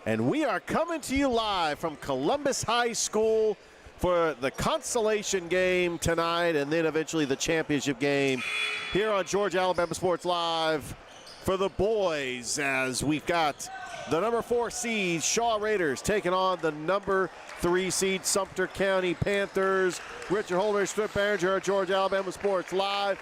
And we are coming to you live from Columbus High School for the consolation game tonight and then eventually the championship game here on Georgia Alabama Sports Live for the boys, as we've got the number 4 seed Shaw Raiders taking on the number 3 seed Sumter County Panthers. Richard Holder, Strip Behringer, Georgia Alabama Sports Live,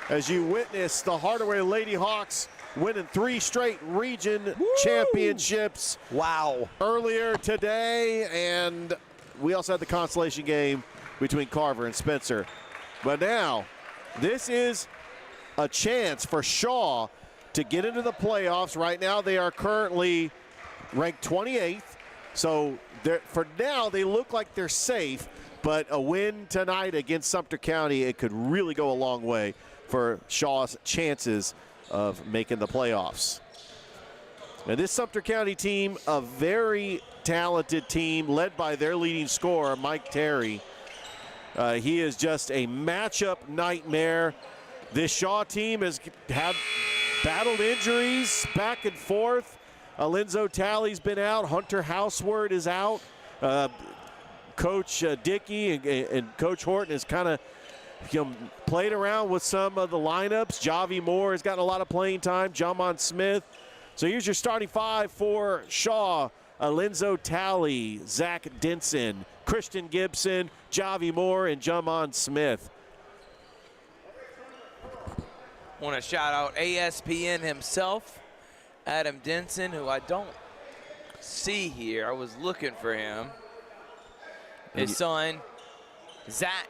as you witness the Hardaway Lady Hawks winning 3 straight region championships. Wow. Earlier today, and we also had the consolation game between Carver and Spencer. But now, this is a chance for Shaw to get into the playoffs. Right now, they are currently ranked 28th. So for now, they look like they're safe. But a win tonight against Sumter County, it could really go a long way for Shaw's chances of making the playoffs. And this Sumter County team, a very talented team led by their leading scorer, Mike Terry. He is just a matchup nightmare. This Shaw team has battled injuries back and forth. Alinzo Talley's been out. Hunter Houseward is out. Coach Dickey and Coach Horton has kind of played around with some of the lineups. Javi Moore has gotten a lot of playing time. Jamon Smith. So here's your starting 5 for Shaw. Alinzo Talley, Zach Denson, Christian Gibson, Javi Moore, and Jamon Smith. Want to shout out ASPN himself, Adam Denson, who I don't see here. I was looking for him. His son, Zach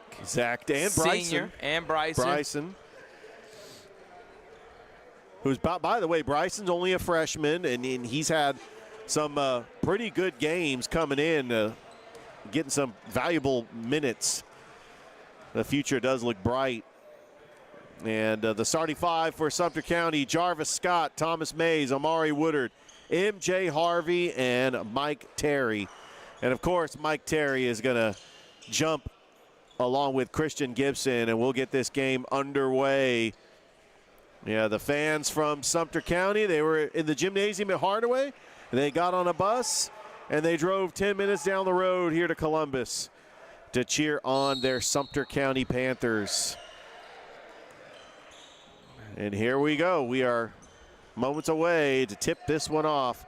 and Bryson. Senior, and Bryson. Who's, by the way, Bryson's only a freshman, and he's had some pretty good games coming in, getting some valuable minutes. The future does look bright. And the starting 5 for Sumter County: Jarvis Scott, Thomas Mays, Amari Woodard, MJ Harvey, and Mike Terry. And of course, Mike Terry is going to jump along with Christian Gibson, and we'll get this game underway. Yeah, the fans from Sumter County, they were in the gymnasium at Hardaway. They got on a bus, and they drove 10 minutes down the road here to Columbus to cheer on their Sumter County Panthers. And here we go. We are moments away to tip this one off.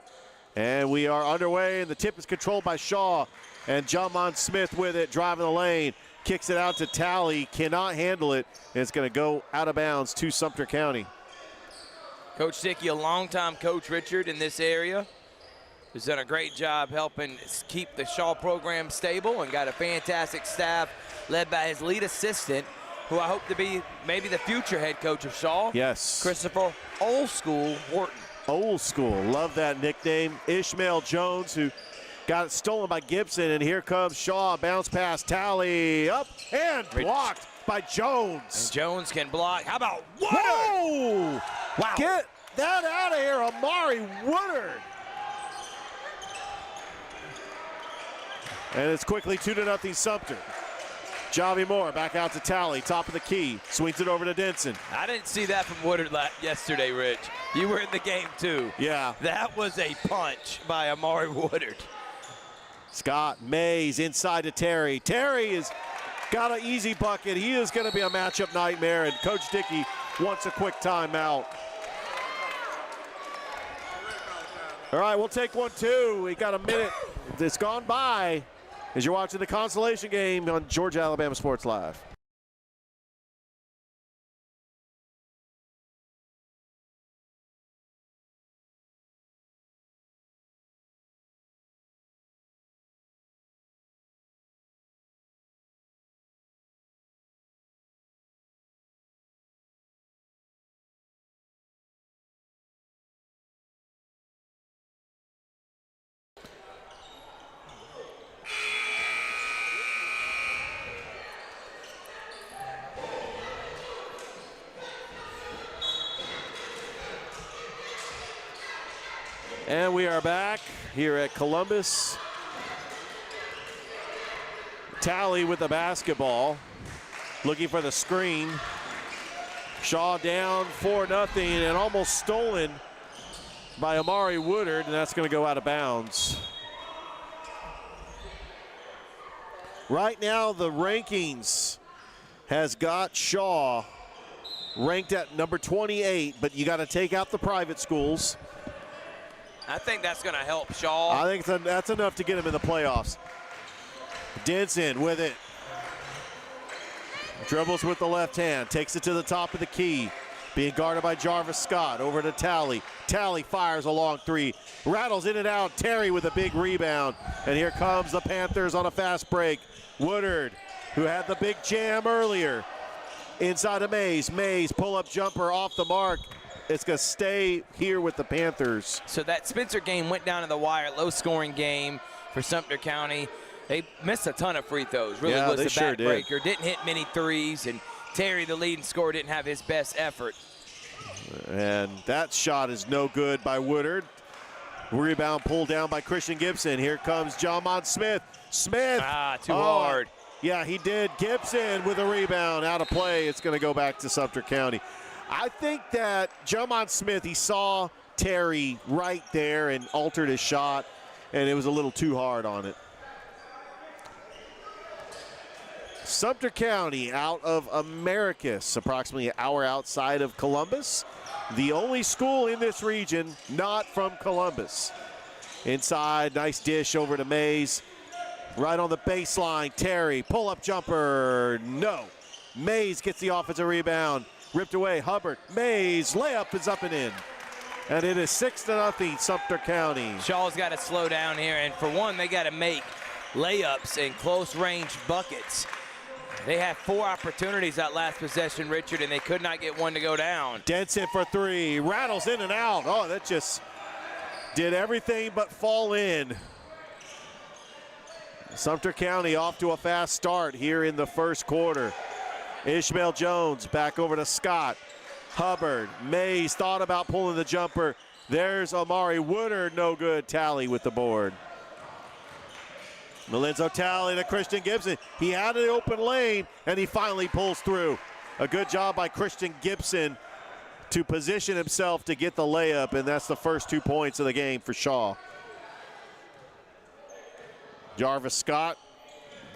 And we are underway, and the tip is controlled by Shaw. And Jamon Smith with it, driving the lane. Kicks it out to Talley, cannot handle it, and it's going to go out of bounds to Sumter County. Coach Dickey, a longtime coach, Richard, in this area, who's done a great job helping keep the Shaw program stable and got a fantastic staff led by his lead assistant, who I hope to be maybe the future head coach of Shaw. Yes. Christopher Old School Horton. Old School, love that nickname. Ishmael Jones, who got it stolen by Gibson, and here comes Shaw. Bounce pass, Talley up and blocked by Jones. And Jones can block. How about Woodard? Whoa! Wow. Get that out of here, Amari Woodard. And it's quickly 2-0 Sumter. Javi Moore back out to Talley, top of the key, swings it over to Denson. I didn't see that from Woodard yesterday, Rich. You were in the game too. Yeah. That was a punch by Amari Woodard. Scott Mays inside to Terry. Terry has got an easy bucket. He is going to be a matchup nightmare, and Coach Dickey wants a quick timeout. All right, we'll take 1, 2. We got a minute that's gone by as you're watching the consolation game on Georgia Alabama Sports Live. And we are back here at Columbus. Talley with the basketball, looking for the screen. Shaw down 4-0 and almost stolen by Amari Woodard, and that's going to go out of bounds. Right now, the rankings has got Shaw ranked at number 28, but you got to take out the private schools. I think that's going to help Shaw. I think that's enough to get him in the playoffs. Denson with it. Dribbles with the left hand, takes it to the top of the key. Being guarded by Jarvis Scott, over to Talley. Talley fires a long three, rattles in and out. Terry with a big rebound. And here comes the Panthers on a fast break. Woodard, who had the big jam earlier. Inside of Mays. Mays, pull-up jumper off the mark. It's going to stay here with the Panthers. So that Spencer game went down to the wire, low-scoring game for Sumter County. They missed a ton of free throws. Really was the backbreaker. Didn't hit many threes, and Terry, the leading scorer, didn't have his best effort. And that shot is no good by Woodard. Rebound pulled down by Christian Gibson. Here comes Jamon Smith. Smith. Too hard. Yeah, he did. Gibson with a rebound. Out of play. It's going to go back to Sumter County. I think that Jamon Smith, he saw Terry right there and altered his shot, and it was a little too hard on it. Sumter County out of Americus, approximately an hour outside of Columbus. The only school in this region not from Columbus. Inside, nice dish over to Mays. Right on the baseline, Terry, pull-up jumper, no. Mays gets the offensive rebound, ripped away, Hubbard, Mays, layup is up and in. And it is 6-0, Sumter County. Shaw's got to slow down here, and for one, they got to make layups and close-range buckets. They had 4 opportunities that last possession, Richard, and they could not get one to go down. Denson for 3, rattles in and out. Oh, that just did everything but fall in. Sumter County off to a fast start here in the first quarter. Ishmael Jones back over to Scott. Hubbard, Mays thought about pulling the jumper. There's Amari Woodard, no good. Talley with the board. Malenzo Talley to Christian Gibson. He had an open lane, and he finally pulls through. A good job by Christian Gibson to position himself to get the layup, and that's the first 2 points of the game for Shaw. Jarvis Scott,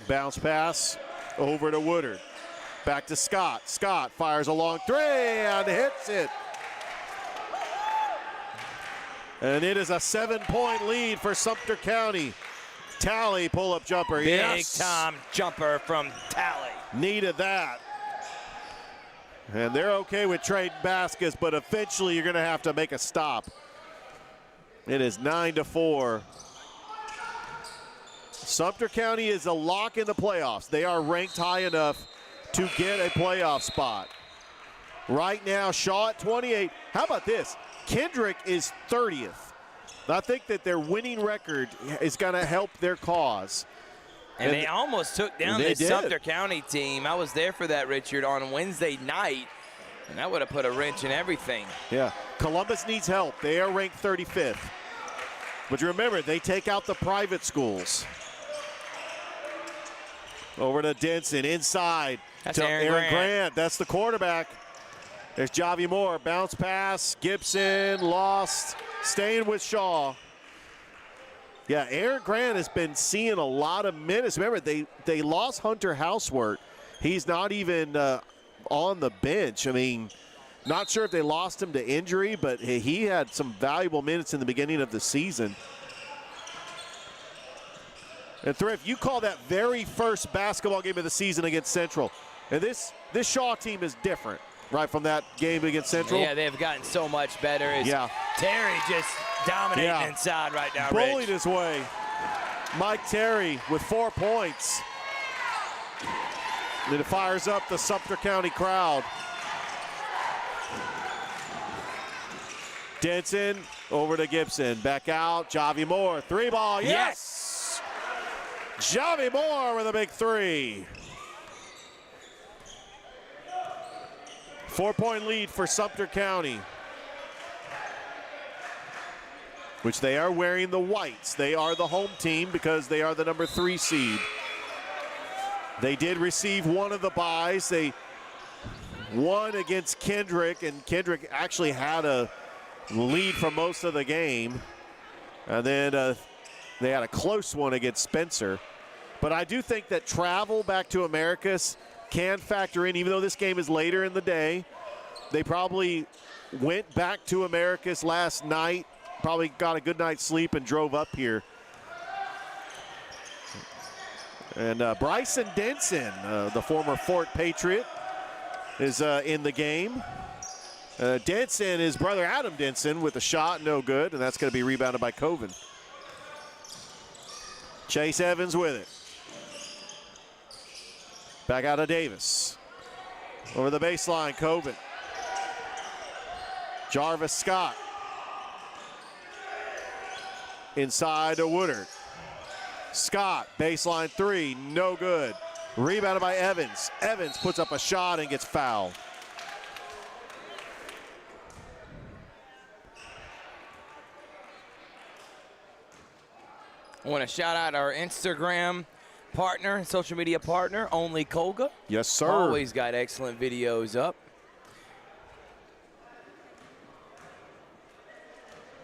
bounce pass over to Woodard. Back to Scott. Scott fires a long 3 and hits it. And it is a 7-point lead for Sumter County. Talley pull-up jumper. Big time jumper from Talley. Needed that. And they're okay with trading baskets, but eventually you're going to have to make a stop. It is 9-4. Sumter County is a lock in the playoffs. They are ranked high enough to get a playoff spot. Right now, Shaw at 28. How about this? Kendrick is 30th. I think that their winning record is going to help their cause. And they almost took down this Sumter County team. I was there for that, Richard, on Wednesday night, and that would have put a wrench in everything. Yeah, Columbus needs help. They are ranked 35th. But remember, they take out the private schools. Over to Denson, inside to Aaron Grant. That's the quarterback. There's Javi Moore, bounce pass, Gibson, lost, staying with Shaw. Yeah, Aaron Grant has been seeing a lot of minutes. Remember, they lost Hunter Houseworth. He's not even on the bench. I mean, not sure if they lost him to injury, but he had some valuable minutes in the beginning of the season. And Thrift, you call that very first basketball game of the season against Central. And this Shaw team is different, right, from that game against Central? Yeah, they've gotten so much better. Terry just dominating inside right now, bullied his way. Mike Terry with 4 points. And it fires up the Sumter County crowd. Denson over to Gibson. Back out. Javi Moore. 3-ball. Yes! Javi Moore with a big 3. 4-point lead for Sumter County, which they are wearing the whites. They are the home team because they are the number 3 seed. They did receive one of the byes. They won against Kendrick, and Kendrick actually had a lead for most of the game. And then they had a close one against Spencer. But I do think that travel back to Americus can factor in, even though this game is later in the day. They probably went back to Americus last night, probably got a good night's sleep and drove up here. And Bryson Denson, the former Fort Patriot, is in the game. Denson is brother Adam Denson with a shot, no good, and that's going to be rebounded by Coven. Chase Evans with it. Back out of Davis. Over the baseline, Coven. Jarvis Scott. Inside to Woodard. Scott, baseline three, no good. Rebounded by Evans. Evans puts up a shot and gets fouled. I want to shout out our Instagram partner, social media partner, Only Colga. Yes, sir. Always got excellent videos up.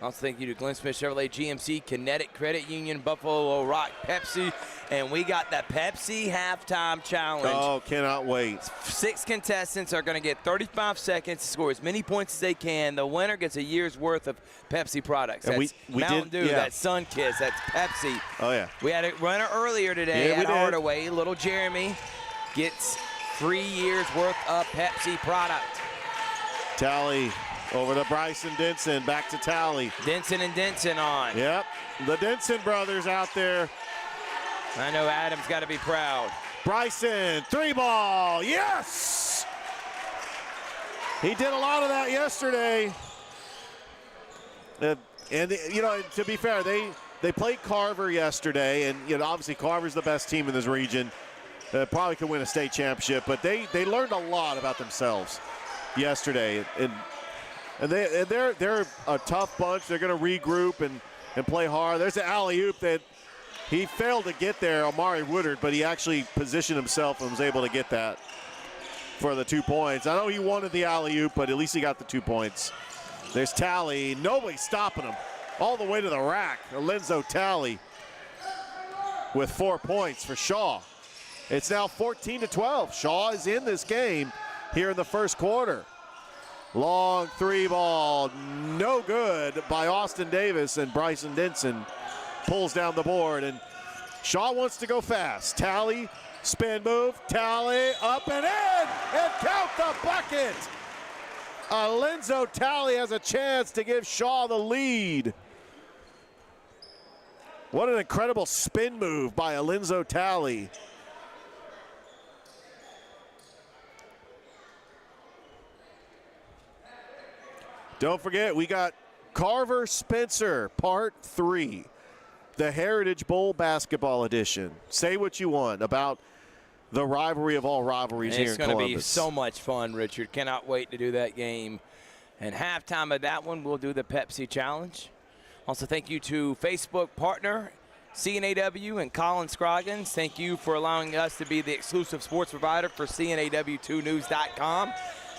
Also thank you to Glenn Smith Chevrolet, GMC, Kinetic Credit Union, Buffalo Rock, Pepsi, and we got the Pepsi Halftime Challenge. Oh, cannot wait. 6 contestants are going to get 35 seconds to score as many points as they can. The winner gets a year's worth of Pepsi products. And that's we Mountain did, Dew, yeah. that's Sunkiss, that's Pepsi. Oh, yeah. We had a runner earlier today Yeah, at we did. Hardaway. Little Jeremy gets 3 years worth of Pepsi product. Tally over to Bryson Denson, back to Tally. Denson and Denson on. Yep, the Denson brothers out there. I know Adam's got to be proud. Bryson, three ball, yes! He did a lot of that yesterday. And you know, to be fair, they played Carver yesterday, and you know, obviously Carver's the best team in this region. Probably could win a state championship, but they learned a lot about themselves yesterday. And they're a tough bunch. They're going to regroup and play hard. There's an alley-oop that he failed to get there, Amari Woodard, but he actually positioned himself and was able to get that for the 2 points. I know he wanted the alley-oop, but at least he got the 2 points. There's Tally. Nobody stopping him. All the way to the rack. Alenzo Tally with 4 points for Shaw. It's now 14-12. Shaw is in this game here in the first quarter. Long three ball, no good by Austin Davis, and Bryson Denson pulls down the board, and Shaw wants to go fast. Tally, spin move, Tally, up and in, and count the bucket. Alenzo Tally has a chance to give Shaw the lead. What an incredible spin move by Alenzo Tally. Don't forget, we got Carver Spencer, Part 3, the Heritage Bowl Basketball Edition. Say what you want about the rivalry of all rivalries here in Columbus. It's going to be so much fun, Richard. Cannot wait to do that game. And halftime of that one, we'll do the Pepsi Challenge. Also, thank you to Facebook partner, CNAW and Colin Scroggins. Thank you for allowing us to be the exclusive sports provider for CNAW2news.com.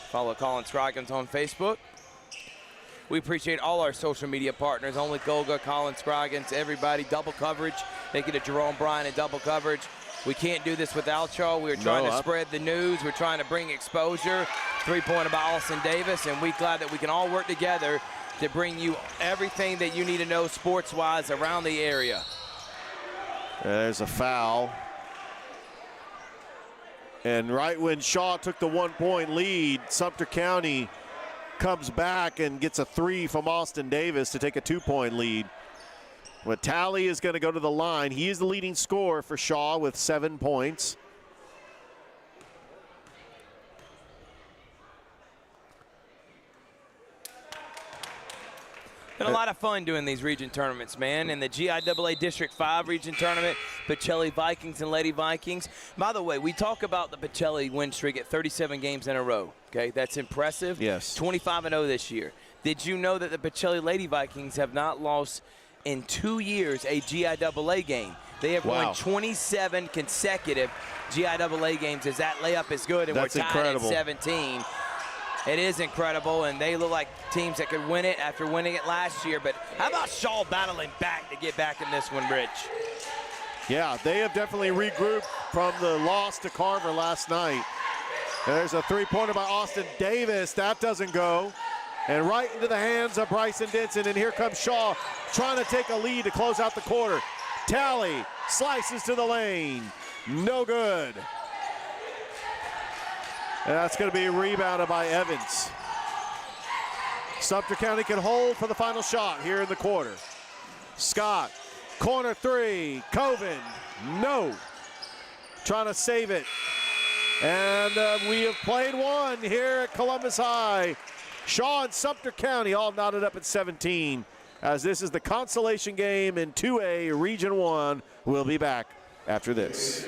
Follow Colin Scroggins on Facebook. We appreciate all our social media partners, Only Golga, Colin Scroggins, everybody, double coverage. Thank you to Jerome Bryan and double coverage. We can't do this without y'all. We're trying to spread the news. We're trying to bring exposure. 3-pointer by Austin Davis, and we're glad that we can all work together to bring you everything that you need to know sports-wise around the area. There's a foul. And right when Shaw took the 1-point lead, Sumter County comes back and gets a 3 from Austin Davis to take a 2-point lead. But Tally is going to go to the line. He is the leading scorer for Shaw with 7 points. Been a lot of fun doing these region tournaments, man. In the GIAA District 5 region tournament, Pacelli Vikings and Lady Vikings. By the way, we talk about the Pacelli win streak at 37 games in a row. Okay, that's impressive. Yes. 25-0 this year. Did you know that the Pacelli Lady Vikings have not lost in 2 years a GIAA game? They have won 27 consecutive GIAA games as that layup is good, and that's we're tied incredible. at 17. It is incredible, and they look like teams that could win it after winning it last year. But how about Shaw battling back to get back in this one, Rich? Yeah, they have definitely regrouped from the loss to Carver last night. There's a three-pointer by Austin Davis. That doesn't go. And right into the hands of Bryson Denson. And here comes Shaw trying to take a lead to close out the quarter. Talley slices to the lane. No good. And that's going to be rebounded by Evans. Sumter County can hold for the final shot here in the quarter. Scott, corner three. Coven, no. Trying to save it. And we have played one here at Columbus High. Shaw and Sumter County all knotted up at 17. As this is the consolation game in 2A Region 1. We'll be back after this.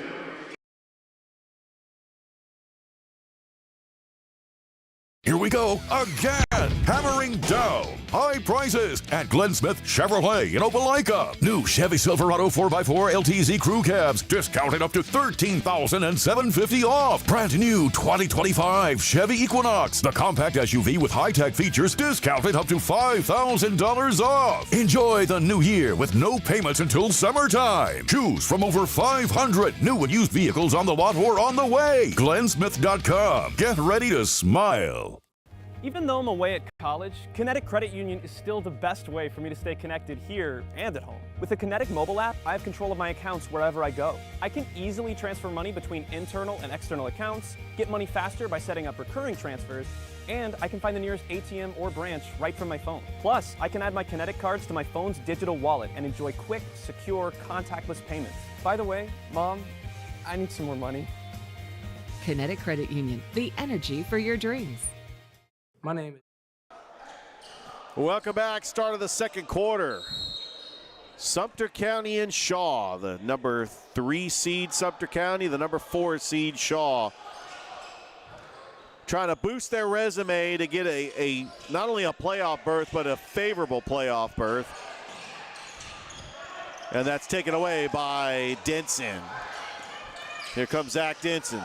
Here we go again. Hammering down high prices at Glenn Smith Chevrolet in Opelika. New Chevy Silverado 4x4 LTZ crew cabs discounted up to $13,750 off. Brand new 2025 Chevy Equinox, the compact SUV with high-tech features, discounted up to $5,000 off. Enjoy the new year with no payments until summertime. Choose from over 500 new and used vehicles on the lot or on the way. GlennSmith.com. Get ready to smile. Even though I'm away at college, Kinetic Credit Union is still the best way for me to stay connected here and at home. With the Kinetic mobile app, I have control of my accounts wherever I go. I can easily transfer money between internal and external accounts, get money faster by setting up recurring transfers, and I can find the nearest ATM or branch right from my phone. Plus, I can add my Kinetic cards to my phone's digital wallet and enjoy quick, secure, contactless payments. By the way, Mom, I need some more money. Kinetic Credit Union, the energy for your dreams. My name is... Welcome back. Start of the second quarter. Sumter County and Shaw, the number 3 seed Sumter County, the number 4 seed Shaw, trying to boost their resume to get a not only a playoff berth, but a favorable playoff berth. And that's taken away by Denson. Here comes Zach Denson.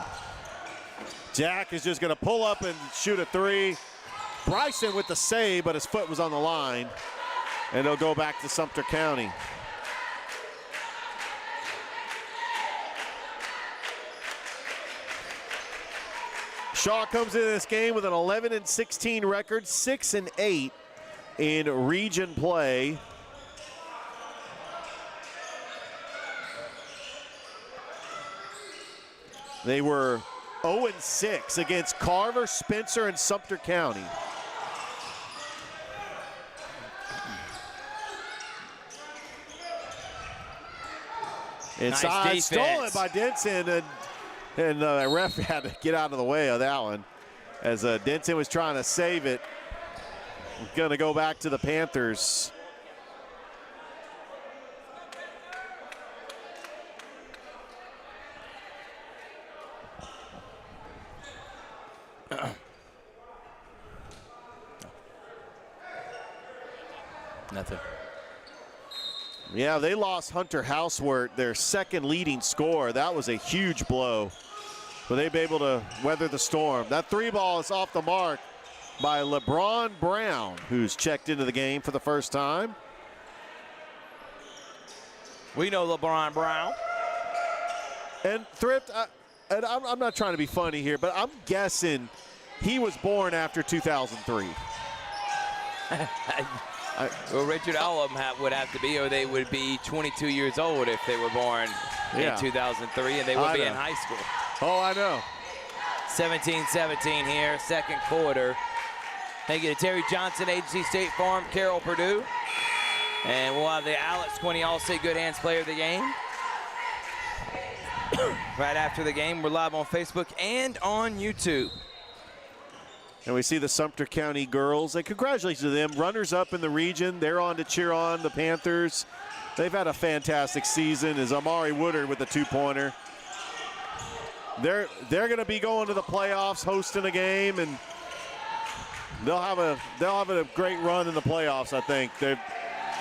Jack is just going to pull up and shoot a three. Bryson with the save, but his foot was on the line. And it'll go back to Sumter County. Shaw comes into this game with an 11-16 record, 6-8 in region play. They were 0-6 against Carver, Spencer, and Sumter County. Inside, nice stolen by Denson, and the ref had to get out of the way of that one as Denson was trying to save it. Going to go back to the Panthers. Nothing. Yeah, they lost Hunter Houseworth, their second leading scorer. That was a huge blow. But they've been able to weather the storm. That three ball is off the mark by LeBron Brown, who's checked into the game for the first time. We know LeBron Brown. And Thrift, I'm not trying to be funny here, but I'm guessing he was born after 2003. Well, Richard, all of them would have to be, or they would be 22 years old if they were born in 2003, and they would be in high school. Oh, I know. 17-17 here, second quarter. Thank you to Terry Johnson, Agency State Farm, Carroll Purdue. And we'll have the Alex Quinney All-State Good Hands Player of the Game. Right after the game, we're live on Facebook and on YouTube. And we see the Sumter County girls, and congratulations to them. Runners-up in the region. They're on to cheer on the Panthers. They've had a fantastic season. As Amari Woodard with a two-pointer. They're going to be going to the playoffs, hosting a game, and they'll have a great run in the playoffs. I think they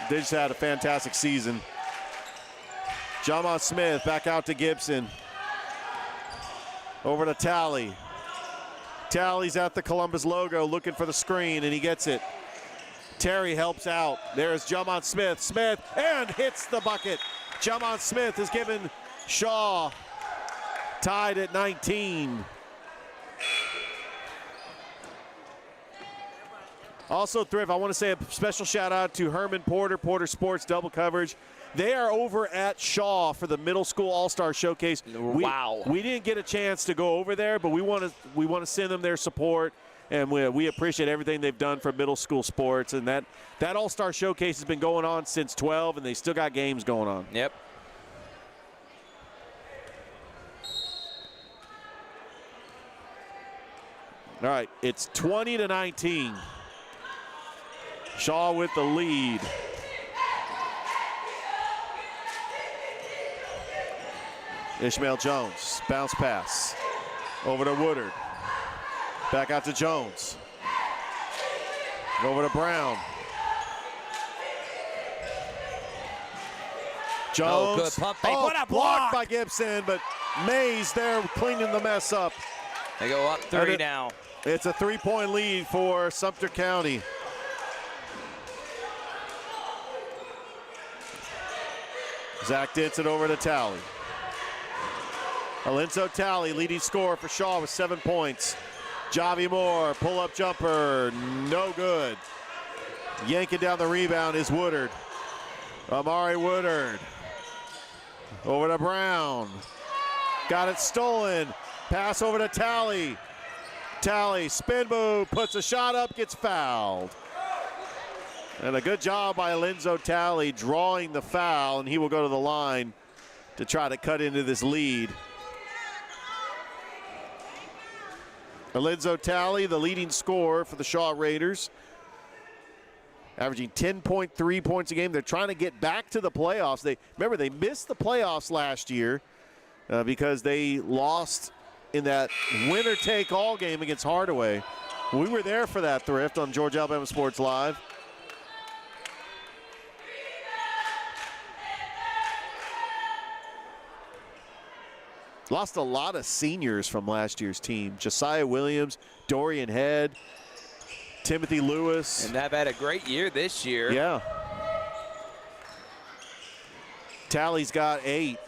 just had a fantastic season. Jamon Smith back out to Gibson. Over to Talley. Talley's at the Columbus logo looking for the screen, and he gets it. Terry helps out. There's Jamon Smith. Smith, and hits the bucket. Jamon Smith has given Shaw tied at 19. Also, Thrift, I want to say a special shout out to Herman Porter, Porter Sports Double Coverage. They are over at Shaw for the Middle School All-Star Showcase. Wow. We didn't get a chance to go over there, but we want to send them their support, and we appreciate everything they've done for middle school sports. And that All-Star Showcase has been going on since 12, and they still got games going on. Yep. All right, it's 20-19. Shaw with the lead. Ishmael Jones, bounce pass. Over to Woodard. Back out to Jones. Over to Brown. Jones. Oh, good pump fake. What a blocked block! by Gibson, but Mays there cleaning the mess up. They go up 3 now. It's a 3-point lead for Sumter County. Zach Dinson over to Talley. Alenzo Talley, leading scorer for Shaw with 7 points. Javi Moore, pull-up jumper, no good. Yanking down the rebound is Woodard. Amari Woodard. Over to Brown. Got it stolen. Pass over to Talley. Talley, spin move, puts a shot up, gets fouled. And a good job by Alenzo Talley drawing the foul, and he will go to the line to try to cut into this lead. Alenzo Talley, the leading scorer for the Shaw Raiders, averaging 10.3 points a game. They're trying to get back to the playoffs. Remember, they missed the playoffs last year because they lost in that winner-take-all game against Hardaway. We were there for that, Thrift, on Georgia Alabama Sports Live. Lost a lot of seniors from last year's team. Josiah Williams, Dorian Head, Timothy Lewis. And they've had a great year this year. Yeah. Talley's got 8.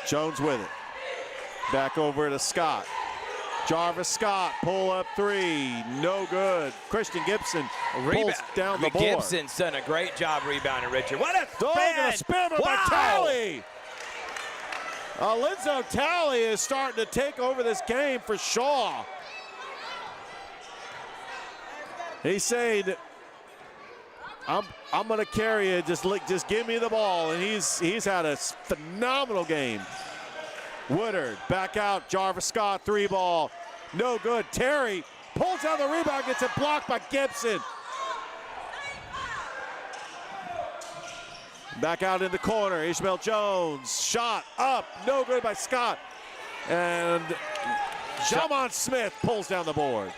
Jones with it. Back over to Scott. Jarvis Scott, pull up 3, no good. Christian Gibson pulls down the board. Gibson's done a great job rebounding, Richard. What a spin by Talley. Alenzo Talley is starting to take over this game for Shaw. He's saying, I'm going to carry it. Just give me the ball, and he's had a phenomenal game. Woodard back out. Jarvis Scott 3 ball, no good. Terry pulls down the rebound, gets it blocked by Gibson. Back out in the corner. Ishmael Jones shot up, no good by Scott, and Jamon Smith pulls down the board.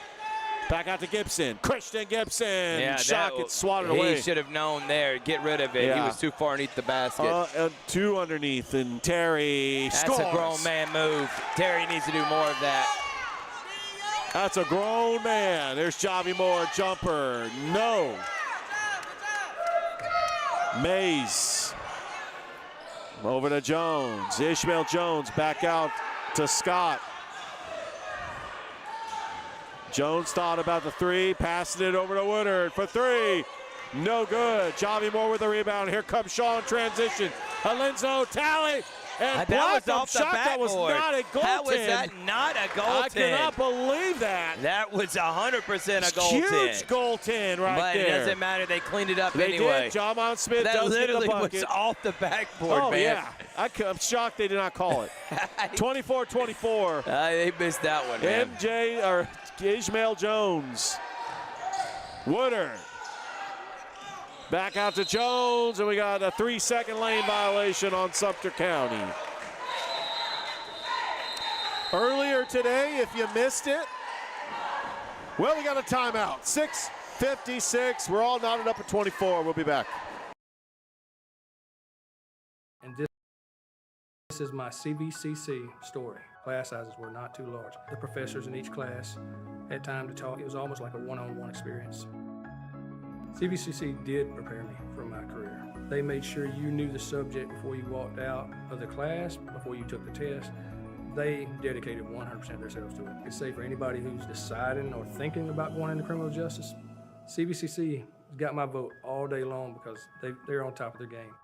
Back out to Gibson. Christian Gibson. Yeah, shot gets swatted away. He should have known there. Get rid of it. Yeah. He was too far underneath the basket. 2 underneath, and Terry scores. That's a grown man move. Terry needs to do more of that. That's a grown man. There's Javi Moore, jumper. No. Mays. Over to Jones. Ishmael Jones back out to Scott. Jones thought about the 3, passing it over to Woodard for 3. No good. Javi Moore with the rebound. Here comes Shaw in transition. Alenzo Talley, and that was off the shot. That was not a goaltend. How was that not a goaltend? I cannot believe that. That was 100% a goaltend. Huge goaltend right there. But it doesn't matter. They cleaned it up they anyway. Did. Jamon Smith that does literally get the bucket. was off the backboard, oh, man. Yeah. I'm shocked they did not call it. 24-24. They missed that one, man. Ishmael Jones. Woodard. Back out to Jones, and we got a 3-second lane violation on Sumter County. Earlier today, if you missed it, well, we got a timeout. 56. We're all knotted up at 24. We'll be back. And this is my CVCC story. Class sizes were not too large. The professors in each class had time to talk. It was almost like a one-on-one experience. CVCC did prepare me for my career. They made sure you knew the subject before you walked out of the class, before you took the test. They dedicated 100% of themselves to it. I can say for anybody who's deciding or thinking about going into criminal justice, CVCC got my vote all day long because they're on top of their game.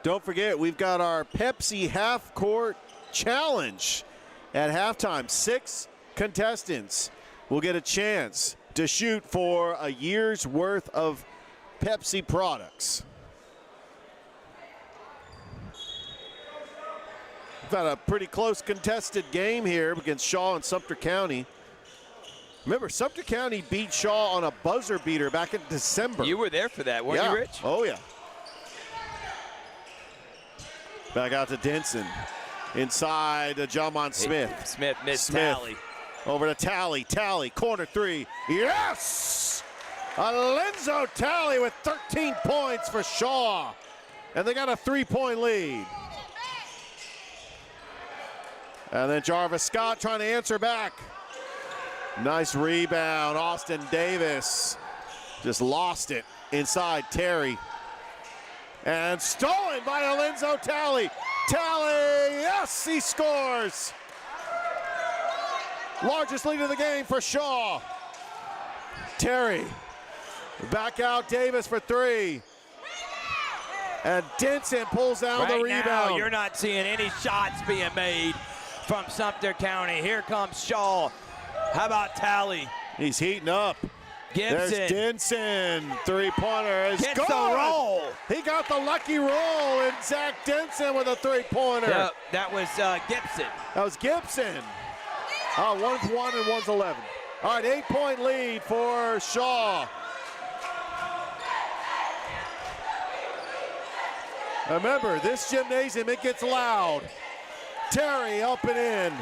Don't forget, we've got our Pepsi half-court challenge at halftime. 6 contestants will get a chance to shoot for a year's worth of Pepsi products. We've got a pretty close contested game here against Shaw and Sumter County. Remember, Sumter County beat Shaw on a buzzer beater back in December. You were there for that, weren't you, Rich? Oh, yeah. Back out to Denson. Inside to Jamon Smith. Smith missed Tally. Over to Tally. Tally, corner 3. Yes! Alenzo Tally with 13 points for Shaw. And they got a 3-point lead. And then Jarvis Scott trying to answer back. Nice rebound. Austin Davis just lost it inside Terry. And stolen by Alenzo Tally. Tally, yes, he scores. Largest lead of the game for Shaw. Terry, back out Davis for 3. And Denson pulls down the rebound. Now, you're not seeing any shots being made from Sumter County. Here comes Shaw. How about Tally? He's heating up. Gibson. There's Denson. 3-pointer is Gets gone. the roll. He got the lucky roll, and Zach Denson with a 3-pointer. Yep, that was Gibson. That was Gibson. One's 1 and one's 11. All right, 8-point lead for Shaw. Remember, this gymnasium, it gets loud. Terry up and in.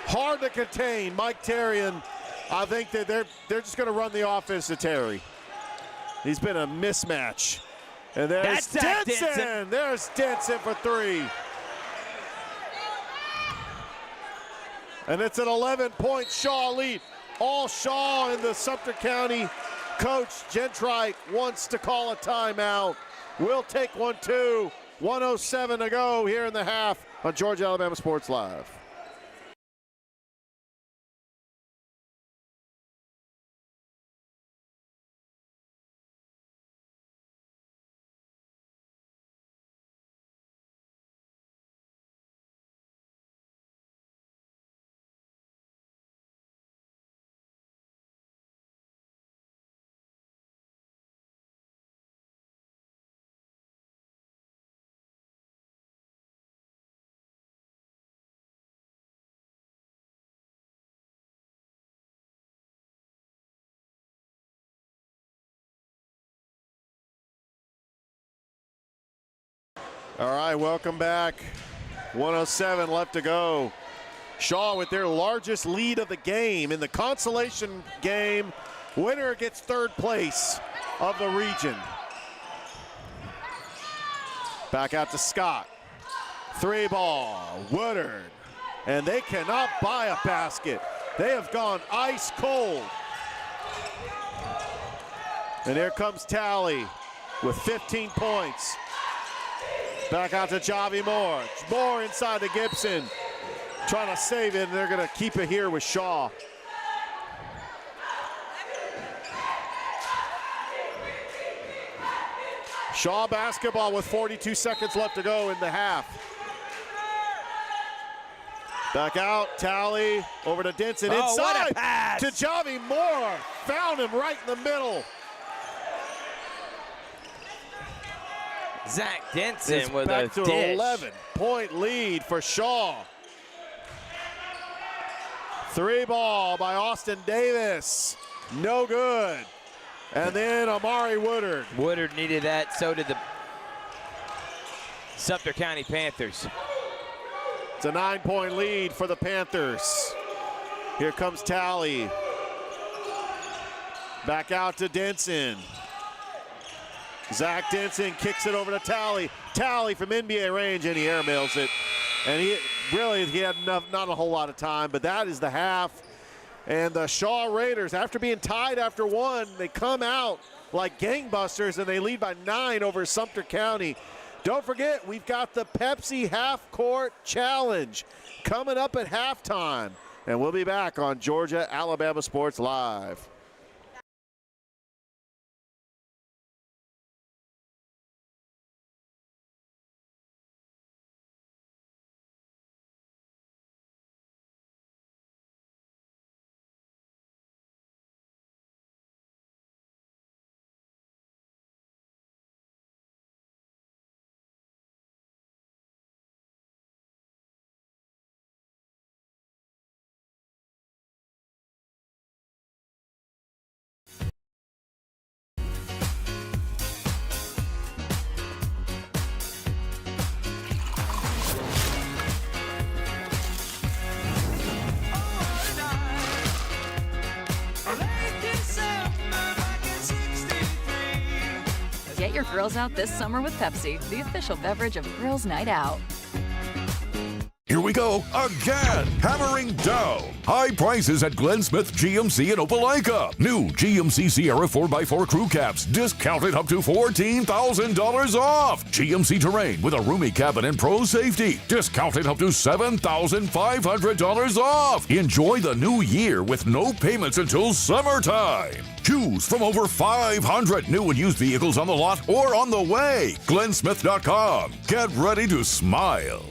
Hard to contain, Mike Terry, and I think that they're just going to run the offense to Terry. He's been a mismatch. And there's Denson. There's Denson for 3. And it's an 11-point Shaw lead. All Shaw in the Sumter County. Coach Gentrite wants to call a timeout. We'll take one too. 1:07 to go here in the half on Georgia Alabama Sports Live. All right, welcome back. 1:07 left to go. Shaw with their largest lead of the game. In the consolation game, winner gets 3rd place of the region. Back out to Scott. 3-ball, Woodard. And they cannot buy a basket. They have gone ice cold. And here comes Tally with 15 points. Back out to Javi Moore. Moore inside to Gibson. Trying to save it, and they're going to keep it here with Shaw. Shaw basketball with 42 seconds left to go in the half. Back out, Tally, over to Denson, inside what a pass. To Javi Moore. Found him right in the middle. Zach Denson It's with back a to dish. an 11-point lead for Shaw. 3 ball by Austin Davis. No good. And then Amari Woodard. Woodard needed that, so did the Sumter County Panthers. It's a 9-point lead for the Panthers. Here comes Talley. Back out to Denson. Zach Denson kicks it over to Talley. Talley from NBA range, and he airmails it. And he had not a whole lot of time, but that is the half. And the Shaw Raiders, after being tied after 1, they come out like gangbusters, and they lead by 9 over Sumter County. Don't forget, we've got the Pepsi Half Court Challenge coming up at halftime. And we'll be back on Georgia Alabama Sports Live. Get your grills out this summer with Pepsi, the official beverage of Girls Night Out. Here we go again. Hammering down. High prices at Glenn Smith GMC in Opelika. New GMC Sierra 4x4 crew cabs discounted up to $14,000 off. GMC Terrain with a roomy cabin and pro safety discounted up to $7,500 off. Enjoy the new year with no payments until summertime. Choose from over 500 new and used vehicles on the lot or on the way. GlennSmith.com. Get ready to smile.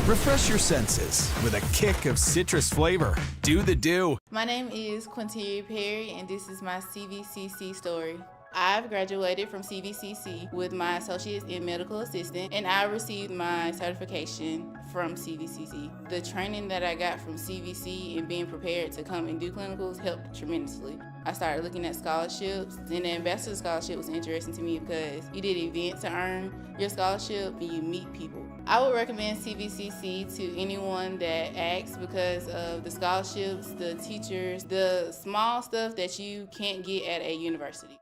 Refresh your senses with a kick of citrus flavor. Do the do. My name is Quinteria Perry, and this is my CVCC story. I've graduated from CVCC with my associates in medical assistant, and I received my certification from CVCC. The training that I got from CVC and being prepared to come and do clinicals helped tremendously. I started looking at scholarships, and the Ambassador Scholarship was interesting to me because you did events to earn your scholarship and you meet people. I would recommend CVCC to anyone that asks because of the scholarships, the teachers, the small stuff that you can't get at a university.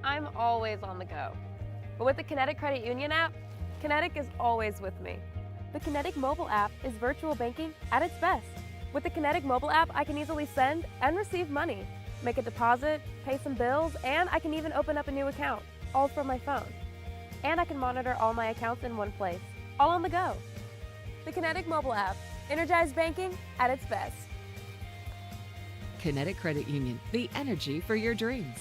I'm always on the go. But with the Kinetic Credit Union app, Kinetic is always with me. The Kinetic mobile app is virtual banking at its best. With the Kinetic mobile app, I can easily send and receive money, make a deposit, pay some bills, and I can even open up a new account, all from my phone. And I can monitor all my accounts in one place, all on the go. The Kinetic mobile app, energized banking at its best. Kinetic Credit Union, the energy for your dreams.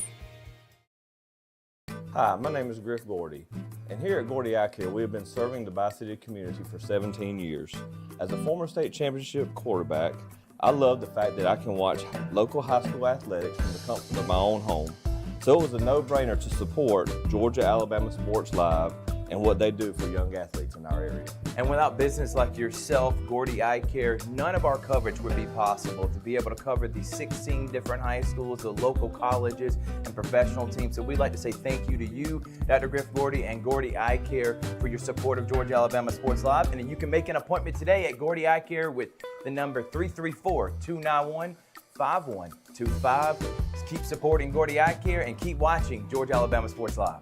Hi, my name is Griff Gordy, and here at Gordy Eye Care, we have been serving the Bi-City community for 17 years. As a former state championship quarterback, I love the fact that I can watch local high school athletics from the comfort of my own home. So it was a no-brainer to support Georgia Alabama Sports Live and what they do for young athletes in our area. And without business like yourself, Gordy Eye Care, none of our coverage would be possible to be able to cover the 16 different high schools, the local colleges, and professional teams. So we'd like to say thank you to you, Dr. Griff Gordy and Gordy Eye Care, for your support of Georgia Alabama Sports Live. And then you can make an appointment today at Gordy Eye Care with the number 334-291-5125. Keep supporting Gordy Eye Care and keep watching Georgia Alabama Sports Live.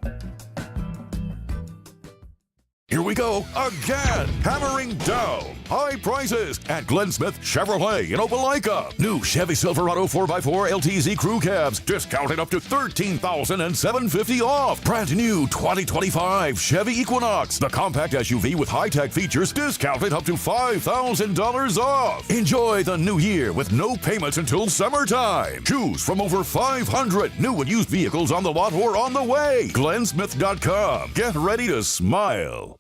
Here we go again. Hammering down. high prices at Glenn Smith Chevrolet in Opelika. New Chevy Silverado 4x4 LTZ crew cabs discounted up to $13,750 off. Brand new 2025 Chevy Equinox, the compact SUV with high-tech features discounted up to $5,000 off. Enjoy the new year with no payments until summertime. Choose from over 500 new and used vehicles on the lot or on the way. GlennSmith.com. Get ready to smile.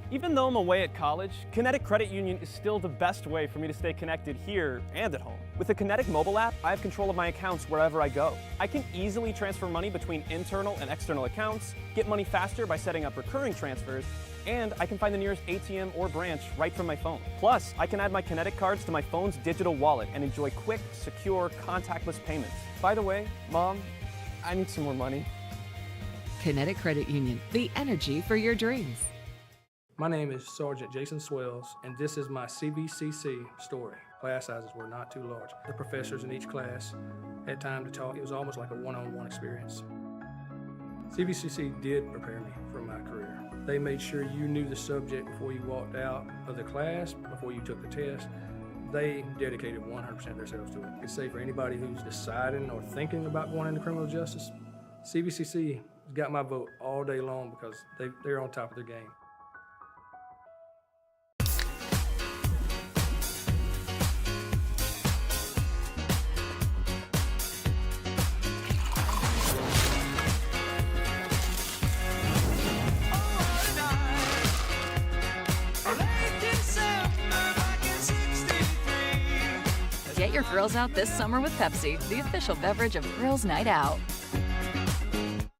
Even though I'm away at college, Kinetic Credit Union is still the best way for me to stay connected here and at home. With the Kinetic mobile app, I have control of my accounts wherever I go. I can easily transfer money between internal and external accounts, get money faster by setting up recurring transfers, and I can find the nearest ATM or branch right from my phone. Plus, I can add my Kinetic cards to my phone's digital wallet and enjoy quick, secure, contactless payments. By the way, Mom, I need some more money. Kinetic Credit Union, the energy for your dreams. My name is Sergeant Jason Swells, and this is my CVCC story. Class sizes were not too large. The professors in each class had time to talk. It was almost like a one-on-one experience. CVCC did prepare me for my career. They made sure you knew the subject before you walked out of the class, before you took the test. They dedicated 100% of themselves to it. I could say for anybody who's deciding or thinking about going into criminal justice, CVCC got my vote all day long because they're on top of their game. Get your grills out this summer with Pepsi, the official beverage of Girls Night Out.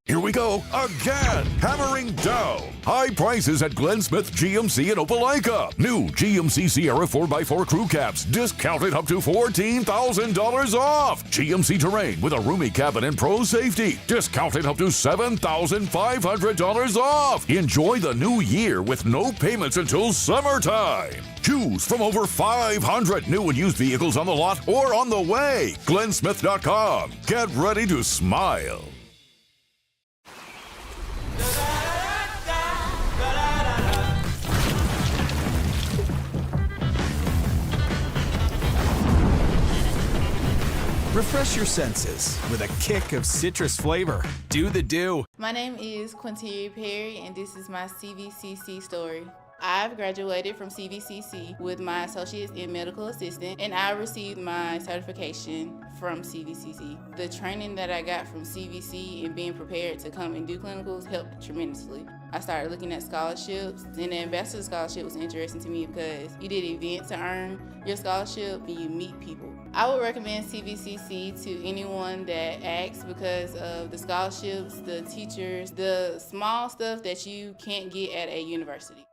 Here we go again. Hammering down high prices at Glenn Smith GMC in Opelika. New GMC Sierra 4x4 crew cabs discounted up to $14,000 off. GMC Terrain with a roomy cabin and pro safety discounted up to $7,500 off. Enjoy the new year with no payments until summertime. Choose from over 500 new and used vehicles on the lot or on the way. GlennSmith.com. Get ready to smile. Refresh your senses with a kick of citrus flavor. Do the do. My name is Quinteria Perry, and this is my CVCC story. I've graduated from CVCC with my associates in medical assistant, and I received my certification from CVCC. The training that I got from CVC and being prepared to come and do clinicals helped tremendously. I started looking at scholarships, and the ambassador scholarship was interesting to me because you did events to earn your scholarship and you meet people. I would recommend CVCC to anyone that asks because of the scholarships, the teachers, the small stuff that you can't get at a university.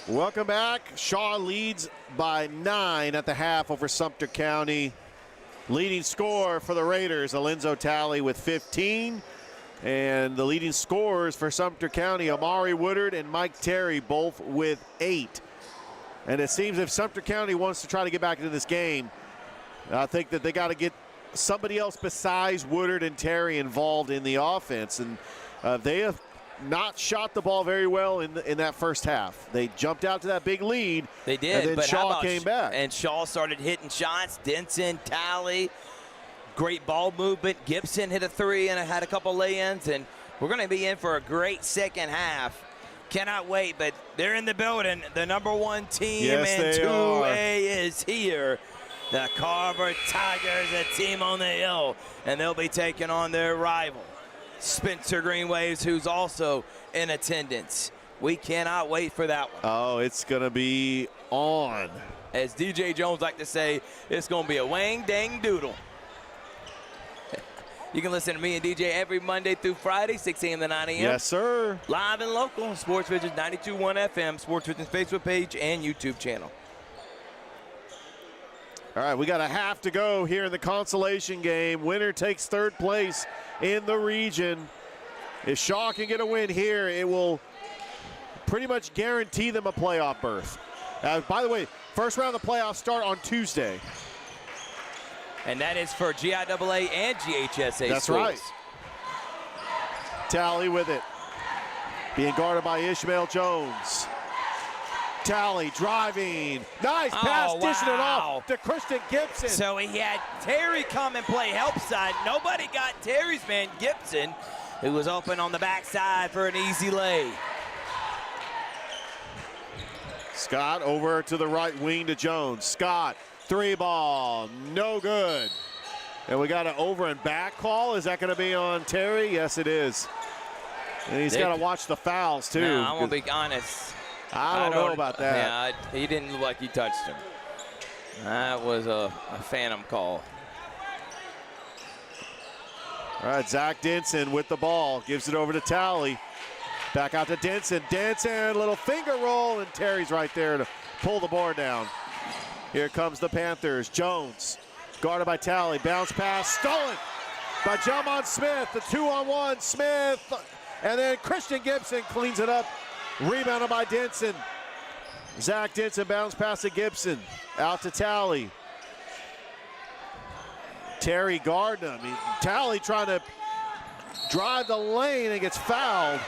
Welcome back. Shaw leads by 9 at the half over Sumter County. Leading scorer for the Raiders, Alenzo Talley with 15. And the leading scorers for Sumter County, Amari Woodard and Mike Terry, both with 8. And it seems if Sumter County wants to try to get back into this game, I think that they got to get somebody else besides Woodard and Terry involved in the offense. And they have not shot the ball very well in that first half. They jumped out to that big lead. They did, and then but Shaw came back. And Shaw started hitting shots. Denson, Talley, great ball movement. Gibson hit a 3 and had a couple lay-ins, and we're going to be in for a great second half. Cannot wait, but they're in the building. The #1 team in 2A is here. The Carver Tigers, a team on the hill, and they'll be taking on their rival, Spencer Green Waves, who's also in attendance. We cannot wait for that one. Oh, it's going to be on. As DJ Jones like to say, it's going to be a wang dang doodle. You can listen to me and DJ every Monday through Friday, 6 a.m. to 9 a.m. Yes, sir. Live and local, Sports Vision's 92.1 FM, Sports Vision's Facebook page and YouTube channel. All right, we got a half to go here in the consolation game. Winner takes 3rd place in the region. If Shaw can get a win here, it will pretty much guarantee them a playoff berth. By the way, first round of the playoffs start on Tuesday. And that is for GIAA and GHSA That's schools. right. Talley with it. Being guarded by Ishmael Jones. Talley driving. Nice pass, dishing it off to Christian Gibson. So he had Terry come and play help side. Nobody got Terry's man, Gibson, who was open on the backside for an easy lay. Scott over to the right wing to Jones. Scott, 3-ball, no good. And we got an over and back call. Is that going to be on Terry? Yes, it is. And he's got to watch the fouls, too. No, I'm going to be honest. I don't know about that. Yeah, he didn't look like he touched him. That was a phantom call. All right, Zach Denson with the ball. Gives it over to Talley. Back out to Denson. Denson, little finger roll, and Terry's right there to pull the board down. Here comes the Panthers. Jones, guarded by Talley. Bounce pass, stolen by Jelmon Smith. The 2-on-1, Smith. And then Christian Gibson cleans it up. Rebounded by Denson. Zach Denson bounce pass to Gibson. Out to Talley. Terry guarding him. Talley trying to drive the lane and gets fouled.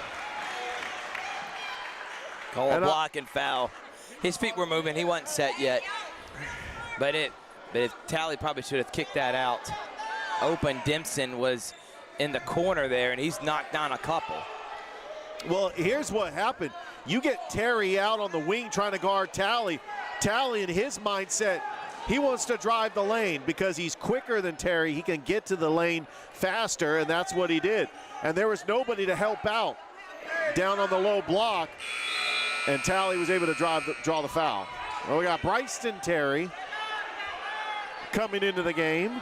Call a block and foul. His feet were moving. He wasn't set yet. But Talley probably should have kicked that out. Open Dempson was in the corner there, and he's knocked down a couple. Well, here's what happened. You get Terry out on the wing trying to guard Talley. Talley, in his mindset, he wants to drive the lane because he's quicker than Terry. He can get to the lane faster, and that's what he did. And there was nobody to help out down on the low block, and Talley was able to draw the foul. Well, we got Bryston Terry coming into the game.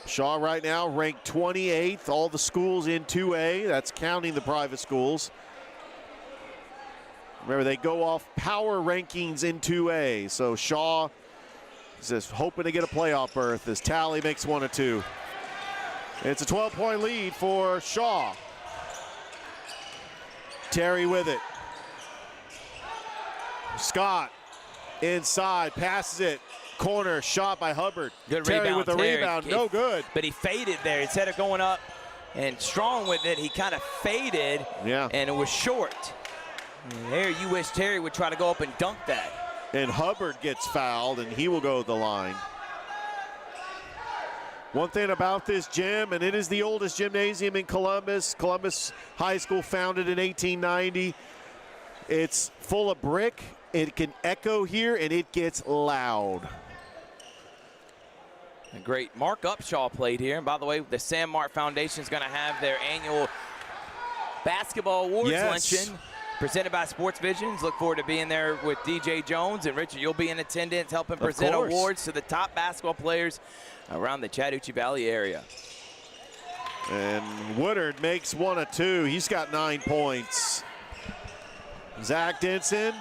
Shaw right now ranked 28th, all the schools in 2A. That's counting the private schools. Remember, they go off power rankings in 2A. So Shaw is just hoping to get a playoff berth as Talley makes 1 or 2. It's a 12-point lead for Shaw. Terry with it. Scott inside, passes it. Corner shot by Hubbard. Good Terry rebound. with the rebound, no good. But he faded there. Instead of going up and strong with it, he kind of faded, and it was short. And there you wish Terry would try to go up and dunk that. And Hubbard gets fouled, and he will go to the line. One thing about this gym, and it is the oldest gymnasium in Columbus. Columbus High School, founded in 1890. It's full of brick. It can echo here, and it gets loud. A great Mark Upshaw played here. And by the way, the Sam Mart Foundation is going to have their annual basketball awards luncheon presented by Sports Visions. Look forward to being there with DJ Jones. And Richard, you'll be in attendance helping present awards to the top basketball players around the Chattahoochee Valley area. And Woodard makes 1 of 2. He's got 9 points. Zach Denson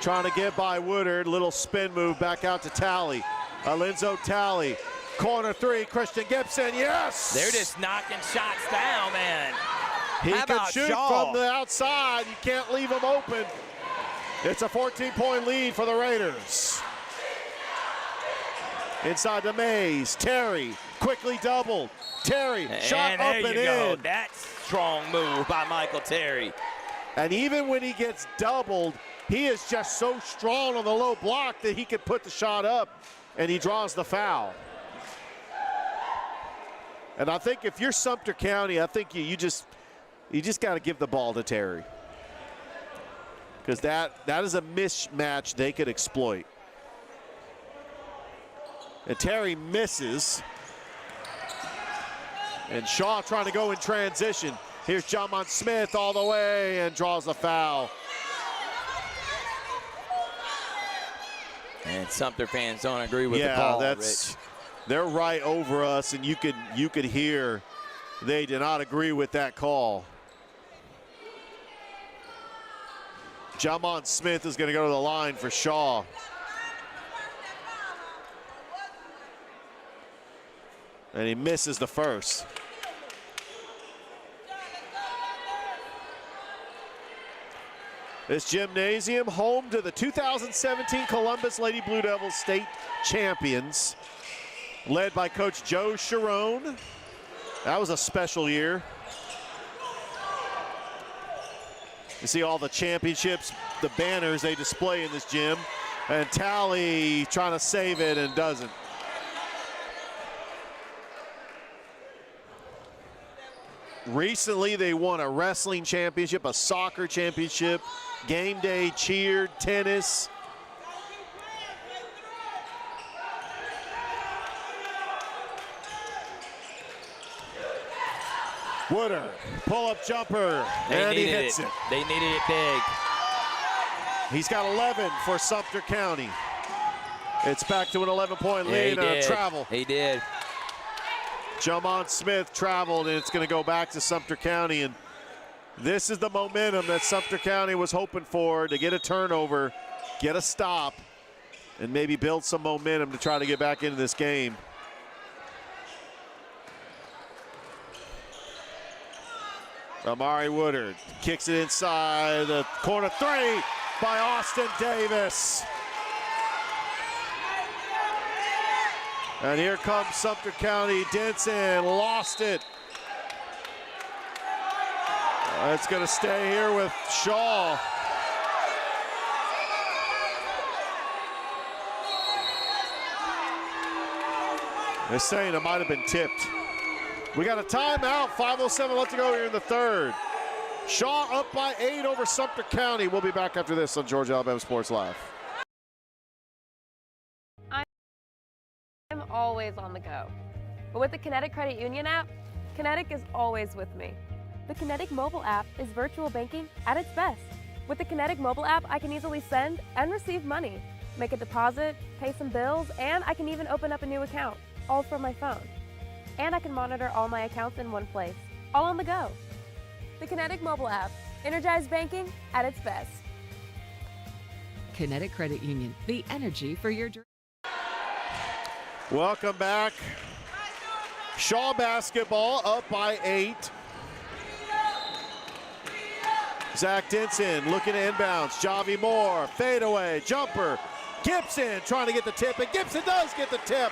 trying to get by Woodard. Little spin move back out to Talley. Alinzo Talley. Corner 3, Christian Gibson, yes! They're just knocking shots down, man. He could shoot from the outside. You can't leave him open. It's a 14-point lead for the Raiders. Inside to Mays. Terry quickly doubled. Terry, shot up and in. That's strong move by Michael Terry. And even when he gets doubled, he is just so strong on the low block that he can put the shot up, and he draws the foul. And I think if you're Sumter County, I think you just got to give the ball to Terry, because that is a mismatch they could exploit. And Terry misses. And Shaw trying to go in transition. Here's Jamon Smith all the way and draws the foul. And Sumter fans don't agree with the call, Rich. They're right over us, and you could hear they did not agree with that call. Jamon Smith is going to go to the line for Shaw. And he misses the first. This gymnasium, home to the 2017 Columbus Lady Blue Devils state champions, led by Coach Joe Sharon. That was a special year. You see all the championships, the banners they display in this gym. And Talley trying to save it and doesn't. Recently, they won a wrestling championship, a soccer championship, game day, cheer, tennis. Woodard, pull-up jumper, and he hits it. They needed it big. He's got 11 for Sumter County. It's back to an 11-point lead and a travel. He did. Jamon Smith traveled, and it's going to go back to Sumter County. And this is the momentum that Sumter County was hoping for, to get a turnover, get a stop, and maybe build some momentum to try to get back into this game. Amari Woodard kicks it inside the corner 3 by Austin Davis. And here comes Sumter County. Denson lost it. It's going to stay here with Shaw. They're saying it might have been tipped. We got a timeout, 5:07 left to go here in the third. Shaw up by 8 over Sumter County. We'll be back after this on Georgia Alabama Sports Live. I'm always on the go. But with the Kinetic Credit Union app, Kinetic is always with me. The Kinetic mobile app is virtual banking at its best. With the Kinetic mobile app, I can easily send and receive money, make a deposit, pay some bills, and I can even open up a new account, all from my phone. And I can monitor all my accounts in one place, all on the go. The Kinetic mobile app, energized banking at its best. Kinetic Credit Union, the energy for your dreams. Welcome back. Shaw basketball up by 8. Zach Denson looking to inbounds. Javi Moore, fadeaway, jumper. Gibson trying to get the tip, and Gibson does get the tip.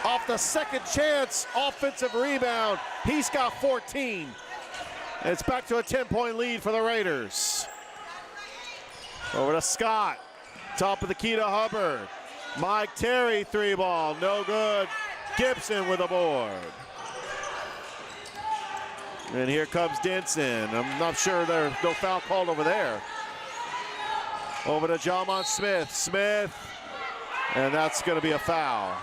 Off the second chance offensive rebound. He's got 14. And it's back to a 10-point lead for the Raiders. Over to Scott. Top of the key to Hubbard. Mike Terry, 3-ball, no good. Gibson with a board. And here comes Denson. I'm not sure there's no foul called over there. Over to Jamon Smith. Smith, and that's going to be a foul.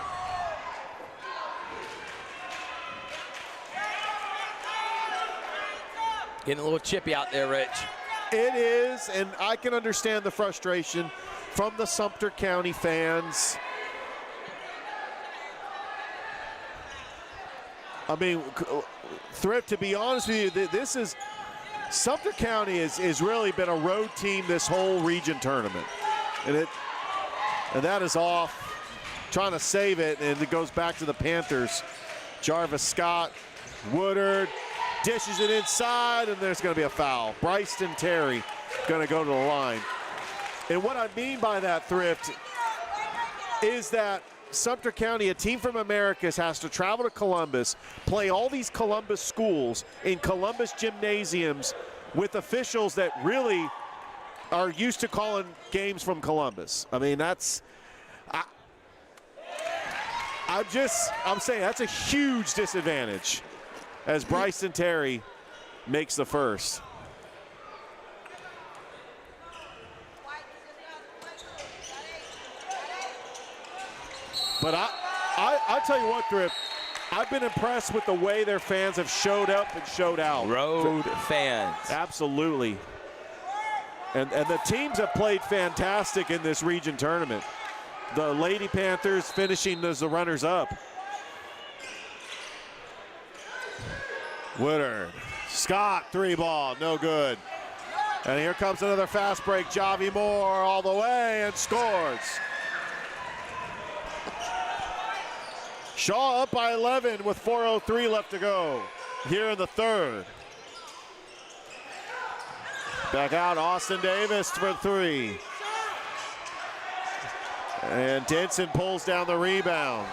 Getting a little chippy out there, Rich. It is, and I can understand the frustration from the Sumter County fans. I mean, Thrift, to be honest with you, this is Sumter County has really been a road team this whole region tournament, and that is off. Trying to save it, and it goes back to the Panthers. Jarvis Scott, Woodard dishes it inside, and there's going to be a foul. Bryson Terry going to go to the line. And what I mean by that, Thrift, is that Sumter County, a team from Americas, has to travel to Columbus, play all these Columbus schools in Columbus gymnasiums with officials that really are used to calling games from Columbus. I mean, I'm saying that's a huge disadvantage as Bryson Terry makes the first. But I tell you what, Thrift, I've been impressed with the way their fans have showed up and showed out. Road fans. Absolutely. And the teams have played fantastic in this region tournament. The Lady Panthers finishing as the runners-up. Woodard, Scott, 3-ball, no good. And here comes another fast break. Javi Moore all the way and scores. Shaw up by 11 with 4:03 left to go here in the third. Back out, Austin Davis for 3. And Denson pulls down the rebound.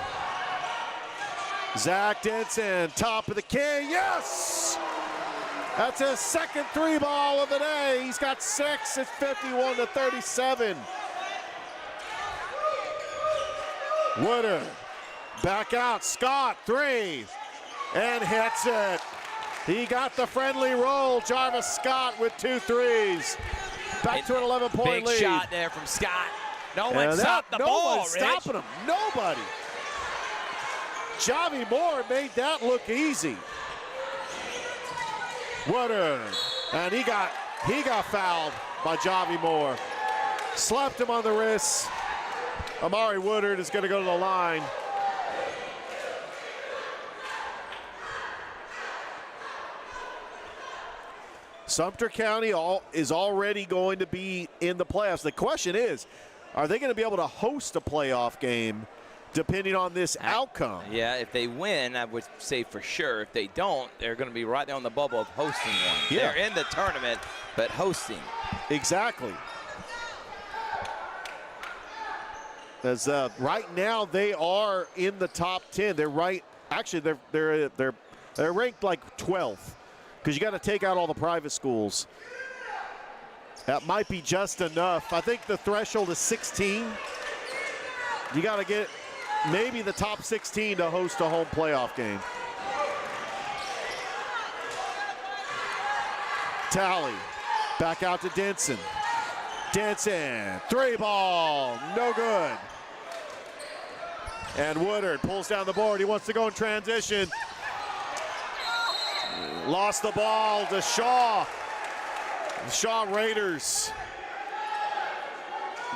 Zach Denson, top of the key, yes! That's his second 3-ball of the day. He's got 6, it's 51-37. Woodard, back out, Scott, 3, and hits it. He got the friendly roll, Jarvis Scott with 2 threes. Back to an 11-point lead. Big shot there from Scott. No one stopped the ball, Rich. Stopping him, nobody. Javi Moore made that look easy. Woodard, and he got fouled by Javi Moore. Slapped him on the wrist. Amari Woodard is going to go to the line. Sumter County is already going to be in the playoffs. The question is, are they going to be able to host a playoff game depending on this outcome? Yeah, if they win, I would say for sure. If they don't, they're going to be right there on the bubble of hosting one. Yeah. They're in the tournament, but hosting. Exactly. As right now they are in the top 10. They're right. Actually, they're ranked like 12th because you got to take out all the private schools. That might be just enough. I think the threshold is 16. You got to get maybe the top 16 to host a home playoff game. Talley, back out to Denson. Denson, 3-ball, no good. And Woodard pulls down the board. He wants to go in transition. Lost the ball to Shaw. The Shaw Raiders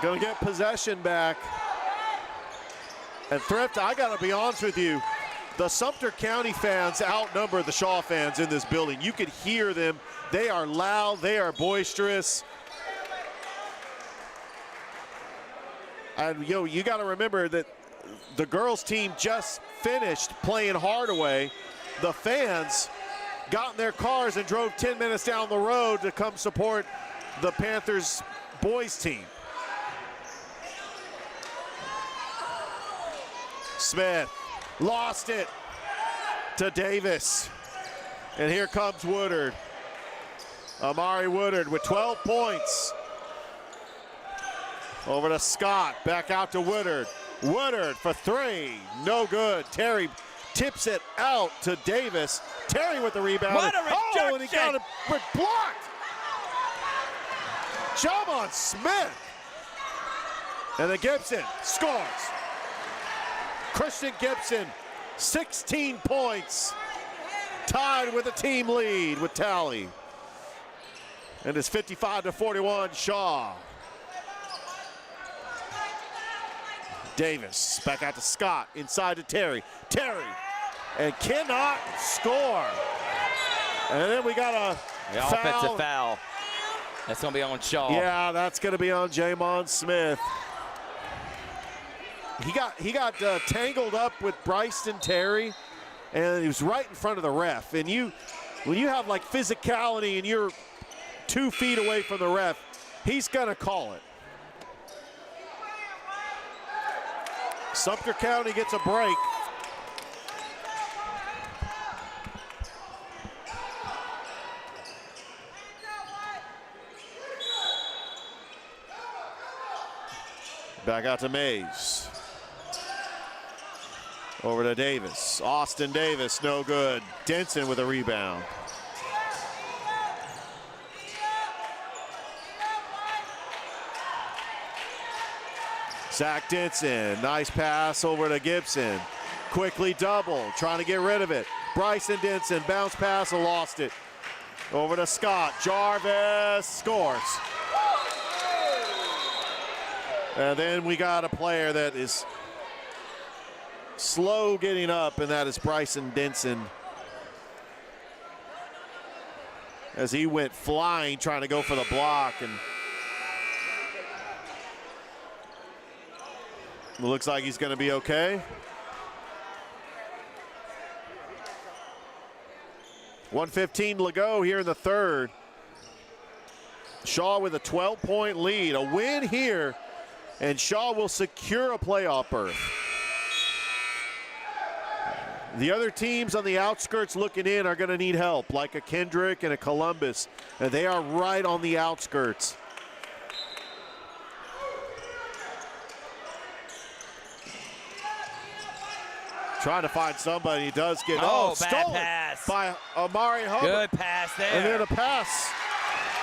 gonna get possession back. And Thrift, I gotta be honest with you, the Sumter County fans outnumber the Shaw fans in this building. You could hear them. They are loud, they are boisterous. And you gotta remember that the girls team just finished playing Hardaway. The fans got in their cars and drove 10 minutes down the road to come support the Panthers boys team. Smith lost it to Davis. And here comes Woodard. Amari Woodard with 12 points. Over to Scott, back out to Woodard. Woodard for 3, no good. Terry tips it out to Davis. Terry with the rebound. What a rejection! Oh, and he got it blocked. Jamon Smith. And then Gibson scores. Christian Gibson, 16 points. Tied with a team lead with Talley. And it's 55-41 Shaw. Davis back out to Scott, inside to Terry. Terry, and cannot score. And then we got a foul. Offensive foul. That's going to be on Shaw. Yeah, that's going to be on Jamon Smith. He got tangled up with Bryson Terry, and he was right in front of the ref. And when you have like physicality and you're 2 feet away from the ref, he's going to call it. Sumter County gets a break. Back out to Mays. Over to Davis. Austin Davis, no good. Denson with a rebound. Zach Denson, nice pass over to Gibson. Quickly double, trying to get rid of it. Bryson Denson, bounce pass, lost it. Over to Scott. Jarvis scores. And then we got a player that is slow getting up, and that is Bryson Denson. As he went flying, trying to go for the block, and it looks like he's going to be okay. .115 to go here in the third. Shaw with a 12-point lead. A win here, and Shaw will secure a playoff berth. The other teams on the outskirts looking in are going to need help, like a Kendrick and a Columbus, and they are right on the outskirts. Trying to find somebody. He does get bad stolen pass by Amari Hubbard. Good pass there. And then a pass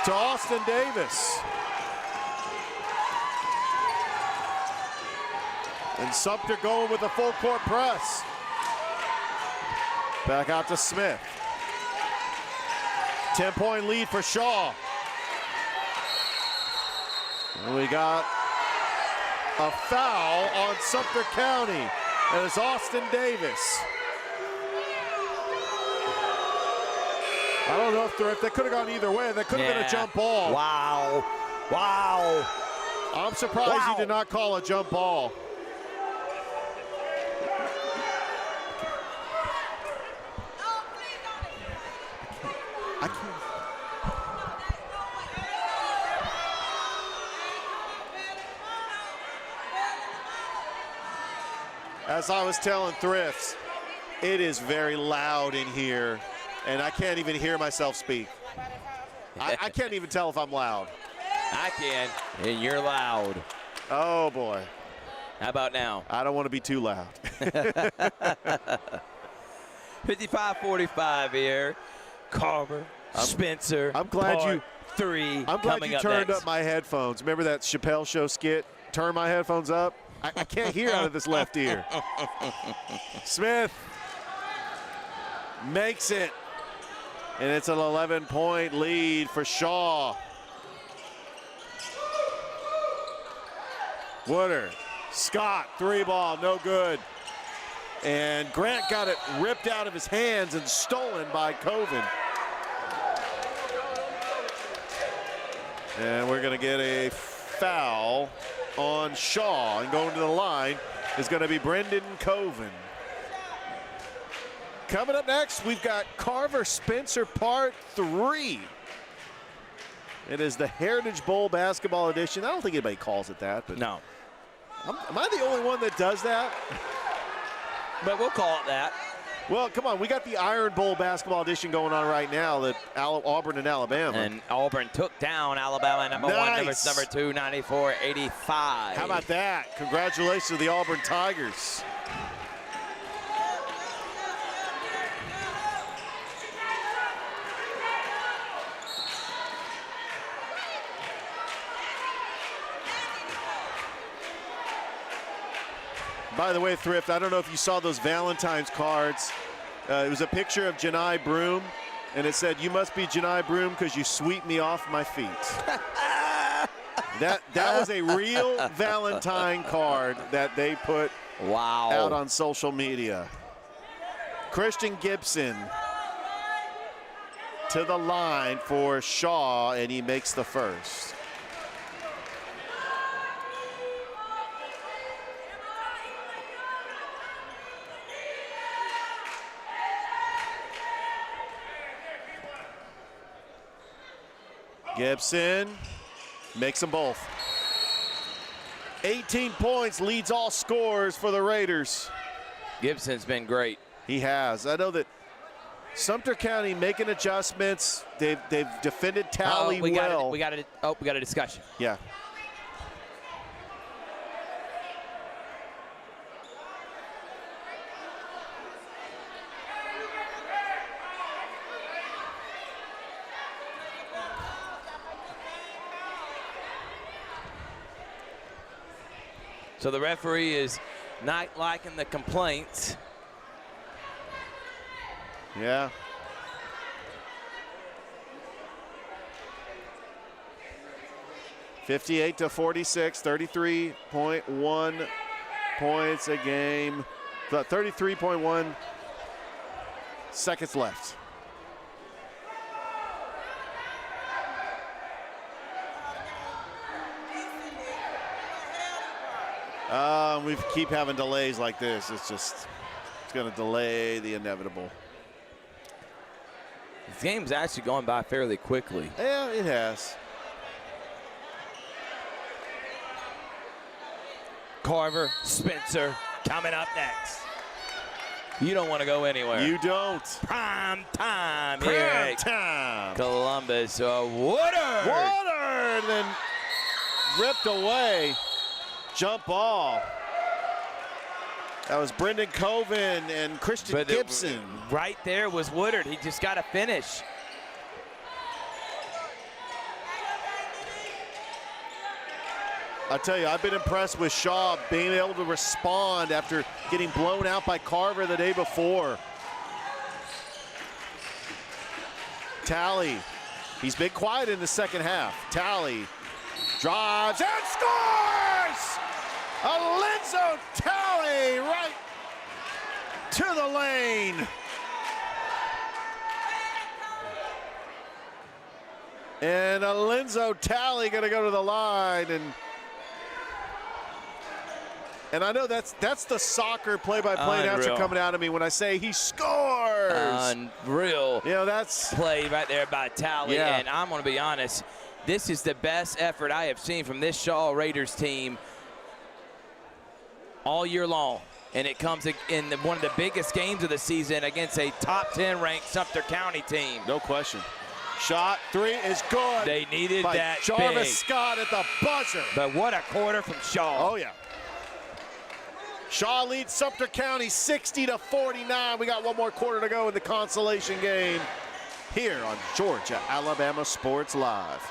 to Austin Davis. And Sumter going with a full court press. Back out to Smith. 10-point lead for Shaw. And we got a foul on Sumter County. And it's Austin Davis. I don't know if that could have gone either way. That could have been a jump ball. Wow. Wow. I'm surprised he did not call a jump ball. I can't. As I was telling Thrifts, it is very loud in here, and I can't even hear myself speak. I can't even tell if I'm loud. I can, and you're loud. Oh, boy. How about now? I don't want to be too loud. 55-45 here. Carver, Spencer. I'm glad you turned up my headphones. Remember that Chappelle Show skit? Turn my headphones up. I can't hear out of this left ear. Smith makes it. And it's an 11-point lead for Shaw. Woodard, Scott, 3-ball, no good. And Grant got it ripped out of his hands and stolen by Coven. And we're going to get a foul on Shaw, and going to the line is going to be Brendan Coven. Coming up next, we've got Carver Spencer Part 3. It is the Heritage Bowl basketball edition. I don't think anybody calls it that, but no. Am I the only one that does that? But we'll call it that. Well, come on. We got the Iron Bowl basketball edition going on right now, that Auburn and Alabama. And Auburn took down Alabama number one, number 2, 94-85. How about that? Congratulations to the Auburn Tigers. By the way, Thrift, I don't know if you saw those Valentine's cards. It was a picture of Janai Broom and it said, "You must be Janai Broom because you sweep me off my feet." that was a real Valentine card that they put out on social media. Christian Gibson to the line for Shaw, and he makes the first. Gibson makes them both. 18 points, leads all scores for the Raiders. Gibson's been great. He has. I know that Sumter County making adjustments. They've defended Tally well. We got a discussion. Yeah. So the referee is not liking the complaints. Yeah. (58-46), 33.1 points a game. 33.1 seconds left. We keep having delays like this. It's going to delay the inevitable. This game's actually gone by fairly quickly. Yeah, it has. Carver, Spencer, coming up next. You don't want to go anywhere. You don't. Prime time. Prime time. Columbus. Woodard. Woodard, then ripped away. Jump ball. That was Brendan Coven and Christian Gibson. Right there was Woodard. He just got to finish. I tell you, I've been impressed with Shaw being able to respond after getting blown out by Carver the day before. Tally, he's been quiet in the second half. Tally drives and scores! Alenzo Tally right to the lane. And Alenzo Tally gonna go to the line, and I know that's the soccer play-by-play announcer coming out of me when I say he scores. Unreal. You know, that's play right there by Tally. Yeah. And I'm going to be honest, this is the best effort I have seen from this Shaw Raiders team all year long. And it comes in one of the biggest games of the season against a top 10 ranked Sumter County team. No question. Shot three is good. They needed by that Jarvis big. Scott at the buzzer. But what a quarter from Shaw. Oh, yeah. Shaw leads Sumter County 60-49. We got one more quarter to go in the consolation game here on Georgia Alabama Sports Live.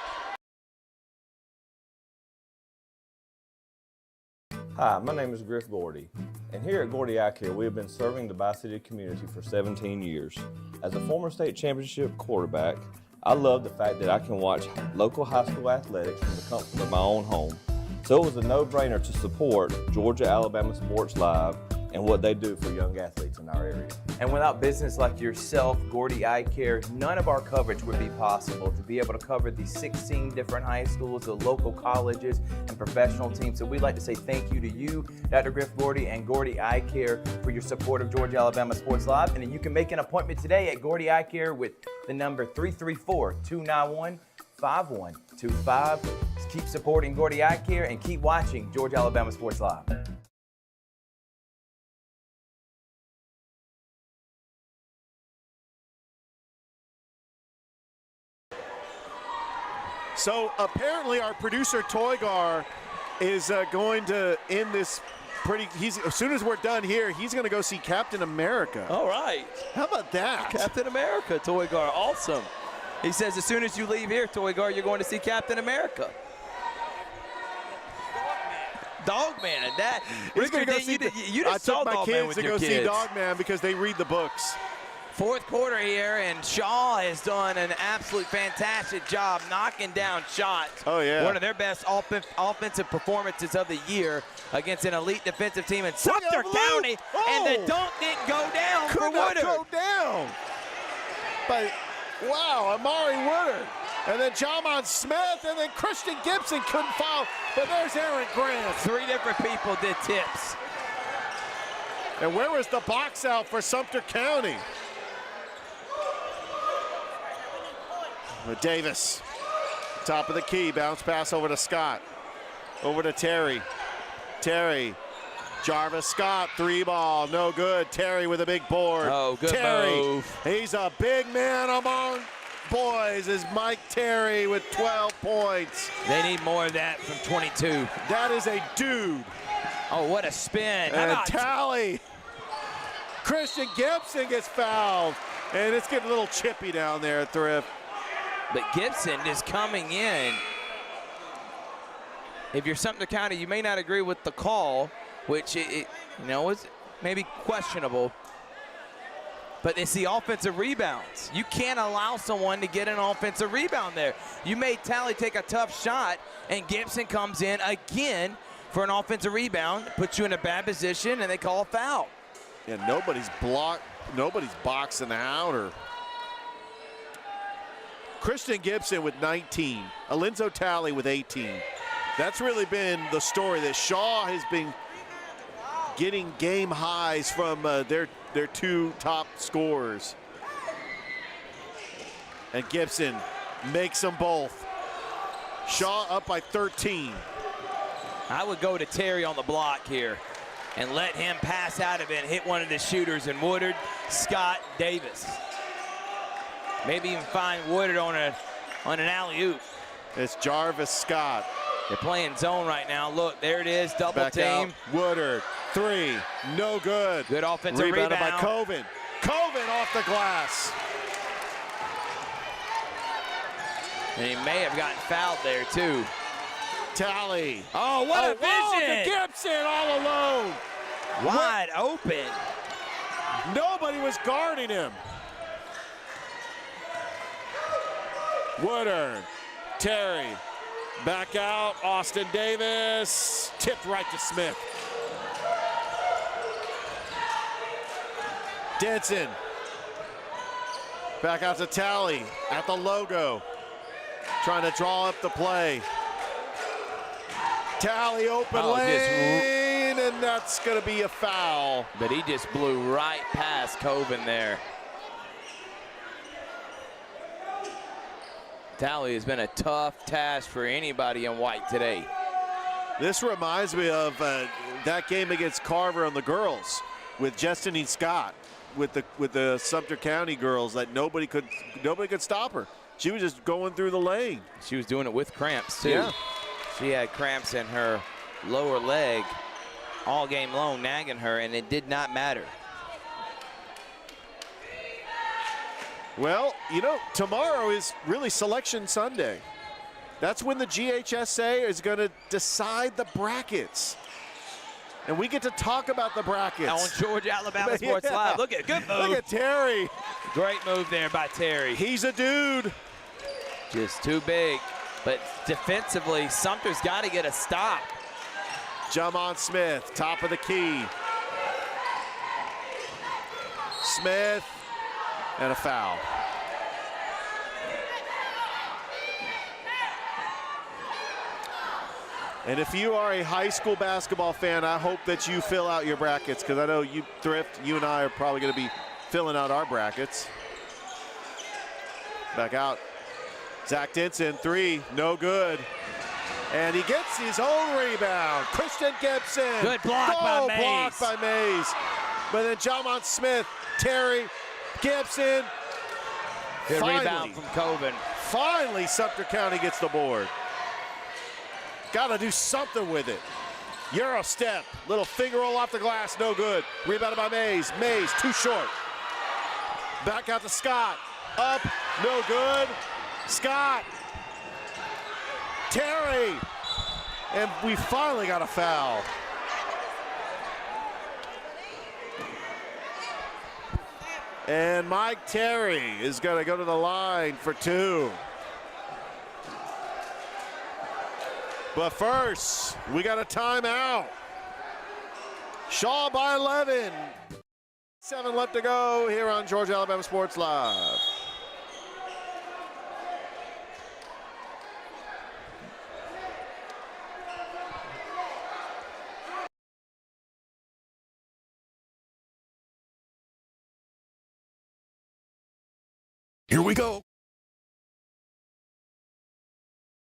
Hi, my name is Griff Gordy, and here at Gordy Eye Care, we have been serving the Bi-City community for 17 years. As a former state championship quarterback, I love the fact that I can watch local high school athletics from the comfort of my own home. So it was a no-brainer to support Georgia Alabama Sports Live and what they do for young athletes in our area. And without business like yourself, Gordy Eye Care, none of our coverage would be possible to be able to cover the 16 different high schools, the local colleges, and professional teams. So we'd like to say thank you to you, Dr. Griff Gordy and Gordy Eye Care, for your support of Georgia Alabama Sports Live. And you can make an appointment today at Gordy Eye Care with the number 334-291-5125. Keep supporting Gordy Eye Care and keep watching Georgia Alabama Sports Live. So apparently our producer Toygar is going to end this as soon as we're done here, he's going to go see Captain America. All right. How about that? Captain America, Toygar, awesome. He says as soon as you leave here, Toygar, you're going to see Captain America. Dogman, and that. He's going to go see. You just saw I took my Dogman kids with to your go kids. see Dogman because they read the books. Fourth quarter here, and Shaw has done an absolute fantastic job knocking down shots. Oh, yeah. One of their best offensive performances of the year against an elite defensive team in Sumter County, and the dunk didn't go down for Woodard. Go down. But, wow, Amari Woodard. And then Jamon Smith, and then Christian Gibson couldn't foul, but there's Aaron Grant. 3 different people did tips. And where was the box out for Sumter County? Davis, top of the key, bounce pass over to Scott. Over to Terry. Terry, Jarvis Scott, 3-ball, no good. Terry with a big board. Oh, good Terry, move. He's a big man among boys, is Mike Terry with 12 points. They need more of that from 22. That is a dude. Oh, what a spin. And tally. Christian Gibson gets fouled. And it's getting a little chippy down there at Thrift. But Gibson is coming in. If you're Sumter County, you may not agree with the call, which is maybe questionable. But it's the offensive rebounds. You can't allow someone to get an offensive rebound there. You made Tally take a tough shot, and Gibson comes in again for an offensive rebound, puts you in a bad position, and they call a foul. Yeah, nobody's boxing out. Or Christian Gibson with 19, Alinzo Talley with 18. That's really been the story, that Shaw has been getting game highs from their 2 top scorers. And Gibson makes them both. Shaw up by 13. I would go to Terry on the block here and let him pass out of it and hit one of the shooters in Woodard, Scott, Davis. Maybe even find Woodard on an alley-oop. It's Jarvis Scott. They're playing zone right now. Look, there it is, double Back team. Out. Woodard, 3, no good. Good offensive rebound. Rebounded by Coven. Coven off the glass. And he may have gotten fouled there, too. Tally. Oh, what a vision! To Gibson all alone. Wide open. Nobody was guarding him. Woodard, Terry, back out, Austin Davis, tipped right to Smith. Denson, back out to Tally at the logo, trying to draw up the play. Tally open lane, and that's gonna be a foul. But he just blew right past Coven there. Tally has been a tough task for anybody in white today. This reminds me of that game against Carver on the girls with Justine Scott with the Sumter County girls, that nobody could stop her. She was just going through the lane. She was doing it with cramps too. Yeah. She had cramps in her lower leg all game long, nagging her, and it did not matter. Well, tomorrow is really Selection Sunday. That's when the GHSA is going to decide the brackets. And we get to talk about the brackets. On Georgia Alabama Sports Live. Look at good move. Look at Terry. Great move there by Terry. He's a dude. Just too big. But defensively, Sumter's got to get a stop. Jamon Smith, top of the key. Smith, and a foul. And if you are a high school basketball fan, I hope that you fill out your brackets, because I know you, Thrift, you and I are probably going to be filling out our brackets. Back out. Zach Denson, 3, no good. And he gets his own rebound. Christian Gibson. Good block by Mays. Blocked by Mays. But then Jamon Smith, Terry, Gibson. Good rebound from Coven. Finally, Sumter County gets the board. Got to do something with it. Euro step, little finger roll off the glass, no good. Rebounded by Mays. Mays, too short. Back out to Scott. Up, no good. Scott. Terry. And we finally got a foul. And Mike Terry is going to go to the line for 2. But first, we got a timeout. Shaw by 11. 7 left to go here on Georgia Alabama Sports Live. Here we go.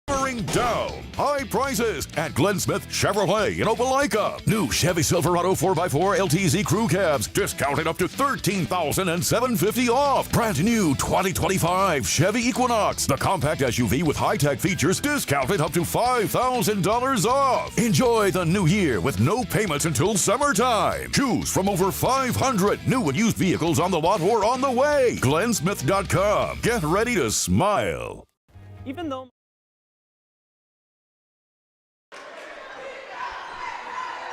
Hammering down high prices at Glenn Smith Chevrolet in Opelika. New Chevy Silverado 4x4 LTZ crew cabs discounted up to $13,750 off. Brand new 2025 Chevy Equinox, the compact SUV with high-tech features, discounted up to $5,000 off. Enjoy the new year with no payments until summertime. Choose from over 500 new and used vehicles on the lot or on the way. GlennSmith.com. Get ready to smile. Even though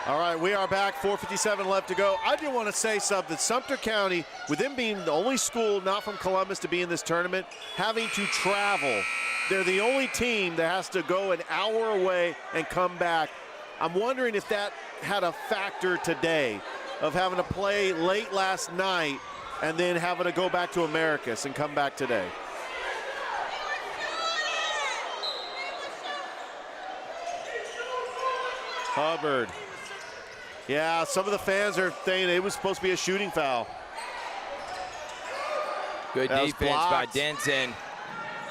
All right, we are back, 4:57 left to go. I do want to say something. Sumter County, with them being the only school not from Columbus to be in this tournament, having to travel, they're the only team that has to go an hour away and come back. I'm wondering if that had a factor today of having to play late last night and then having to go back to Americus and come back today. Hubbard. Yeah, some of the fans are saying it was supposed to be a shooting foul. Good That defense by Denson.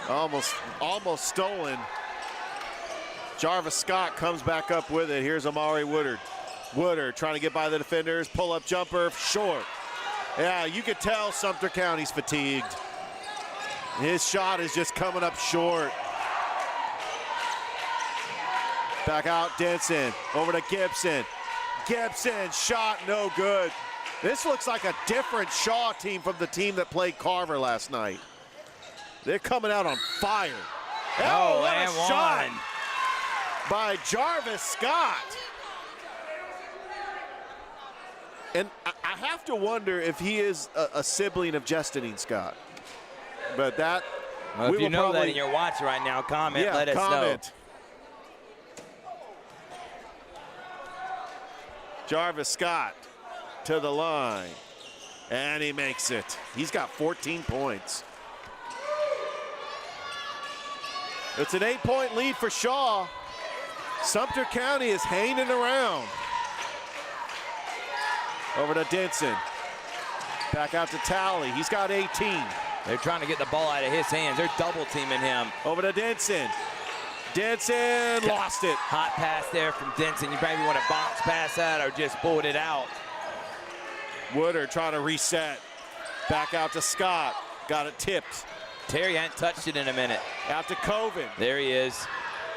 Almost stolen. Jarvis Scott comes back up with it. Here's Amari Woodard. Woodard trying to get by the defenders. Pull-up jumper, short. Yeah, you could tell Sumter County's fatigued. His shot is just coming up short. Back out Denson, over to Gibson. Gibson, shot no good. This looks like a different Shaw team from the team that played Carver last night. They're coming out on fire. Oh, what a shot by Jarvis Scott. And I have to wonder if he is a sibling of Justinine Scott. But that, well, if you know that and you're watching right now, comment, let us know. Jarvis Scott to the line, and he makes it. He's got 14 points. It's an 8-point lead for Shaw. Sumter County is hanging around. Over to Denson. Back out to Talley. He's got 18. They're trying to get the ball out of his hands. They're double teaming him. Over to Denson. Denson lost it. Hot pass there from Denson. You maybe want to bounce pass that or just pulled it out. Woodard trying to reset. Back out to Scott. Got it tipped. Terry hadn't touched it in a minute. Out to Coven. There he is.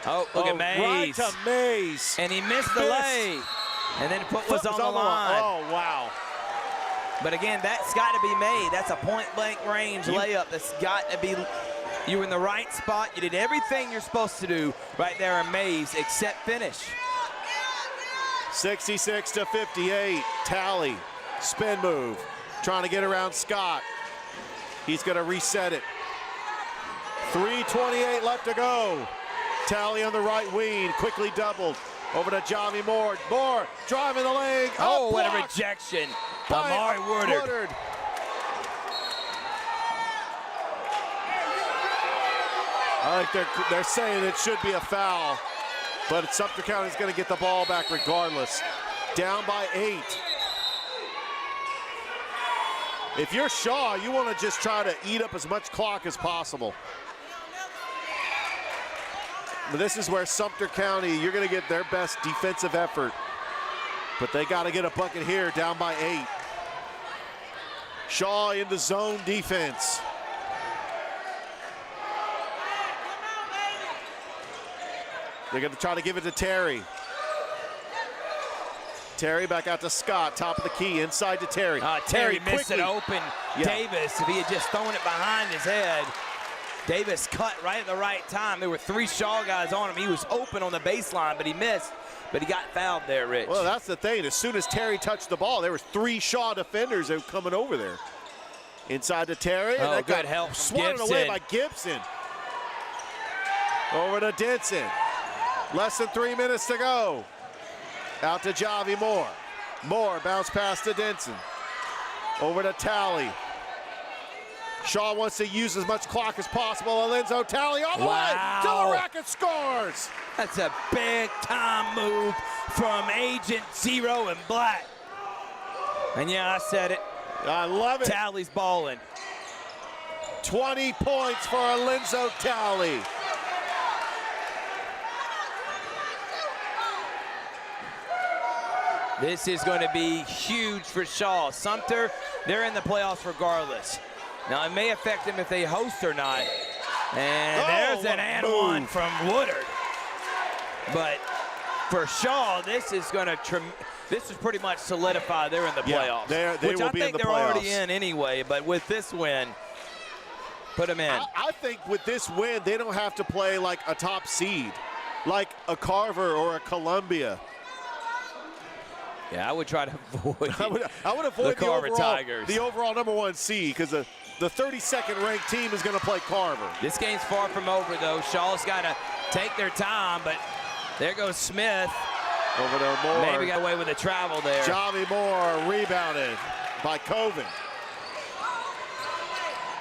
Oh, look at Mays. Right to Mays. And he missed the lay. And then foot was on the line. Oh, wow. But again, that's got to be made. That's a point-blank range layup. That's got to be. You were in the right spot. You did everything you're supposed to do right there in Mays except finish. 66-58. Talley. Spin move. Trying to get around Scott. He's going to reset it. 3:28 left to go. Talley on the right wing. Quickly doubled. Over to Javi Moore. Moore driving the lane. Oh, what a rejection. Amari Woodard. I think they're saying it should be a foul, but Sumter County's going to get the ball back regardless. Down by 8. If you're Shaw, you want to just try to eat up as much clock as possible. But this is where Sumter County, you're going to get their best defensive effort. But they got to get a bucket here, down by 8. Shaw in the zone defense. They're going to try to give it to Terry. Terry back out to Scott, top of the key, inside to Terry. Terry missed it open. Yeah. Davis, if he had just thrown it behind his head. Davis cut right at the right time. There were 3 Shaw guys on him. He was open on the baseline, but he missed. But he got fouled there, Rich. Well, that's the thing. As soon as Terry touched the ball, there were 3 Shaw defenders that were coming over there. Inside to Terry. Oh, and that good got help from swatted away by Gibson. Over to Denson. Less than 3 minutes to go. Out to Javi Moore. Moore bounce pass to Denson. Over to Talley. Shaw wants to use as much clock as possible. Alenzo Talley all the way till the Rocket scores. That's a big time move from Agent Zero and Black. And yeah, I said it. I love it. Talley's balling. 20 points for Alenzo Talley. This is going to be huge for Shaw. Sumter, they're in the playoffs regardless. Now, it may affect them if they host or not. And there's an and one from Woodard. But for Shaw, this is going to this is pretty much solidified. They're in the playoffs. They which will I be in think the they're playoffs. already in anyway. But with this win, put them in. I think with this win, they don't have to play like a top seed, like a Carver or a Columbia. Yeah, I would try to avoid. I would avoid the Carver Tigers. The overall #1 seed, because the 32nd ranked team is going to play Carver. This game's far from over, though. Shaw's got to take their time, but there goes Smith. Over to Moore. Maybe got away with the travel there. Javi Moore rebounded by Coven.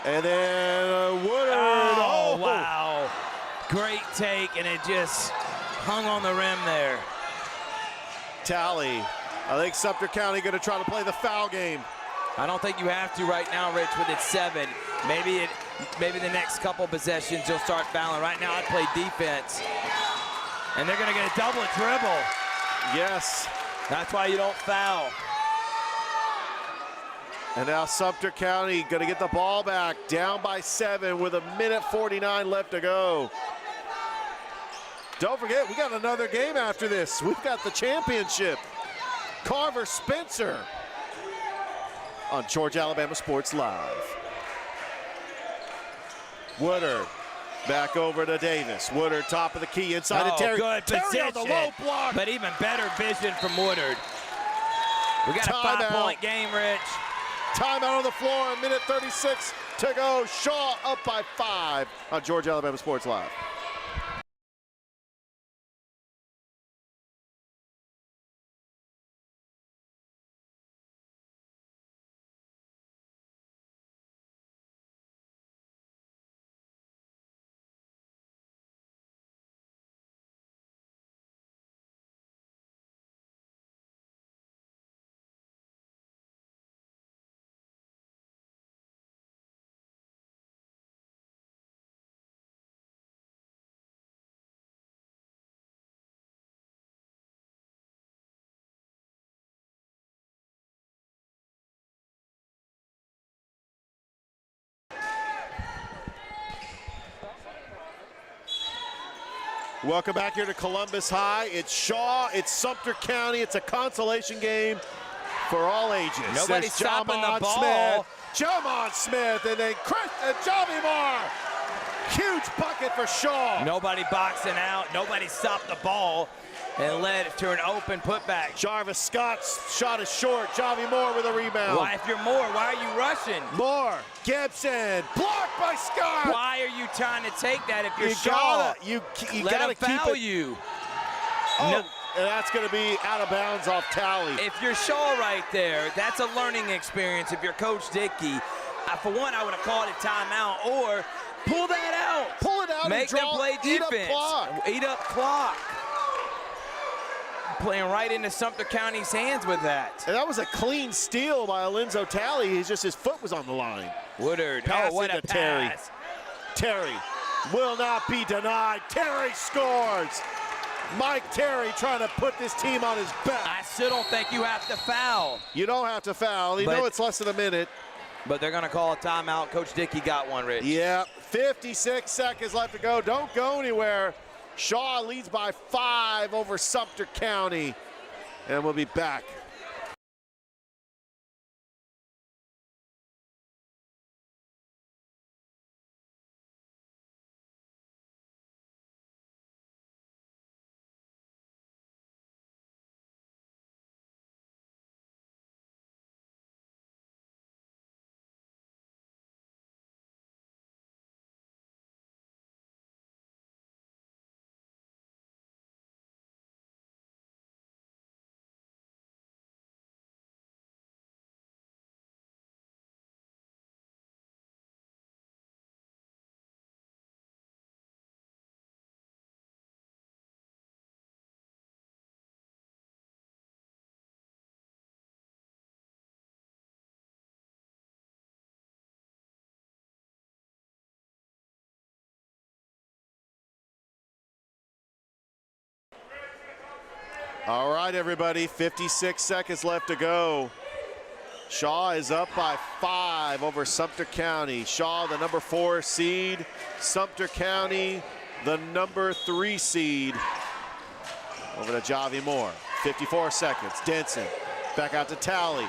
And then Woodard. Oh, wow. Great take, and it just hung on the rim there. Talley. I think Sumter County going to try to play the foul game. I don't think you have to right now, Rich, with it 7. Maybe the next couple possessions you'll start fouling. Right now I'd play defense. And they're going to get a double dribble. Yes. That's why you don't foul. And now Sumter County going to get the ball back, down by 7 with 1:49 left to go. Don't forget, we got another game after this. We've got the championship. Carver Spencer on Georgia Alabama Sports Live. Woodard back over to Davis. Woodard top of the key inside to Terry. Good Terry position, on the low block. but even better vision from Woodard. We got a 5-point game, Rich. Timeout on the floor, 1:36 to go. Shaw up by 5 on Georgia Alabama Sports Live. Welcome back here to Columbus High. It's Shaw, it's Sumter County. It's a consolation game for all ages. Nobody's stopping the ball. Smith, Jamon Smith, and then Javi Moore. Huge bucket for Shaw. Nobody boxing out. Nobody stopped the ball and led it to an open putback. Jarvis Scott's shot is short. Javi Moore with a rebound. Why, if you're Moore, why are you rushing? Moore, Gibson, blocked by Scott. Why are you trying to take that if you're Shaw? You Let gotta him keep foul it. you. Oh, No. and that's going to be out of bounds off Talley. If you're Shaw right there, that's a learning experience. If you're Coach Dickey, for one, I would have called it timeout or pull that out. Pull it out. Make and them play defense. Eat up clock. Eat up clock. Playing right into Sumter County's hands with that. And that was a clean steal by Alenzo Talley. His foot was on the line. Woodard, Pass what it a to Terry. pass. Terry will not be denied. Terry scores. Mike Terry trying to put this team on his back. I still don't think you have to foul. You don't have to foul. You know it's less than a minute. But they're going to call a timeout. Coach Dickey got one, Rich. Yeah, 56 seconds left to go. Don't go anywhere. Shaw leads by 5 over Sumter County. And we'll be back All right, everybody, 56 seconds left to go. Shaw is up by 5 over Sumter County. Shaw, the number 4 seed. Sumter County, the number 3 seed. Over to Javi Moore. 54 seconds. Denson back out to Talley.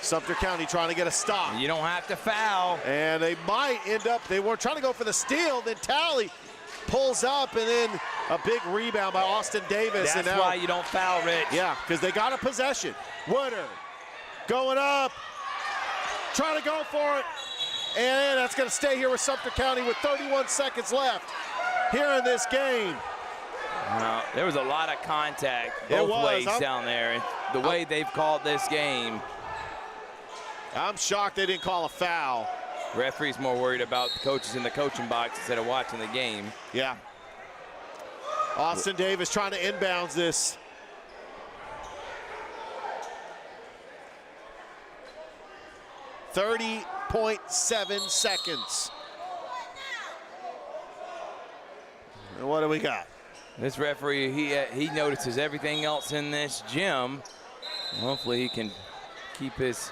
Sumter County trying to get a stop. You don't have to foul. And they might end up, they were trying to go for the steal, then Talley pulls up, and then a big rebound by Austin Davis. That's and now, why you don't foul, Rich. Yeah, because they got a possession. Woodard going up, trying to go for it. And that's going to stay here with Sumter County with 31 seconds left here in this game. No, there was a lot of contact both ways down there. And the way they've called this game. I'm shocked they didn't call a foul. Referee's more worried about the coaches in the coaching box instead of watching the game. Yeah. Austin Davis trying to inbounds this. .7 seconds. And what do we got? This referee, he notices everything else in this gym. Hopefully he can keep his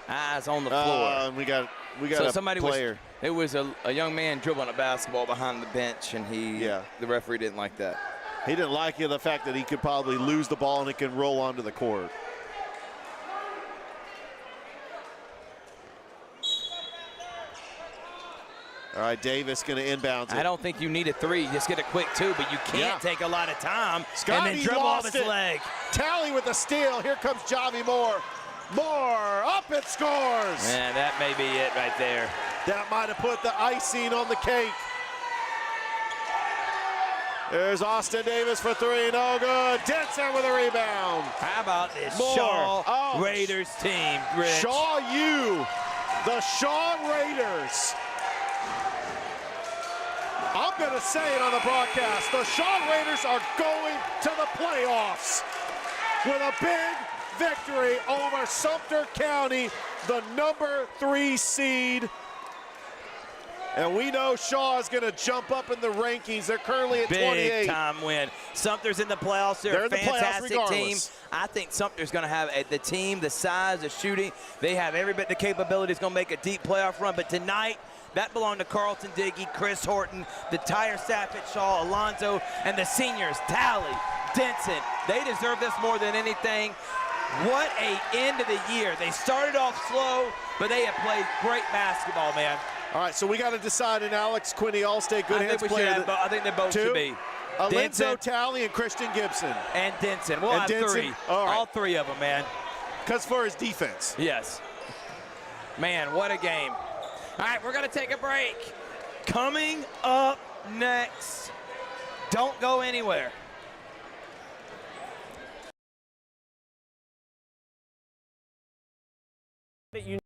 eyes on the floor. We got so a somebody player. It was a young man dribbling a basketball behind the bench, and the referee didn't like that. He didn't like the fact that he could probably lose the ball and it can roll onto the court. All right, Davis going to inbound. I don't think you need a 3. Just get a quick 2, but you can't take a lot of time and then dribble off his leg. Talley with the steal. Here comes Javi Moore. Moore up and scores. Man, that may be it right there. That might have put the icing on the cake. There's Austin Davis for 3, no good. Denson with a rebound. How about this Moore. Shaw Raiders team, Rich? Shaw U, the Shaw Raiders. I'm gonna say it on the broadcast. The Shaw Raiders are going to the playoffs with a big victory over Sumter County, the number 3 seed. And we know Shaw is going to jump up in the rankings. They're currently at 28. Big time win. Sumter's in the playoffs. They're a fantastic team. I think Sumter's going to have the team, the size, the shooting. They have every bit the capabilities going to make a deep playoff run. But tonight, that belonged to Carlton Dickey, Chris Horton, the entire staff at Shaw, Alonzo, and the seniors, Talley, Denson. They deserve this more than anything. What a end of the year. They started off slow, but they have played great basketball, man. All right, so we got to decide an Alex Quinney All-State Good Hands player. I think they both should be. Alonzo Talley and Christian Gibson. And Denson. We'll have Denson. 3. All right. All 3 of them, man. Because for his defense. Yes. Man, what a game. All right, we're going to take a break. Coming up next, don't go anywhere. Union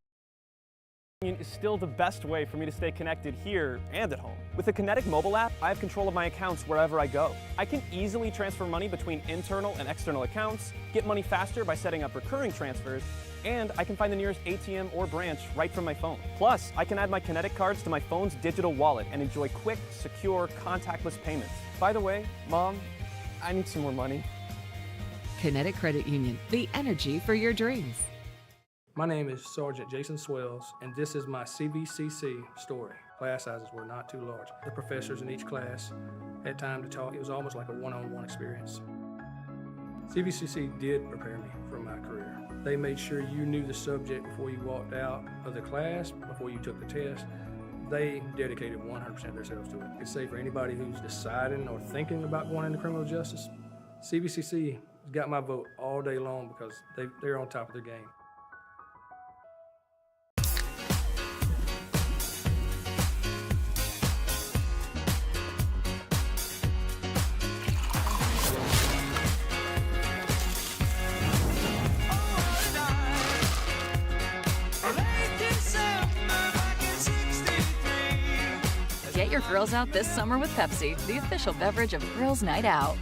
is still the best way for me to stay connected here and at home. With the Kinetic mobile app, I have control of my accounts wherever I go. I can easily transfer money between internal and external accounts, get money faster by setting up recurring transfers, and I can find the nearest ATM or branch right from my phone. Plus, I can add my Kinetic cards to my phone's digital wallet and enjoy quick, secure, contactless payments. By the way, Mom, I need some more money. Kinetic Credit Union, the energy for your dreams. My name is Sergeant Jason Swells, and this is my CVCC story. Class sizes were not too large. The professors in each class had time to talk. It was almost like a one-on-one experience. CVCC did prepare me for my career. They made sure you knew the subject before you walked out of the class, before you took the test. They dedicated 100% of themselves to it. I could say for anybody who's deciding or thinking about going into criminal justice, CVCC has got my vote all day long because they're on top of their game. Get your girls out this summer with Pepsi, the official beverage of Girls Night Out.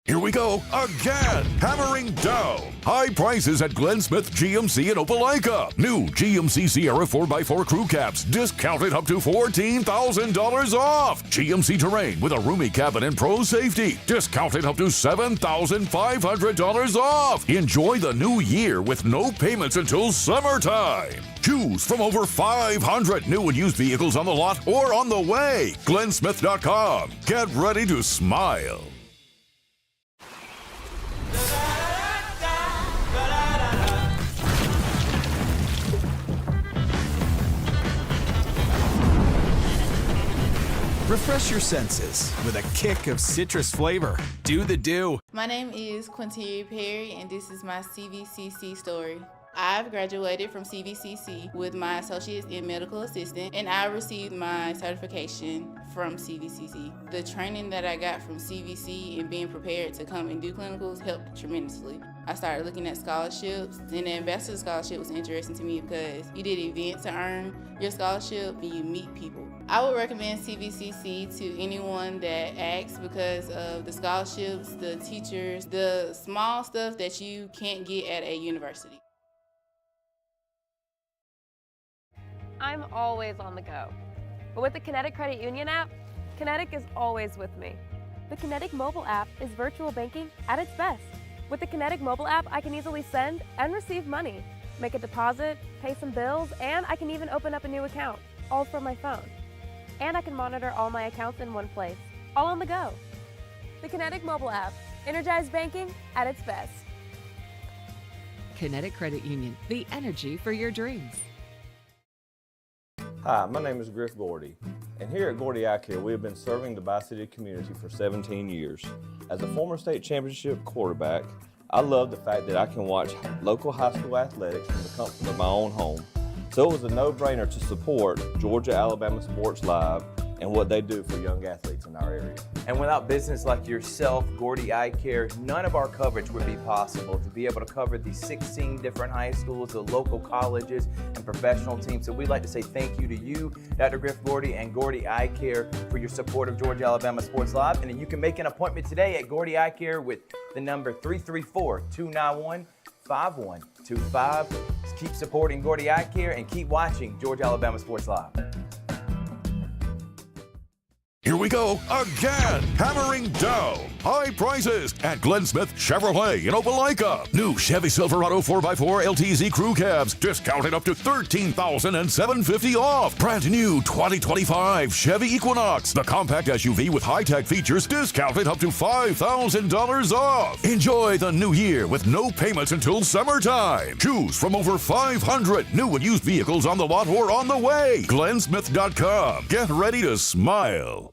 Here Here we go again. Hammering dough. High prices at Glenn Smith GMC in Opelika. New GMC Sierra 4x4 crew cabs discounted up to $14,000 off. GMC Terrain with a roomy cabin and pro safety discounted up to $7,500 off. Enjoy the new year with no payments until summertime. Choose from over 500 new and used vehicles on the lot or on the way. GlennSmith.com. Get ready to smile. Refresh your senses with a kick of citrus flavor. Do the do. My name is Quinteria Perry, and this is my CVCC story. I've graduated from CVCC with my associate's in medical assistant, and I received my certification from CVCC. The training that I got from CVC and being prepared to come and do clinicals helped tremendously. I started looking at scholarships, and the Ambassador Scholarship was interesting to me because you did events to earn your scholarship and you meet people. I would recommend CVCC to anyone that asks because of the scholarships, the teachers, the small stuff that you can't get at a university. I'm always on the go. But with the Kinetic Credit Union app, Kinetic is always with me. The Kinetic mobile app is virtual banking at its best. With the Kinetic mobile app, I can easily send and receive money, make a deposit, pay some bills, and I can even open up a new account, all from my phone. And I can monitor all my accounts in one place, all on the go. The Kinetic mobile app, energized banking at its best. Kinetic Credit Union, the energy for your dreams. Hi, my name is Griff Gordy, and here at Gordy Eye Care, we have been serving the Bi-City community for 17 years. As a former state championship quarterback, I love the fact that I can watch local high school athletics from the comfort of my own home. So it was a no-brainer to support Georgia-Alabama Sports Live and what they do for young athletes in our area. And without business like yourself, Gordy Eye Care, none of our coverage would be possible to be able to cover the 16 different high schools, the local colleges, and professional teams. So we'd like to say thank you to you, Dr. Griff Gordy and Gordy Eye Care, for your support of Georgia-Alabama Sports Live. And then you can make an appointment today at Gordy Eye Care with the number 334-291-5125. Keep supporting Gordy Eye Care and keep watching Georgia-Alabama Sports Live. Here we go again. Hammering dough. High prices at Glenn Smith Chevrolet in Opelika. New Chevy Silverado 4x4 LTZ crew cabs discounted up to $13,750 off. Brand new 2025 Chevy Equinox, the compact SUV with high-tech features, discounted up to $5,000 off. Enjoy the new year with no payments until summertime. Choose from over 500 new and used vehicles on the lot or on the way. GlennSmith.com. Get ready to smile.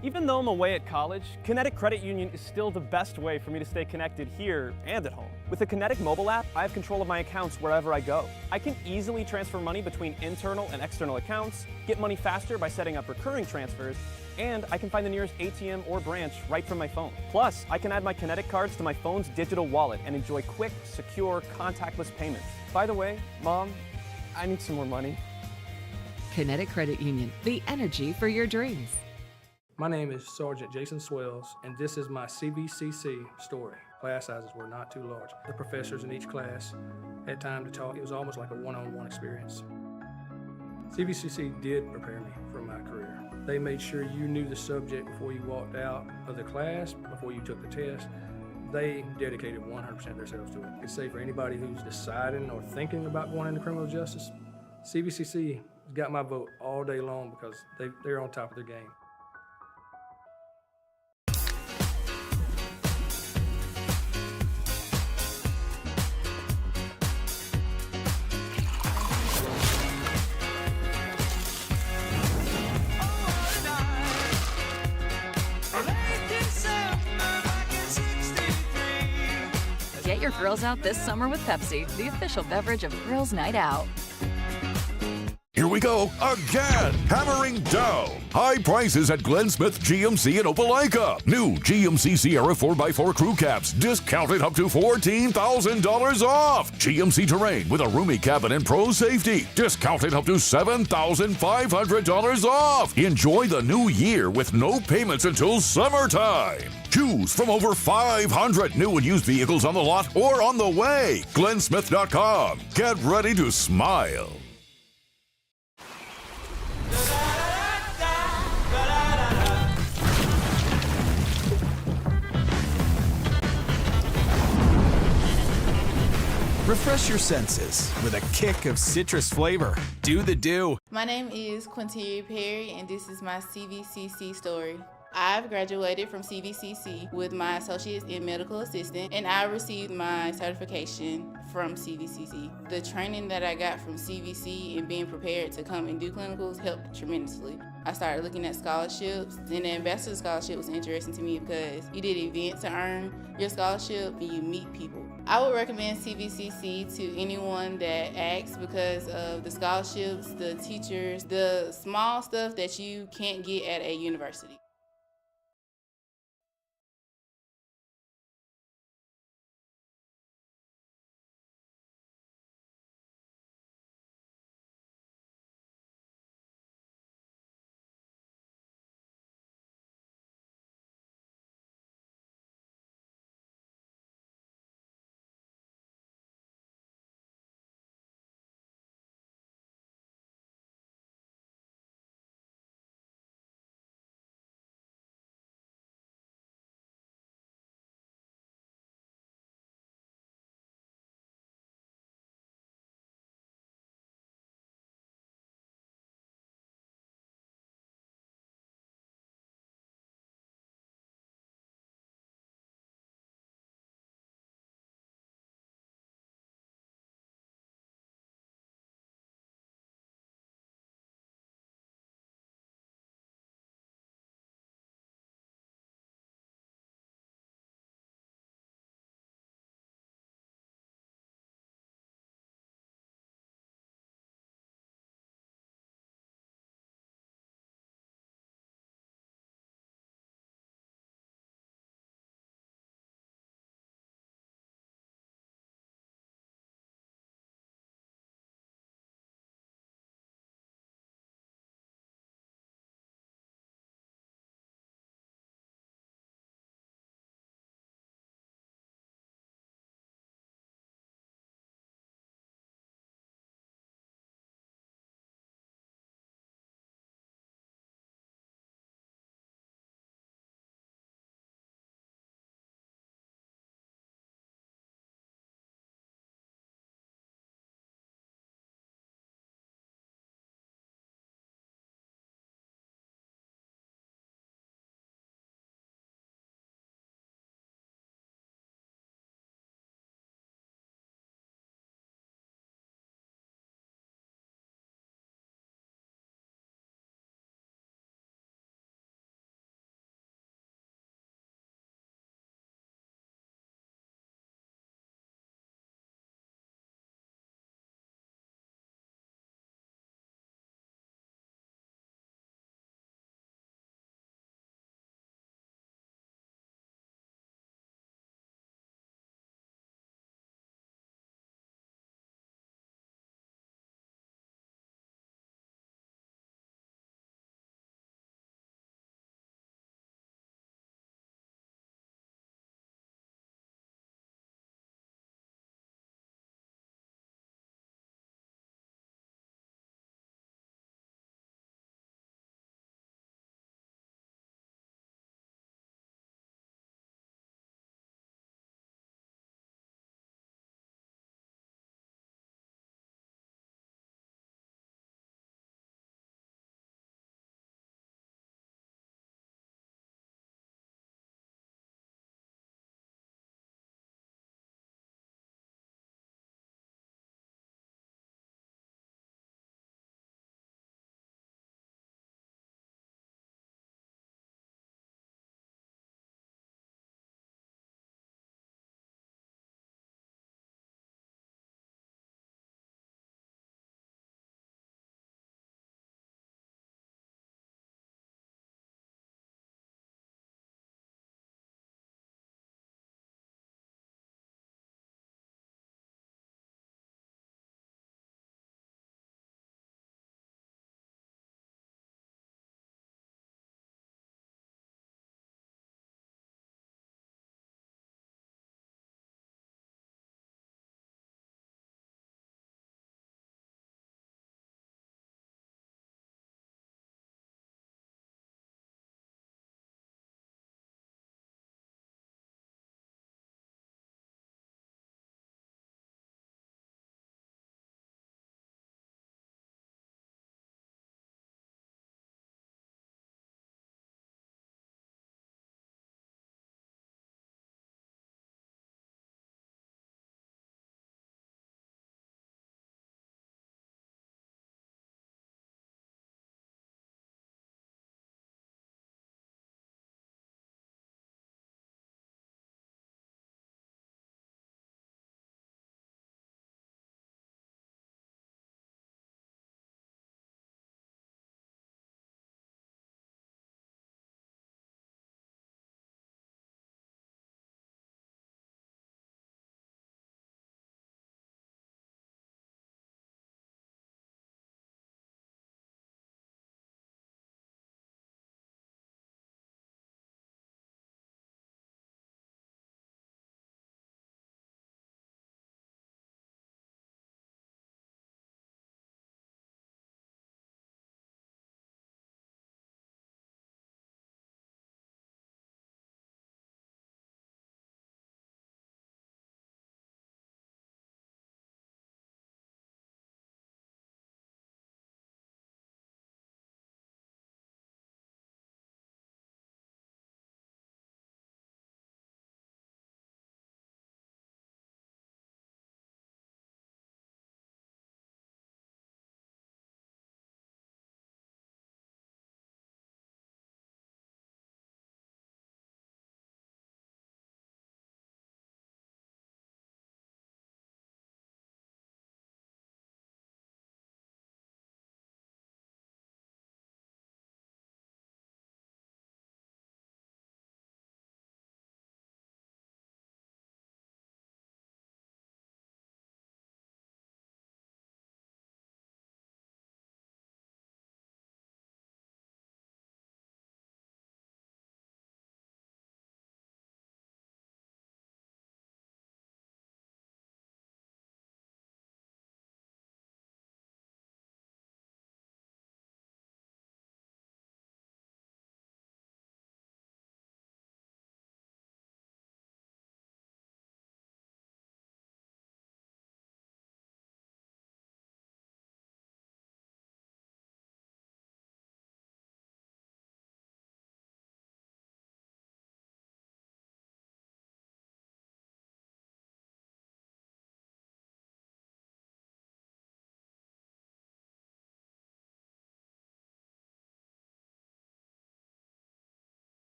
Even though I'm away at college, Kinetic Credit Union is still the best way for me to stay connected here and at home. With the Kinetic mobile app, I have control of my accounts wherever I go. I can easily transfer money between internal and external accounts, get money faster by setting up recurring transfers, and I can find the nearest ATM or branch right from my phone. Plus, I can add my Kinetic cards to my phone's digital wallet and enjoy quick, secure, contactless payments. By the way, Mom, I need some more money. Kinetic Credit Union, the energy for your dreams. My name is Sergeant Jason Swells, and this is my CVCC story. Class sizes were not too large. The professors in each class had time to talk. It was almost like a one-on-one experience. CVCC did prepare me for my career. They made sure you knew the subject before you walked out of the class, before you took the test. They dedicated 100% of themselves to it. I could say for anybody who's deciding or thinking about going into criminal justice, CVCC got my vote all day long because they're on top of their game. Get your grills out this summer with Pepsi, the official beverage of Girls Night Out. Here Here we go again. Hammering dough. High prices at Glenn Smith GMC in Opelika. New GMC Sierra 4x4 crew cabs discounted up to $14,000 off. GMC Terrain with a roomy cabin and pro safety discounted up to $7,500 off. Enjoy the new year with no payments until summertime. Choose from over 500 new and used vehicles on the lot or on the way. GlennSmith.com. Get ready to smile. Refresh your senses with a kick of citrus flavor. Do the do. My name is Quinteria Perry, and this is my CVCC story. I've graduated from CVCC with my associates in medical assistant, and I received my certification from CVCC. The training that I got from CVC and being prepared to come and do clinicals helped tremendously. I started looking at scholarships, and the ambassador scholarship was interesting to me because you did an event to earn your scholarship and you meet people. I would recommend CVCC to anyone that asks because of the scholarships, the teachers, the small stuff that you can't get at a university.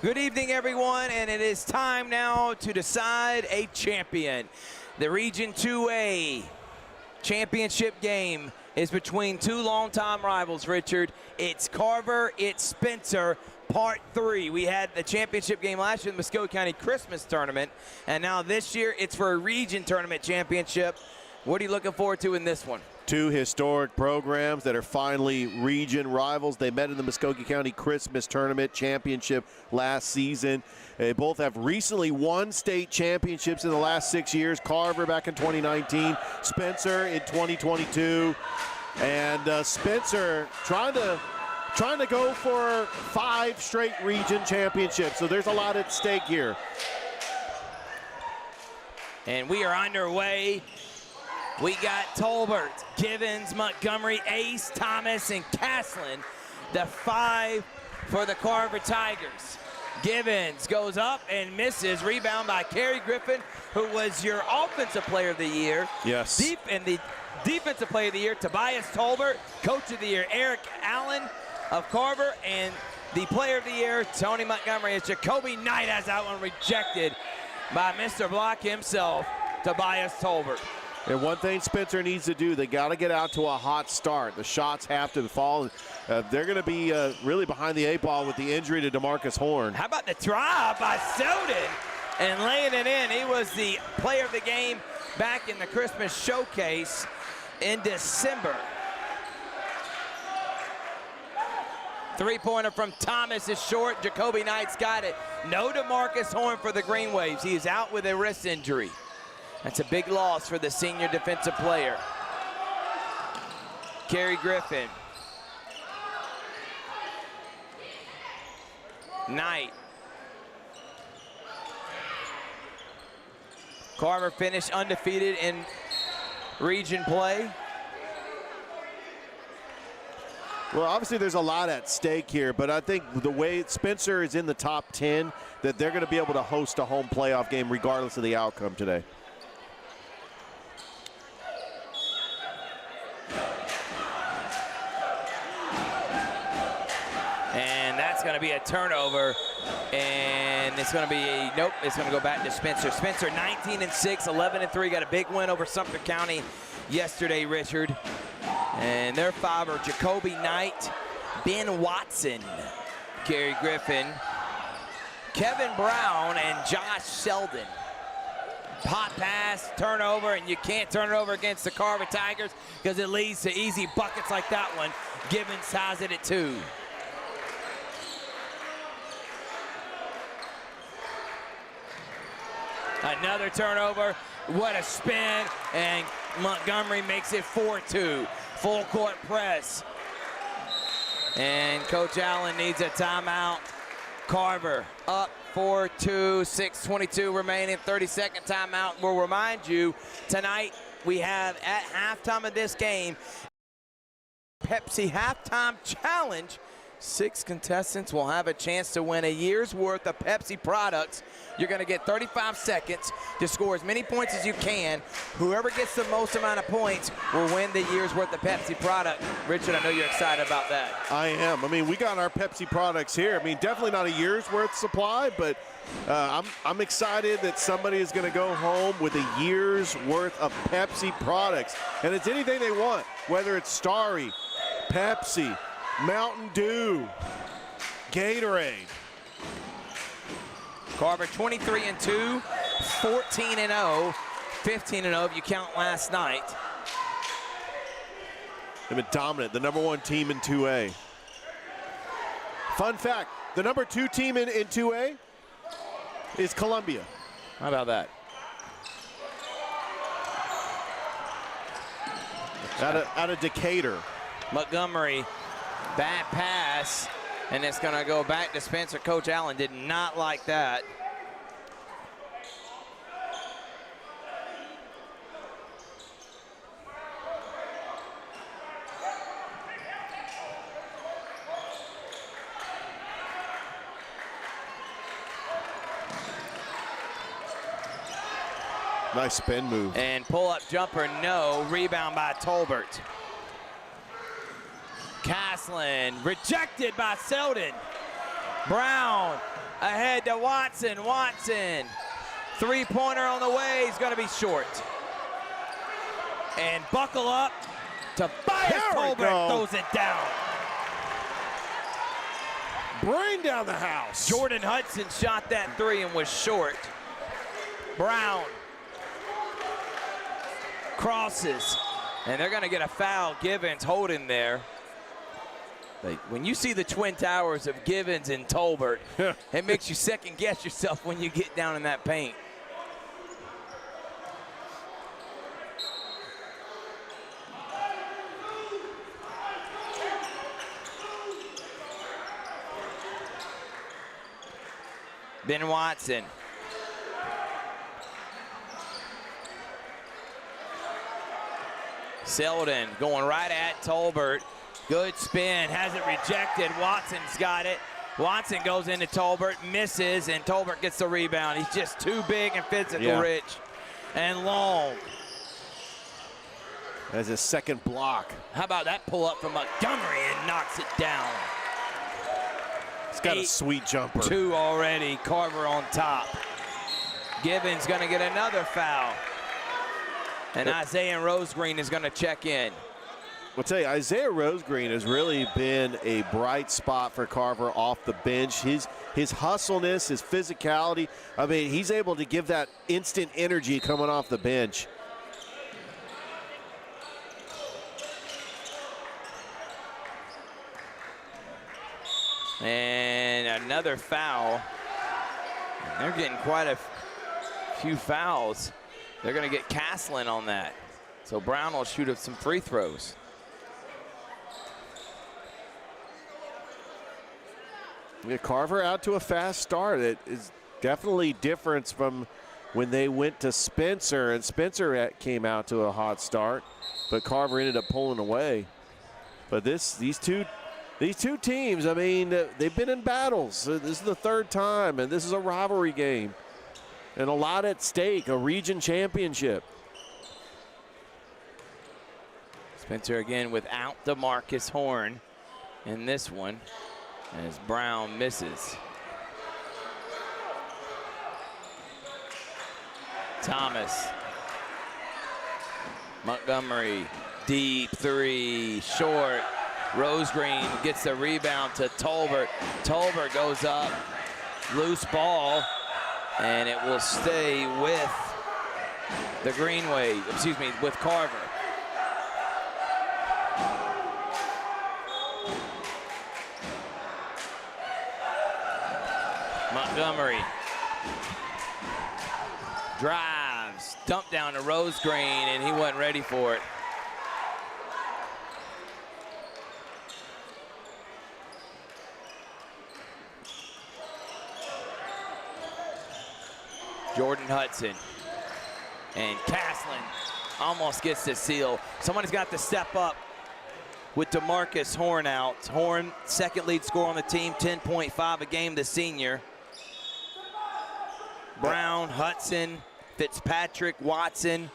Good evening, everyone, and it is time now to decide a champion. The Region 2A championship game is between two longtime rivals, Richard. It's Carver, it's Spencer, part 3. We had the championship game last year in the Muskogee County Christmas tournament, and now this year it's for a region tournament championship. What are you looking forward to in this one? Two historic programs that are finally region rivals. They met in the Muskogee County Christmas Tournament Championship last season. They both have recently won state championships in the last 6 years. Carver back in 2019, Spencer in 2022. And Spencer trying to go for 5 straight region championships. So there's a lot at stake here. And we are underway. We got Tolbert, Givens, Montgomery, Ace, Thomas, and Caslin, the 5 for the Carver Tigers. Givens goes up and misses. Rebound by Kerry Griffin, who was your offensive player of the year. Yes. And the defensive player of the year, Tobias Tolbert. Coach of the year, Eric Allen of Carver. And the player of the year, Tony Montgomery, as Jacoby Knight has that one rejected by Mr. Block himself, Tobias Tolbert. And one thing Spencer needs to do, they got to get out to a hot start. The shots have to fall. They're going to be really behind the 8 ball with the injury to DeMarcus Horn. How about the drive by Selden and laying it in? He was the player of the game back in the Christmas showcase in December. 3-pointer from Thomas is short. Jacoby Knight's got it. No DeMarcus Horn for the Green Waves. He is out with a wrist injury. That's a big loss for the senior defensive player. Kerry Griffin. Knight. Carver finished undefeated in region play. Well, obviously there's a lot at stake here, but I think the way Spencer is in the top 10, that they're going to be able to host a home playoff game regardless of the outcome today. And that's going to be a turnover, and it's going to be nope, it's going to go back to Spencer. Spencer 19-6, 11-3, got a big win over Sumter County yesterday, Richard. And their 5 are Jacoby Knight, Ben Watson, Kerry Griffin, Kevin Brown, and Josh Sheldon. Pop pass, turnover, and you can't turn it over against the Carver Tigers because it leads to easy buckets like that one. Givens ties it at 2. Another turnover, what a spin, and Montgomery makes it 4-2. Full court press. And Coach Allen needs a timeout. Carver up 4-2, 6:22 remaining, 30-second timeout. We'll remind you, tonight we have at halftime of this game, Pepsi Halftime Challenge. 6 contestants will have a chance to win a year's worth of Pepsi products. You're going to get 35 seconds to score as many points as you can. Whoever gets the most amount of points will win the year's worth of Pepsi product. Richard, I know you're excited about that. I am. I mean, we got our Pepsi products here. I mean, definitely not a year's worth supply, but I'm excited that somebody is going to go home with a year's worth of Pepsi products. And it's anything they want, whether it's Starry, Pepsi, Mountain Dew, Gatorade. Carver 23-2, 14-0, 15-0 if you count last night. They've been dominant, the #1 team in 2A. Fun fact, the #2 team in 2A is Columbia. How about that? Out of Decatur. Montgomery, bad pass, and it's going to go back to Spencer. Coach Allen did not like that. Nice spin move. And pull-up jumper, no. Rebound by Tolbert. Caslin rejected by Selden. Brown Ahead to Watson. Watson. Three-pointer on the way. He's going to be short. And buckle up. Tobias Tolbert throws it down. Bring down the house. Jordan Hudson shot that three and was short. Brown crosses. And they're going to get a foul. Givens holding there. When you see the twin towers of Givens and Tolbert, it makes you second guess yourself when you get down in that paint. Ben Watson. Selden going right at Tolbert. Good spin, has it rejected. Watson's got it. Watson goes into Tolbert, misses, and Tolbert gets the rebound. He's just too big and physical, Rich. And long. As his second block. How about that pull up from Montgomery and knocks it down. He's got a sweet jumper. 2 already, Carver on top. Givens gonna get another foul. And Isaiah Rosegreen is gonna check in. I'll tell you, Isaiah Rosegreen has really been a bright spot for Carver off the bench. His hustleness, his physicality, I mean, he's able to give that instant energy coming off the bench. And another foul. They're getting quite a few fouls. They're gonna get Caslin on that. So Brown will shoot up some free throws. Yeah, Carver out to a fast start. It is definitely different from when they went to Spencer, and Spencer came out to a hot start, but Carver ended up pulling away. But these two teams, I mean, they've been in battles. This is the third time, and this is a rivalry game, and a lot at stake, a region championship. Spencer again without DeMarcus Horn in this one, as Brown misses. Thomas. Montgomery, deep three, short. Rosegreen gets the rebound to Tolbert. Tolbert goes up, loose ball, and it will stay with the Greenway, excuse me, with Carver. Montgomery drives, dump down to Rosegreen, and he wasn't ready for it. Jordan Hudson and Caslin almost gets the seal. Somebody's got to step up with DeMarcus Horn out. Horn, second lead scorer on the team, 10.5 a game, the senior. Brown, Hudson, Fitzpatrick, Watson.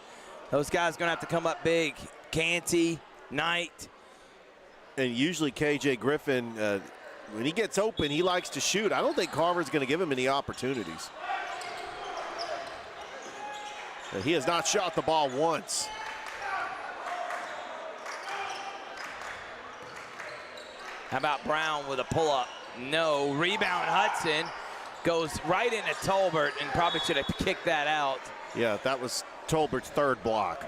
Those guys gonna have to come up big. Canty, Knight. And usually KJ Griffin, when he gets open, he likes to shoot. I don't think Carver's gonna give him any opportunities. He has not shot the ball once. How about Brown with a pull-up? No. Rebound Hudson. Goes right into Tolbert and probably should have kicked that out. Yeah, that was Tolbert's third block.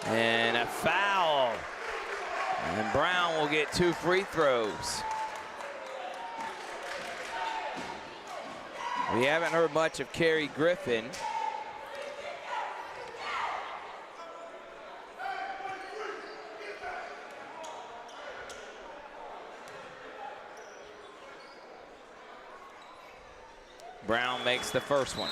And a foul. And Brown will get 2 free throws. We haven't heard much of Kerry Griffin. Brown makes the first one.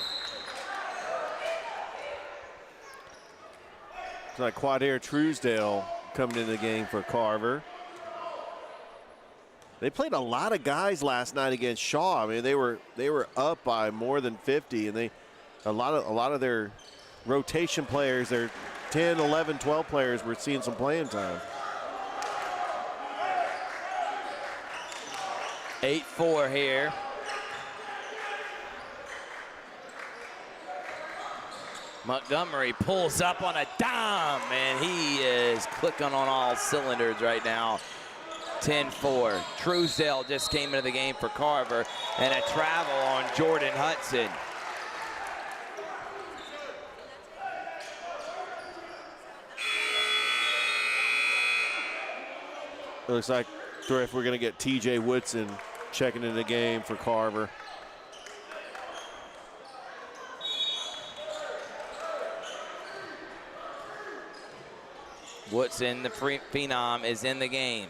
It's like Quadair Truesdale coming into the game for Carver. They played a lot of guys last night against Shaw. I mean, they were up by more than 50, and a lot of their rotation players, their 10, 11, 12 players were seeing some playing time. 8-4 here. Montgomery pulls up on a dime, and he is clicking on all cylinders right now. 10-4. Truesdale just came into the game for Carver, and a travel on Jordan Hudson. It looks like we're going to get T.J. Woodson checking into the game for Carver. Woodson, the phenom, is in the game.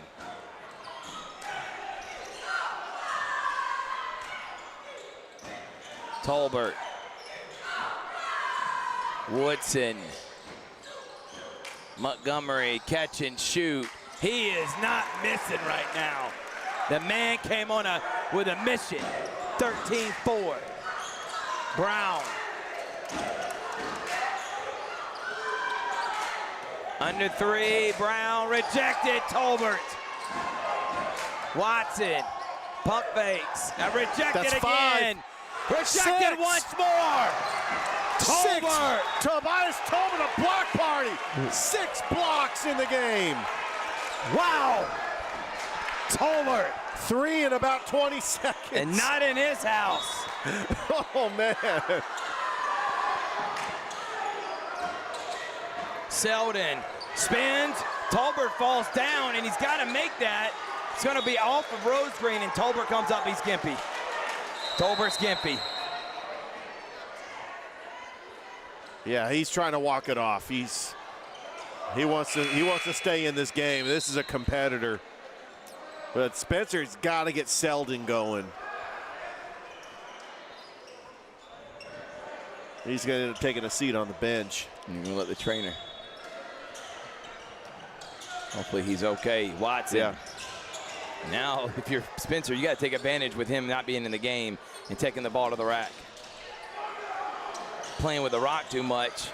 Tolbert. Woodson. Montgomery, catch and shoot. He is not missing right now. The man came on with a mission. 13-4. Brown. Under 3, Brown rejected. Tolbert. Watson. Pump fakes. Rejected. That's again. 5. Rejected 6. once more. Tolbert. Tobias Tolbert, a block party. 6 blocks in the game. Wow. Tolbert. 3 in about 20 seconds. And not in his house. Oh, man. Selden spins. Tolbert falls down, and he's got to make that. It's going to be off of Rose Green, and Tolbert comes up. He's gimpy. Tolbert's gimpy. Yeah, he's trying to walk it off. He wants to stay in this game. This is a competitor. But Spencer's got to get Selden going. He's going to end up taking a seat on the bench. You're going to let the trainer. Hopefully he's okay. Watson. Yeah. Now, if you're Spencer, you got to take advantage with him not being in the game and taking the ball to the rack. Playing with the rock too much.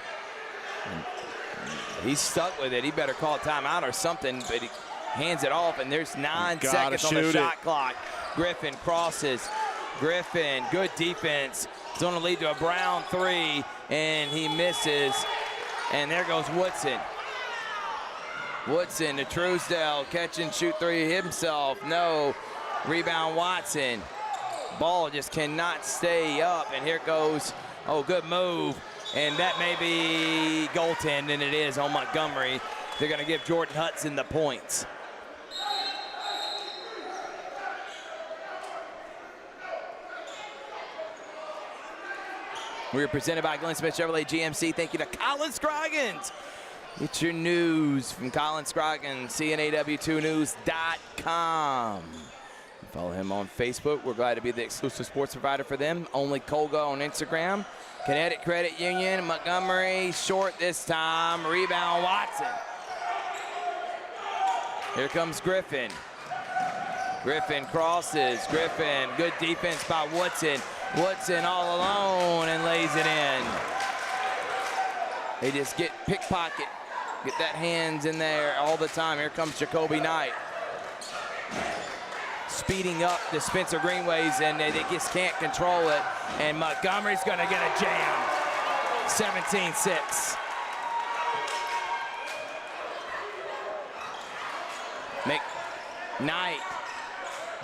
He's stuck with it. He better call a timeout or something, but he hands it off, and there's 9 seconds on the shot clock. Griffin crosses. Griffin, good defense. It's going to lead to a Brown 3, and he misses. And there goes Woodson. Woodson to Truesdale, catch and shoot 3 himself. No. Rebound Watson. Ball just cannot stay up, and here goes, oh, good move. And that may be goaltend, and it is on Montgomery. They're going to give Jordan Hudson the points. We are presented by Glenn Smith Chevrolet GMC. Thank you to Colin Scroggins. Get your news from Colin Scroggins, CNAW2news.com. Follow him on Facebook. We're glad to be the exclusive sports provider for them. Only Colga on Instagram. Connecticut Credit Union, Montgomery, short this time. Rebound Watson. Here comes Griffin. Griffin crosses. Griffin, good defense by Woodson. Woodson all alone and lays it in. They just get pickpocket. Get that hands in there all the time. Here comes Jacoby Knight. Speeding up the Spencer Greenways, and they just can't control it. And Montgomery's going to get a jam. 17-6. Knight.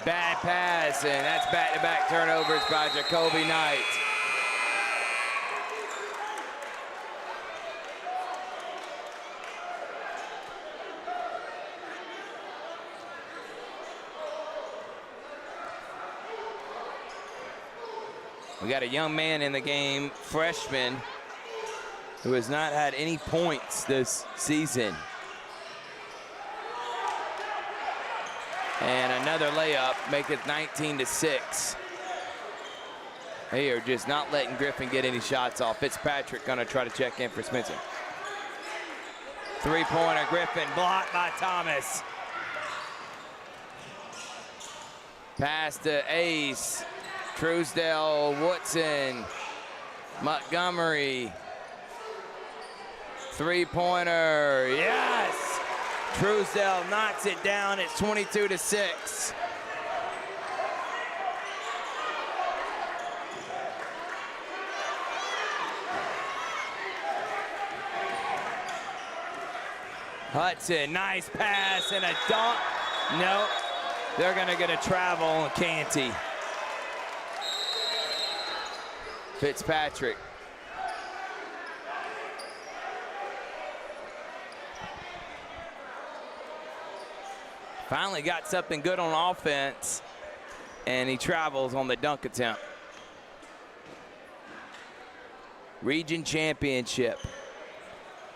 Bad pass, and that's back-to-back turnovers by Jacoby Knight. We got a young man in the game, freshman, who has not had any points this season. And another layup, make it 19-6. They are just not letting Griffin get any shots off. Fitzpatrick gonna try to check in for Spencer. Three-pointer, Griffin blocked by Thomas. Pass to Ace. Truesdale, Woodson, Montgomery. Three-pointer, yes! Truesdale knocks it down. It's 22-6. Hudson, nice pass and a dunk. Nope, they're gonna get a travel on Canty. Fitzpatrick. Finally got something good on offense, and he travels on the dunk attempt. Region championship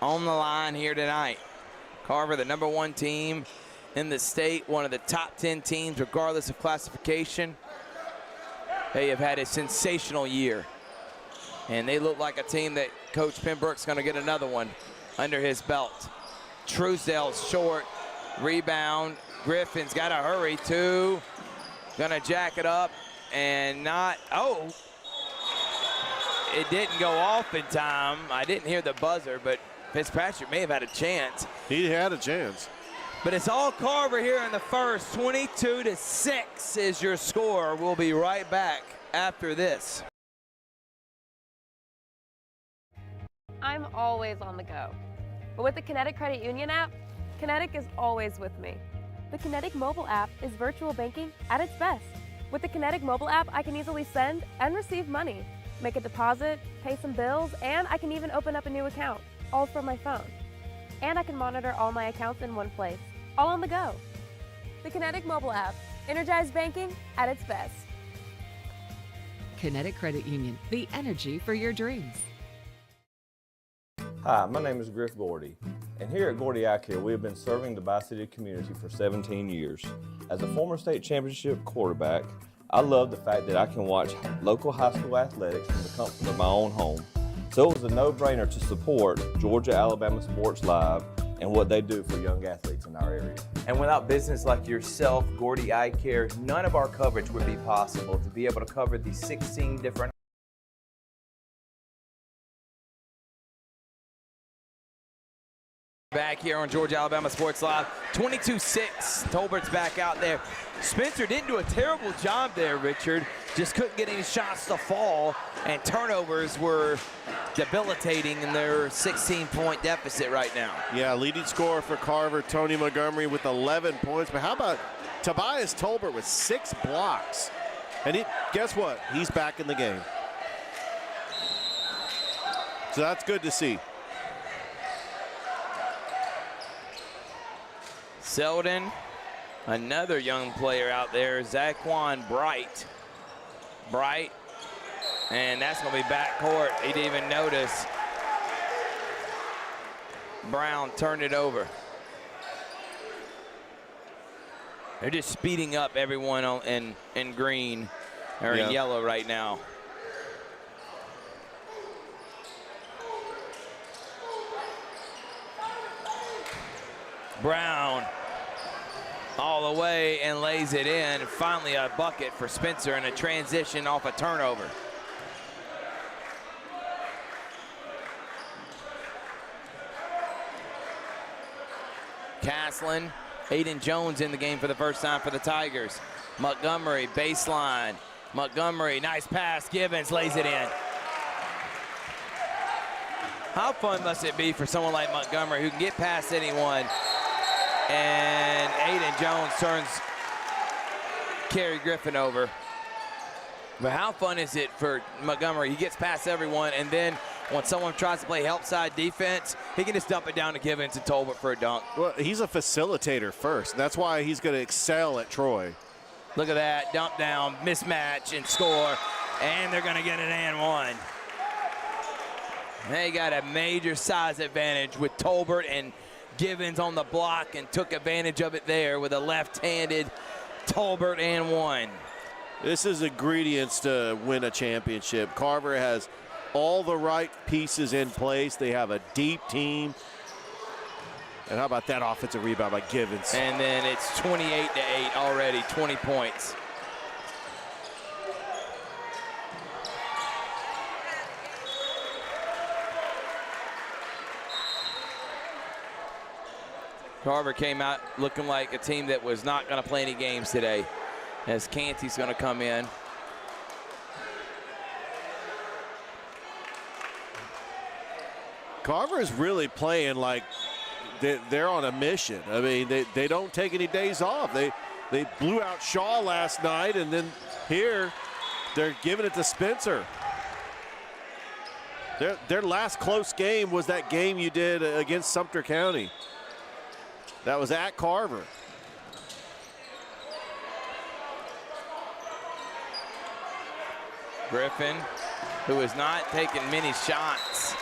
on the line here tonight. Carver, the #1 team in the state, one of the top 10 teams regardless of classification. They have had a sensational year, and they look like a team that Coach Pembroke's going to get another one under his belt. Truesdale's short, rebound. Griffin's got to hurry too. Gonna jack it up and not, oh. It didn't go off in time. I didn't hear the buzzer, but Fitzpatrick may have had a chance. He had a chance. But it's all Carver here in the first. 22-6 is your score. We'll be right back after this. I'm always on the go. But with the Kinetic Credit Union app, Kinetic is always with me. The Kinetic mobile app is virtual banking at its best. With the Kinetic mobile app, I can easily send and receive money, make a deposit, pay some bills, and I can even open up a new account, all from my phone. And I can monitor all my accounts in one place, all on the go. The Kinetic mobile app, energized banking at its best. Kinetic Credit Union, the energy for your dreams. Hi, my name is Griff Gordy, and here at Gordy Eye Care, we have been serving the Bi-City community for 17 years. As a former state championship quarterback, I love the fact that I can watch local high school athletics from the comfort of my own home. So it was a no-brainer to support Georgia-Alabama Sports Live and what they do for young athletes in our area. And without business like yourself, Gordy Eye Care, none of our coverage would be possible to be able to cover the 16 different back here on Georgia-Alabama Sports Live. 22-6. Tolbert's back out there. Spencer didn't do a terrible job there, Richard. Just couldn't get any shots to fall, and turnovers were debilitating in their 16-point deficit right now. Yeah, leading scorer for Carver, Tony Montgomery with 11 points. But how about Tobias Tolbert with 6 blocks? And guess what? He's back in the game. So that's good to see. Selden, another young player out there, Zaquan Bright. And that's going to be backcourt. He didn't even notice. Brown turned it over. They're just speeding up everyone in green, or in yellow right now. Brown all the way and lays it in. Finally a bucket for Spencer and a transition off a turnover. Caslin, Aiden Jones in the game for the first time for the Tigers. Montgomery, baseline. Montgomery, nice pass. Gibbons lays it in. How fun must it be for someone like Montgomery who can get past anyone? And Aiden Jones turns Kerry Griffin over. But how fun is it for Montgomery? He gets past everyone, and then when someone tries to play help side defense, he can just dump it down to Gibbons and Tolbert for a dunk. Well, he's a facilitator first. And that's why he's going to excel at Troy. Look at that, dump down, mismatch, and score. And they're going to get an and one. They got a major size advantage with Tolbert and Gibbons on the block, and took advantage of it there with a left-handed Tolbert and one. This is ingredients to win a championship. Carver has all the right pieces in place. They have a deep team. And how about that offensive rebound by Gibbons? And then it's 28-8 already, 20 points. Carver came out looking like a team that was not going to play any games today, as Canty's going to come in. Carver is really playing like they're on a mission. I mean, they don't take any days off. They blew out Shaw last night, and then here they're giving it to Spencer. Their last close game was that game you did against Sumter County. That was at Carver. Griffin, who is not taking many shots.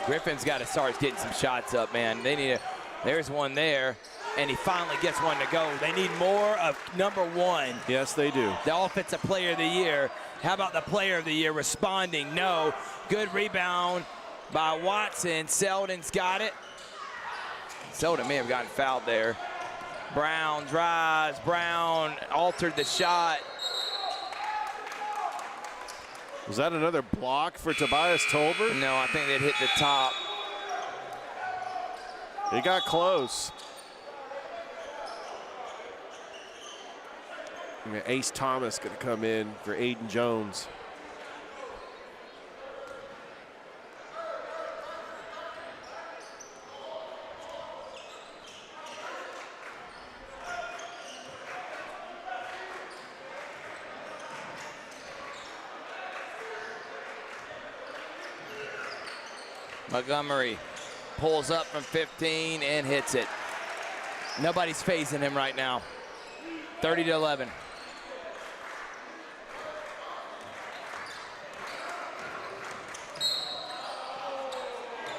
Griffin's got to start getting some shots up, man. They need there's one there, and he finally gets one to go. They need more of number one. Yes, they do. The offensive player of the year. How about the player of the year responding? No. Good rebound by Watson. Selden's got it. Selden may have gotten fouled there. Brown drives. Brown altered the shot. Was that another block for Tobias Tolbert? No, I think they'd hit the top. It got close. Ace Thomas going to come in for Aiden Jones. Montgomery pulls up from 15 and hits it. Nobody's phasing him right now. 30-11.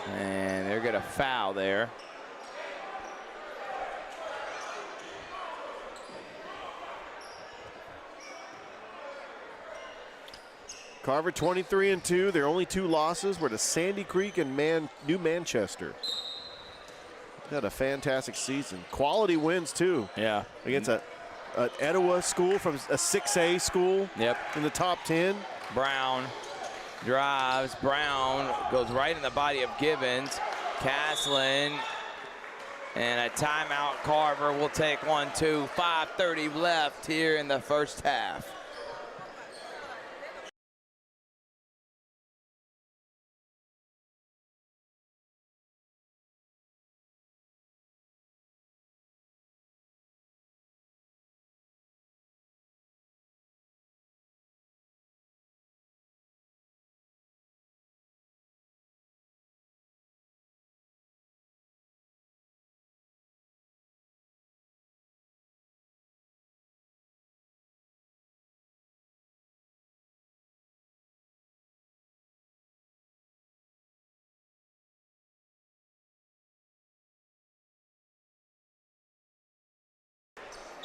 And they're going to foul there. Carver 23-2. Their only two losses were to Sandy Creek and New Manchester. Had a fantastic season. Quality wins too. Yeah. Against a Etowah school from a 6A school. Yep. In the top 10. Brown drives. Brown goes right in the body of Gibbons. Caslin. And a timeout. Carver will take 1-2. 5:30 left here in the first half.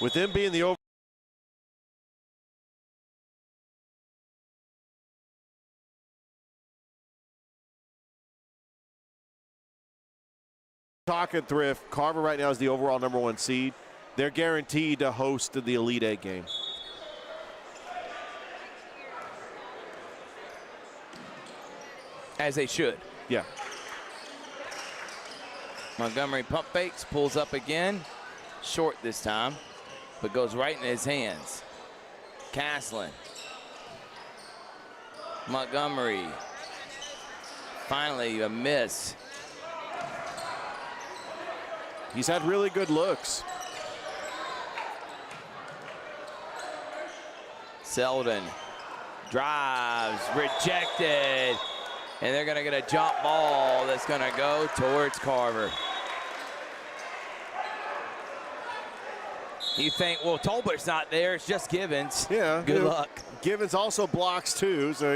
With them being the over. Talking Thrift, Carver right now is the overall #1 seed. They're guaranteed to host the Elite Eight game. As they should. Yeah. Montgomery pump fakes, pulls up again. Short this time, but goes right in his hands. Caslin. Montgomery. Finally a miss. He's had really good looks. Selden drives, rejected, and they're gonna get a jump ball that's gonna go towards Carver. You think, well, Tolbert's not there, it's just Gibbons. Yeah. Good luck. Gibbons also blocks too, so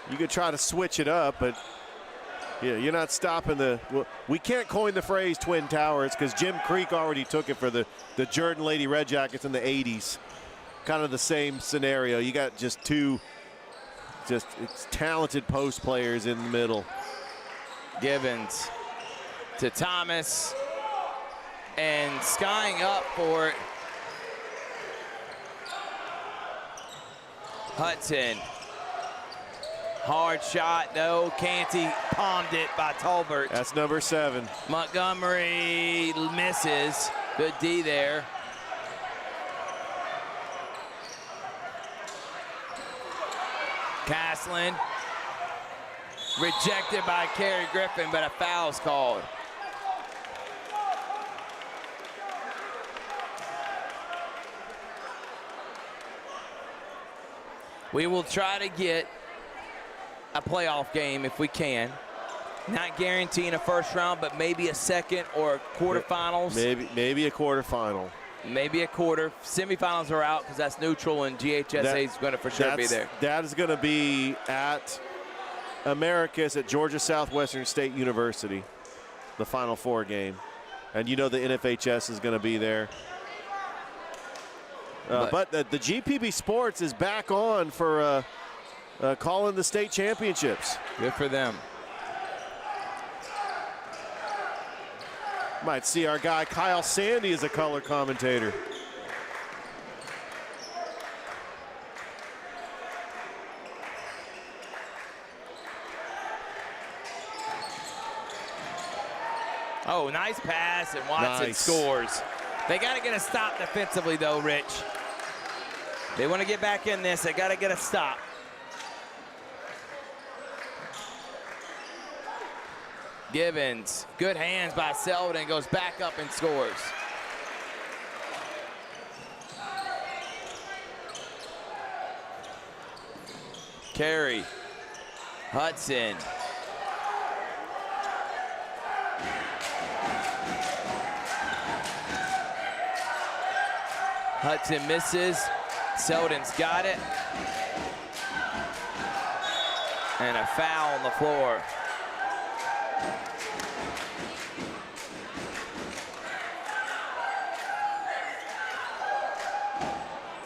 you could try to switch it up, but yeah, you're not stopping well, we can't coin the phrase Twin Towers because Jim Creek already took it for the Jordan Lady Red Jackets in the 80s. kind of the same scenario. You got just two it's talented post players in the middle. Givens to Thomas, and skying up for it. Hudson. Hard shot, though. Canty palmed it by Tolbert. That's number 7. Montgomery misses. Good D there. Castlin. Rejected by Kerry Griffin, but a foul's called. We will try to get a playoff game if we can. Not guaranteeing a first round, but maybe a second or quarterfinals. Maybe a quarterfinal. Maybe a quarter. Semifinals are out because that's neutral, and GHSA is going to for sure be there. That is going to be at Americus at Georgia Southwestern State University, the Final Four game. And you know the NFHS is going to be there. But the GPB Sports is back on for calling the state championships. Good for them. Might see our guy Kyle Sandy as a color commentator. Oh, nice pass, and Watson scores. They got to get a stop defensively, though, Rich. They want to get back in this. They got to get a stop. Givens, good hands by Selden, goes back up and scores. Carey, Hudson. Hudson misses. Selden's got it. And a foul on the floor.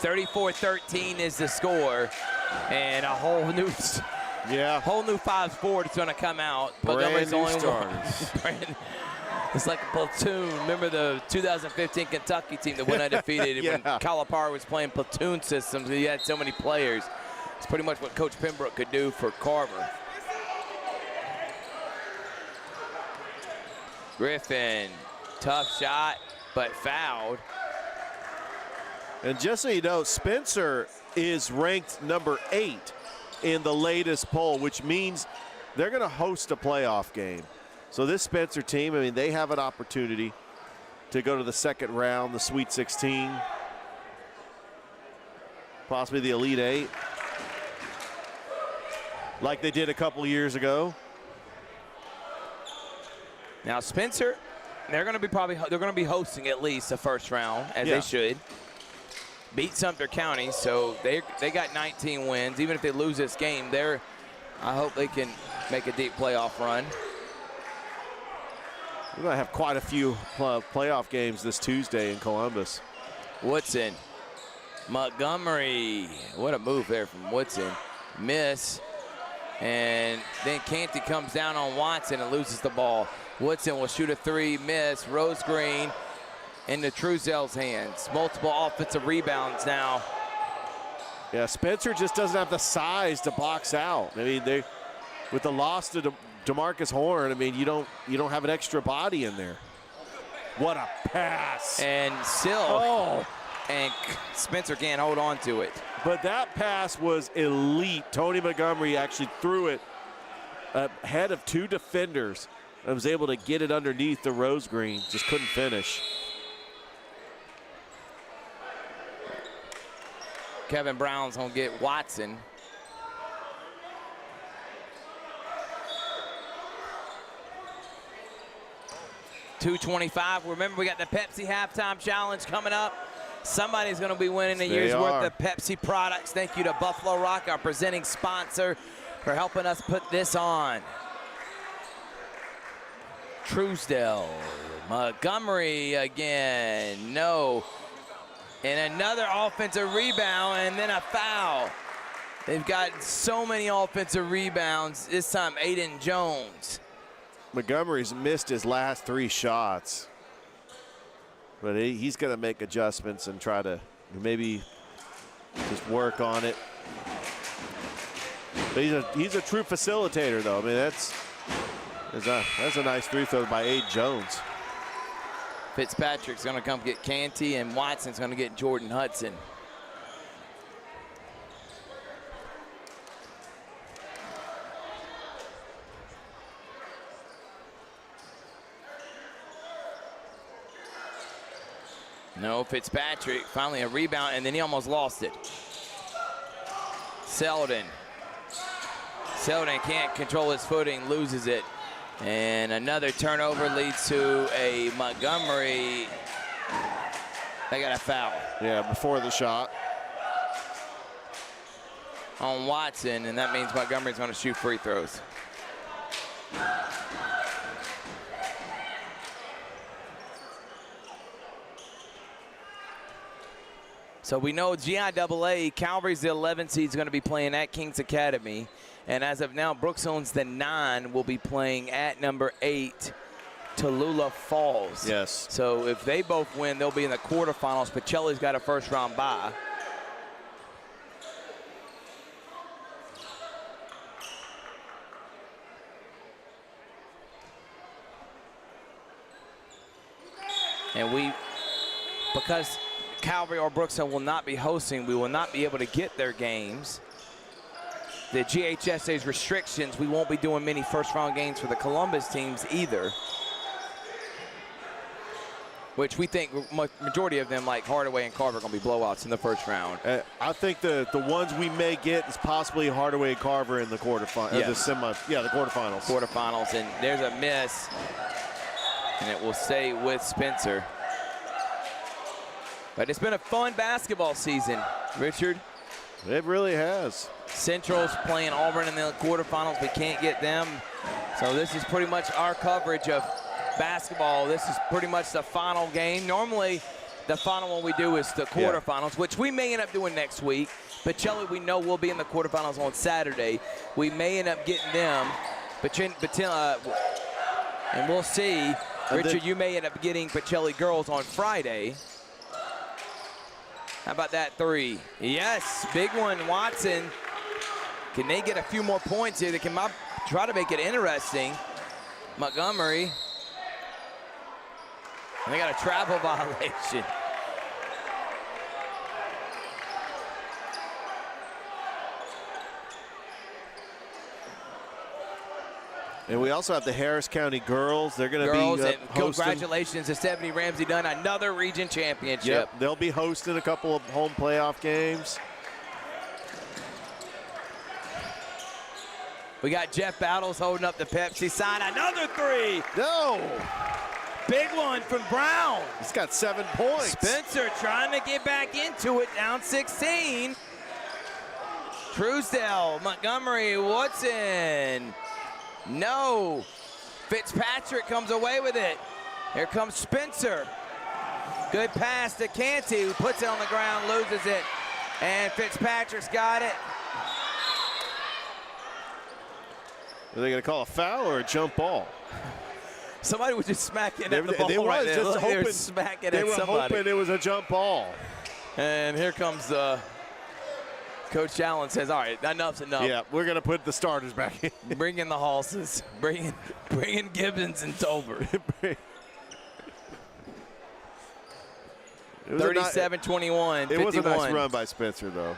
.34-13 is the score, and a whole new 5 forward is going to come out. Brand new starters. It's like a platoon. Remember the 2015 Kentucky team that went undefeated when Calipari was playing platoon systems. He had so many players. It's pretty much what Coach Pembroke could do for Carver. Griffin, tough shot, but fouled. And just so you know, Spencer is ranked number 8 in the latest poll, which means they're going to host a playoff game. So this Spencer team, I mean, they have an opportunity to go to the second round, the Sweet 16, possibly the Elite 8, like they did a couple years ago. Now Spencer, they're going to be hosting at least the first round, as they should. Beat Sumter County, so they got 19 wins. Even if they lose this game, I hope they can make a deep playoff run. We're going to have quite a few playoff games this Tuesday in Columbus. Woodson, Montgomery, what a move there from Woodson. Miss, and then Canty comes down on Watson and loses the ball. Woodson will shoot a 3, miss. Rose Green into Truzel's hands. Multiple offensive rebounds now. Yeah, Spencer just doesn't have the size to box out. I mean, with the loss to DeMarcus Horn, I mean, you don't have an extra body in there. What a pass. And still, and Spencer can't hold on to it. But that pass was elite. Tony Montgomery actually threw it ahead of 2 defenders and was able to get it underneath the Rose Green. Just couldn't finish. Kevin Brown's gonna get Watson. $2.25. Remember, we got the Pepsi halftime challenge coming up. Somebody's going to be winning a year's worth of Pepsi products. Thank you to Buffalo Rock, our presenting sponsor, for helping us put this on. Truesdale, Montgomery again, no. And another offensive rebound, and then a foul. They've got so many offensive rebounds, this time Aiden Jones. Montgomery's missed his last 3 shots. But he's going to make adjustments and try to maybe just work on it. But he's a true facilitator, though. I mean, that's a nice free throw by Aiden Jones. Fitzpatrick's going to come get Canty, and Watson's going to get Jordan Hudson. No, Fitzpatrick, finally a rebound, and then he almost lost it. Selden can't control his footing, loses it. And another turnover leads to a Montgomery. They got a foul. Yeah, before the shot. On Watson, and that means Montgomery's going to shoot free throws. So we know GIAA, Calvary's the 11 seed, is going to be playing at Kings Academy. And as of now, Brookstone's the 9 will be playing at number 8, Tallulah Falls. Yes. So if they both win, they'll be in the quarterfinals. Pacelli's got a first-round bye. And because Calvary or Brookstone will not be hosting, we will not be able to get their games. The GHSA's restrictions, we won't be doing many first-round games for the Columbus teams either, which we think majority of them, like Hardaway and Carver, are going to be blowouts in the first round. I think the ones we may get is possibly Hardaway and Carver in the quarterfinals. Yes. The quarterfinals. Quarterfinals, and there's a miss, and it will stay with Spencer. But it's been a fun basketball season, Richard. It really has. Central's playing Auburn in the quarterfinals. We can't get them. So this is pretty much our coverage of basketball. This is pretty much the final game. Normally, the final one we do is the quarterfinals, which we may end up doing next week. Pacelli, we know, will be in the quarterfinals on Saturday. We may end up getting them. And we'll see. Richard, you may end up getting Pacelli girls on Friday. How about that 3? Yes, big one, Watson. Can they get a few more points here? They can try to make it interesting. Montgomery. And they got a travel violation. And we also have the Harris County girls. They're going to be and hosting. Congratulations to Stephanie Ramsey Dunn, another region championship. Yep, they'll be hosting a couple of home playoff games. We got Jeff Battles holding up the Pepsi sign. Another 3. No. Big one from Brown. He's got 7 points. Spencer trying to get back into it, down 16. Truesdale, Montgomery, Woodson. No. Fitzpatrick comes away with it. Here comes Spencer. Good pass to Canty, who puts it on the ground, loses it. And Fitzpatrick's got it. Are they going to call a foul or a jump ball? Somebody was just smacking at the ball. They right there. just hoping, smacking they at were somebody. hoping it was a jump ball. And here comes Coach Allen says, all right, enough's enough. Yeah, we're going to put the starters back in. Bring in the Halses. Bring in Gibbons and Tolbert. 37-21, 51. It was a nice run by Spencer, though.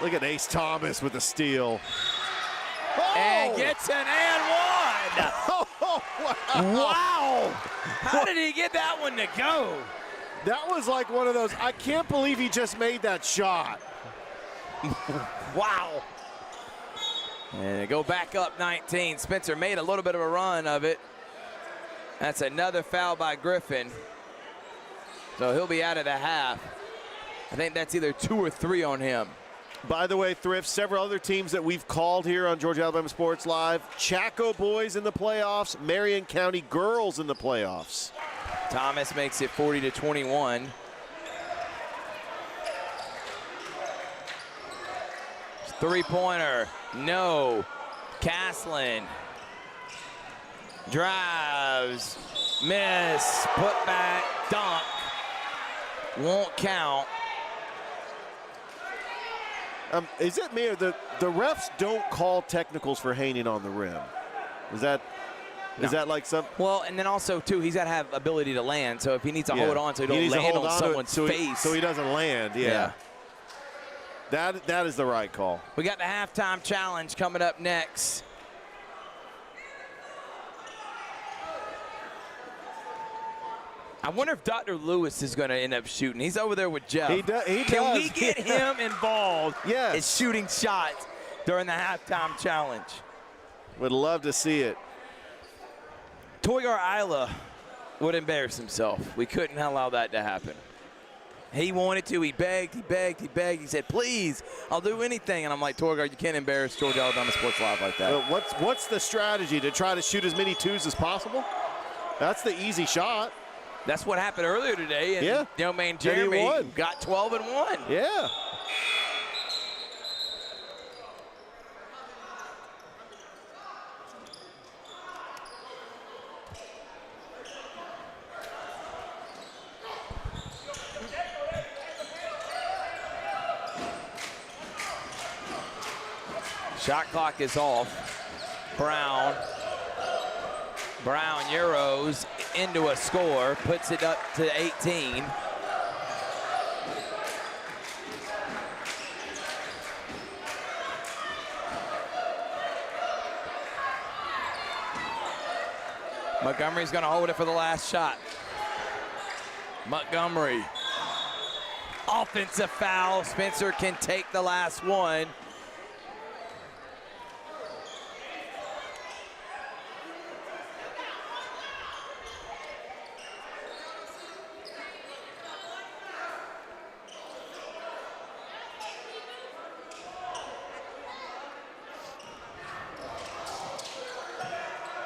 Look at Ace Thomas with the steal. Oh! And gets an and one. Oh, wow. Wow. How did he get that one to go? That was like one of those, I can't believe he just made that shot. Wow. And they go back up 19. Spencer made a little bit of a run of it. That's another foul by Griffin. So he'll be out of the half. I think that's either 2 or 3 on him. By the way, Thrift, several other teams that we've called here on Georgia Alabama Sports Live. Chaco boys in the playoffs, Marion County girls in the playoffs. Thomas makes it 40-21. Three-pointer, no. Caslin drives, miss, put back, dunk, won't count. Is it me or the refs don't call technicals for hanging on the rim? Is that like some? Well, and then also too, he's got to have ability to land. So if he needs to hold on, so he don't land on someone's face, so he doesn't land. Yeah. That is the right call. We got the halftime challenge coming up next. I wonder if Dr. Lewis is going to end up shooting. He's over there with Jeff. He does. Can we get him involved yes. in shooting shots during the halftime challenge? Would love to see it. Toygar Isla would embarrass himself. We couldn't allow that to happen. He wanted to. He begged. He said, please, I'll do anything. And I'm like, Toygar, you can't embarrass Georgia Alabama Sports Live like that. What's the strategy? To try to shoot as many twos as possible? That's the easy shot. That's what happened earlier today. And young man Jeremy got 12 and 1. Yeah. Shot clock is off. Brown Euros into a score, puts it up to 18. Montgomery's going to hold it for the last shot. Montgomery. Offensive foul. Spencer can take the last one.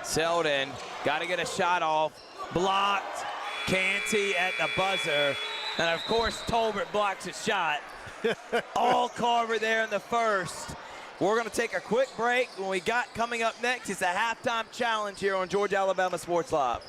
Selden, got to get a shot off, blocked. Canty at the buzzer, and of course Tolbert blocks a shot. All Carver there in the first. We're going to take a quick break. When we got coming up next, it's a halftime challenge here on Georgia Alabama Sports Live.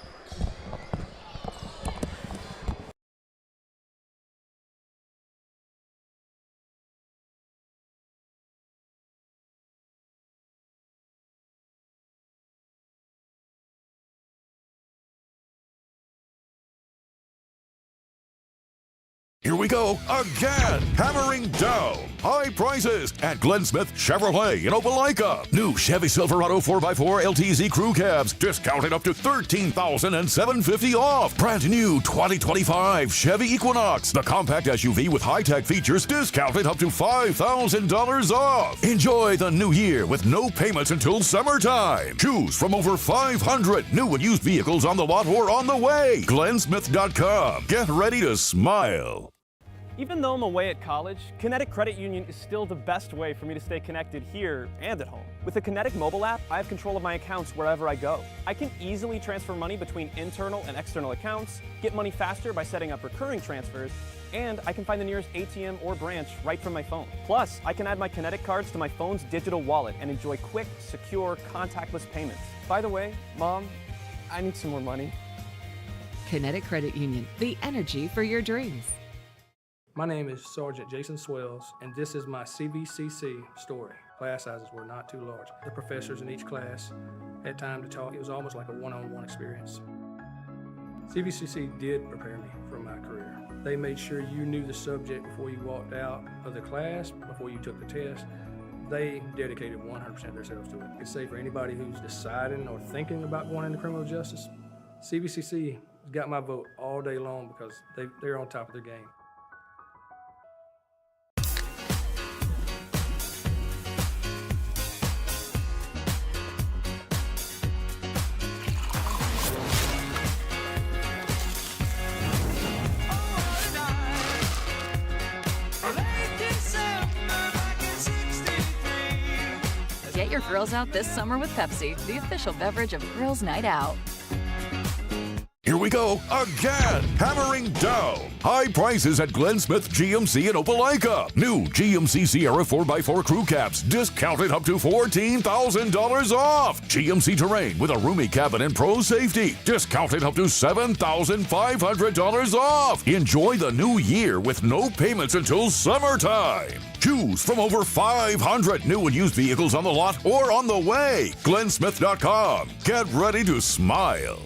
Here we go again. Hammering dough. High prices at Glenn Smith Chevrolet in Opelika. New Chevy Silverado 4x4 LTZ crew cabs discounted up to $13,750 off. Brand new 2025 Chevy Equinox, the compact SUV with high-tech features, discounted up to $5,000 off. Enjoy the new year with no payments until summertime. Choose from over 500 new and used vehicles on the lot or on the way. GlennSmith.com. Get ready to smile. Even though I'm away at college, Kinetic Credit Union is still the best way for me to stay connected here and at home. With the Kinetic mobile app, I have control of my accounts wherever I go. I can easily transfer money between internal and external accounts, get money faster by setting up recurring transfers, and I can find the nearest ATM or branch right from my phone. Plus, I can add my Kinetic cards to my phone's digital wallet and enjoy quick, secure, contactless payments. By the way, Mom, I need some more money. Kinetic Credit Union, the energy for your dreams. My name is Sergeant Jason Swells, and this is my CVCC story. Class sizes were not too large. The professors in each class had time to talk. It was almost like a one-on-one experience. CVCC did prepare me for my career. They made sure you knew the subject before you walked out of the class, before you took the test. They dedicated 100% of themselves to it. I could say for anybody who's deciding or thinking about going into criminal justice, CVCC got my vote all day long because they're on top of their game. Get your grills out this summer with Pepsi, the official beverage of Girls Night Out. Here Here we go again. Hammering dough. High prices at Glenn Smith GMC in Opelika. New GMC Sierra 4x4 crew cabs discounted up to $14,000 off. GMC Terrain with a roomy cabin and pro safety discounted up to $7,500 off. Enjoy the new year with no payments until summertime. Choose from over 500 new and used vehicles on the lot or on the way. GlennSmith.com. Get ready to smile.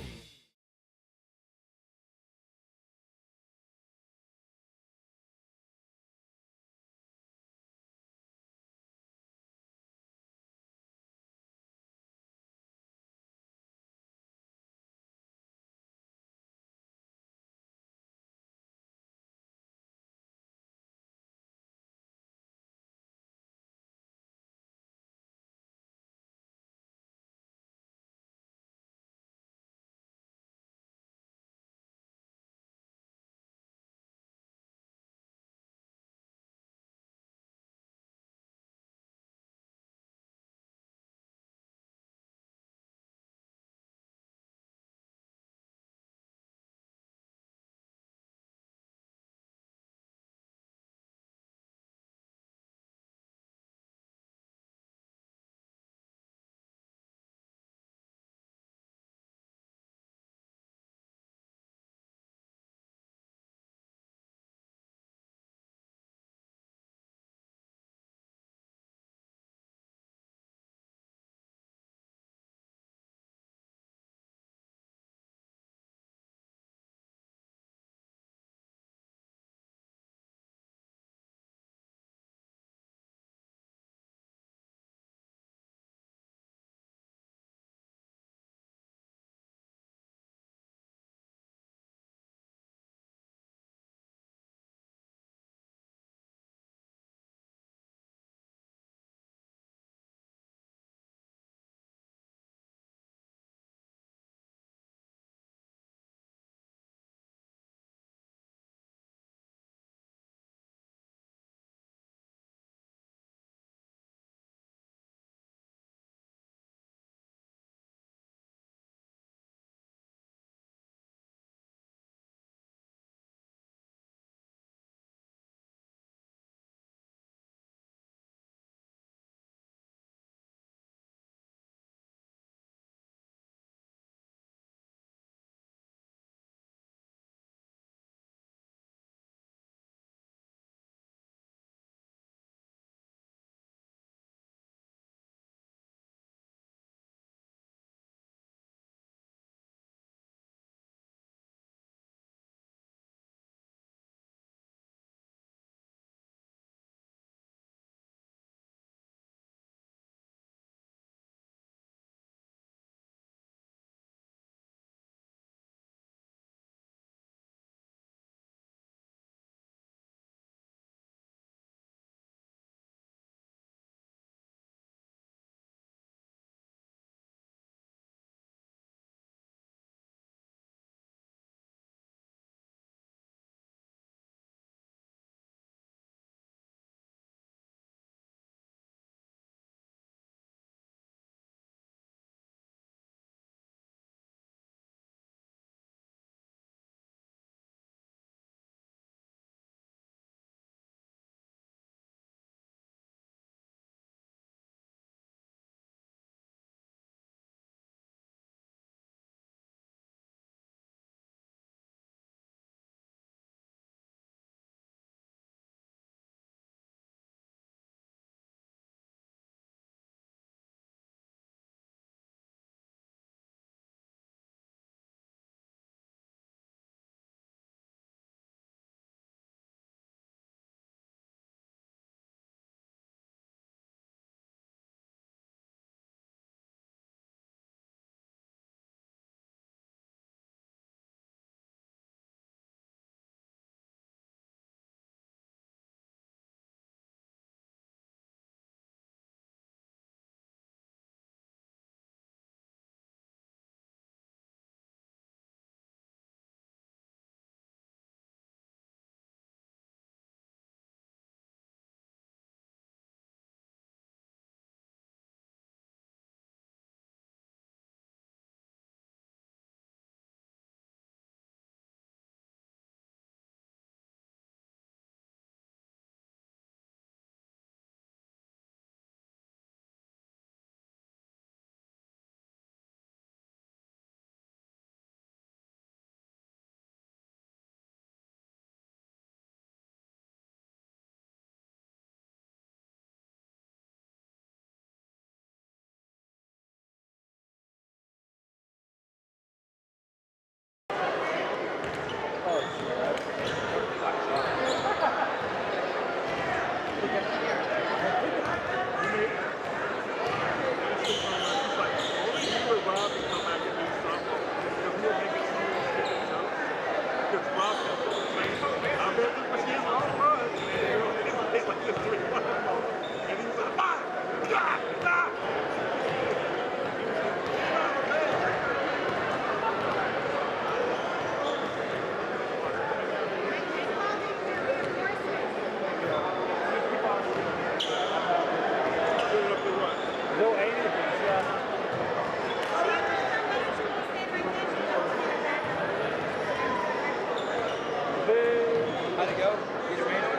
How'd it go? Get it rain on you?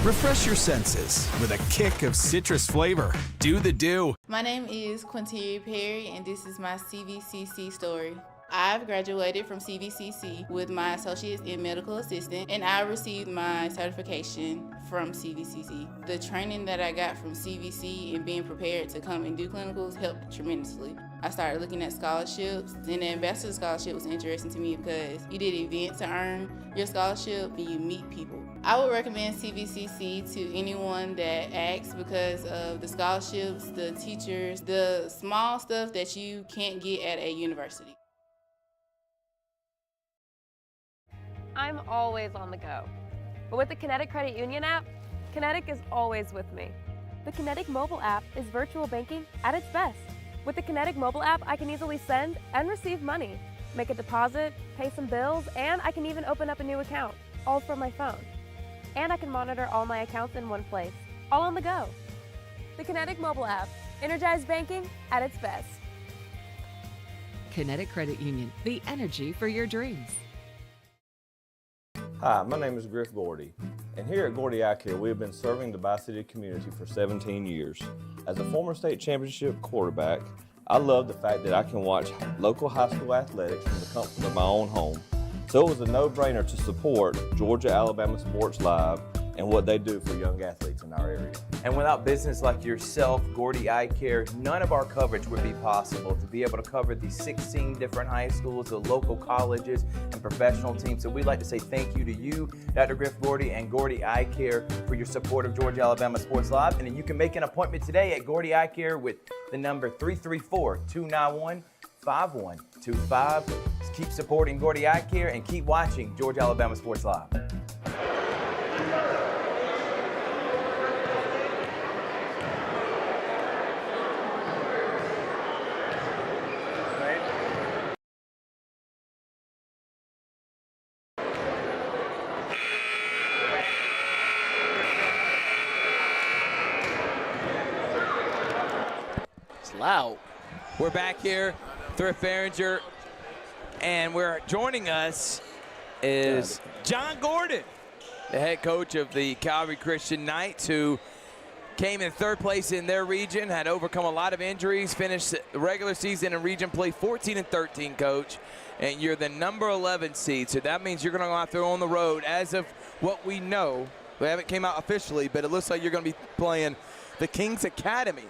Refresh your senses with a kick of citrus flavor. Do the do. My name is Quinteria Perry, and this is my CVCC story. I've graduated from CVCC with my associates in medical assistant, and I received my certification from CVCC. The training that I got from CVC and being prepared to come and do clinicals helped tremendously. I started looking at scholarships, and the ambassador scholarship was interesting to me because you did an event to earn your scholarship and you meet people. I would recommend CVCC to anyone that asks because of the scholarships, the teachers, the small stuff that you can't get at a university. I'm always on the go. But with the Kinetic Credit Union app, Kinetic is always with me. The Kinetic mobile app is virtual banking at its best. With the Kinetic mobile app, I can easily send and receive money, make a deposit, pay some bills, and I can even open up a new account, all from my phone. And I can monitor all my accounts in one place, all on the go. The Kinetic mobile app, energized banking at its best. Kinetic Credit Union, the energy for your dreams. Hi, my name is Griff Gordy, and here at Gordy Eye Care, we have been serving the Bi-City community for 17 years. As a former state championship quarterback, I love the fact that I can watch local high school athletics from the comfort of my own home. So it was a no-brainer to support Georgia-Alabama Sports Live and what they do for young athletes in our area. And without business like yourself, Gordy Eye Care, none of our coverage would be possible to be able to cover the 16 different high schools, the local colleges, and professional teams. So we'd like to say thank you to you, Dr. Griff Gordy and Gordy Eye Care, for your support of Georgia-Alabama Sports Live. And then you can make an appointment today at Gordy Eye Care with the number 334-291-5125. Keep supporting Gordy Eye Care and keep watching Georgia-Alabama Sports Live. Loud. We're back here, Thrift Behringer, and joining us is John Gordon, the head coach of the Calvary Christian Knights, who came in third place in their region, had overcome a lot of injuries, finished the regular season in region play 14-13, coach, and you're the number 11 seed, so that means you're going to go out there on the road. As of what we know, we haven't came out officially, but it looks like you're going to be playing the Kings Academy.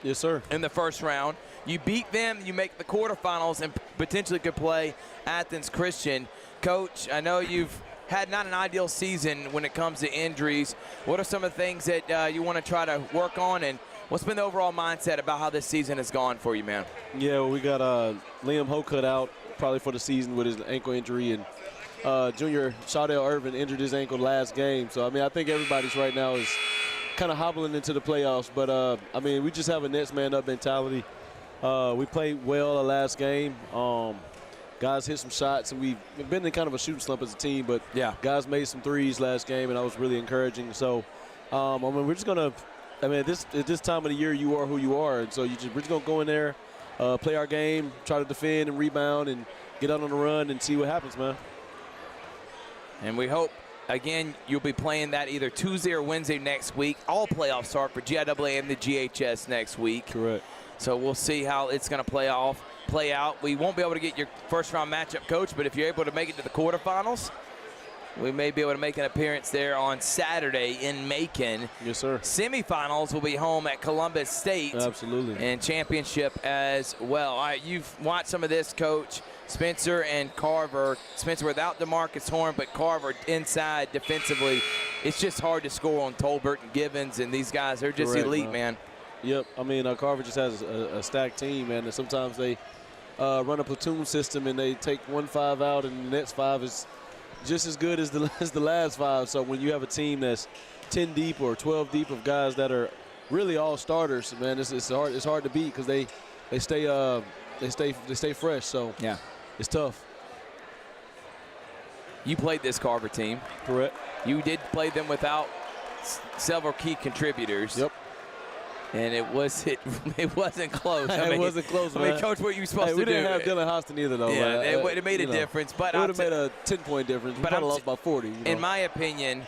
Yes, sir. In the first round. You beat them, you make the quarterfinals, and potentially could play Athens Christian. Coach, I know you've had not an ideal season when it comes to injuries. What are some of the things that you want to try to work on, and what's been the overall mindset about how this season has gone for you, man? Yeah, well, we got Liam Hocutt out probably for the season with his ankle injury, and junior Shardell Irvin injured his ankle last game. So, I mean, I think everybody's right now is kind of hobbling into the playoffs, but I mean, we just have a next man up mentality. We played well the last game. Guys hit some shots, and we've been in kind of a shooting slump as a team, but yeah, guys made some threes last game, and that was really encouraging. So, I mean, we're just gonna, I mean, at this time of the year, you are who you are, and so we're just gonna go in there, play our game, try to defend and rebound, and get out on the run and see what happens, man. And we hope, again, you'll be playing that either Tuesday or Wednesday next week. All playoffs start for GIAA and the GHS next week. Correct. So we'll see how it's going to play out. We won't be able to get your first-round matchup, Coach, but if you're able to make it to the quarterfinals, we may be able to make an appearance there on Saturday in Macon. Yes, sir. Semifinals will be home at Columbus State. Absolutely. And championship as well. All right, you've watched some of this, Coach. Spencer and Carver. Spencer without DeMarcus Horn, but Carver inside defensively. It's just hard to score on Tolbert and Givens, and these guys, they're just elite, man. Yep. I mean, Carver just has a stacked team, man, and sometimes they run a platoon system and they take 1-5 out, and the next 5 is just as good as the last 5. So when you have a team that's 10 deep or 12 deep of guys that are really all starters, man, it's hard to beat because they stay fresh. So yeah, it's tough. You played this Carver team. Correct. You did play them without several key contributors. Yep. And it wasn't close. It wasn't close, man. I mean, Coach, what you supposed to do? We didn't have Dylan Hostin either, though. Yeah, it made a difference. But it would have made a 10-point difference. We probably lost by 40. In my opinion,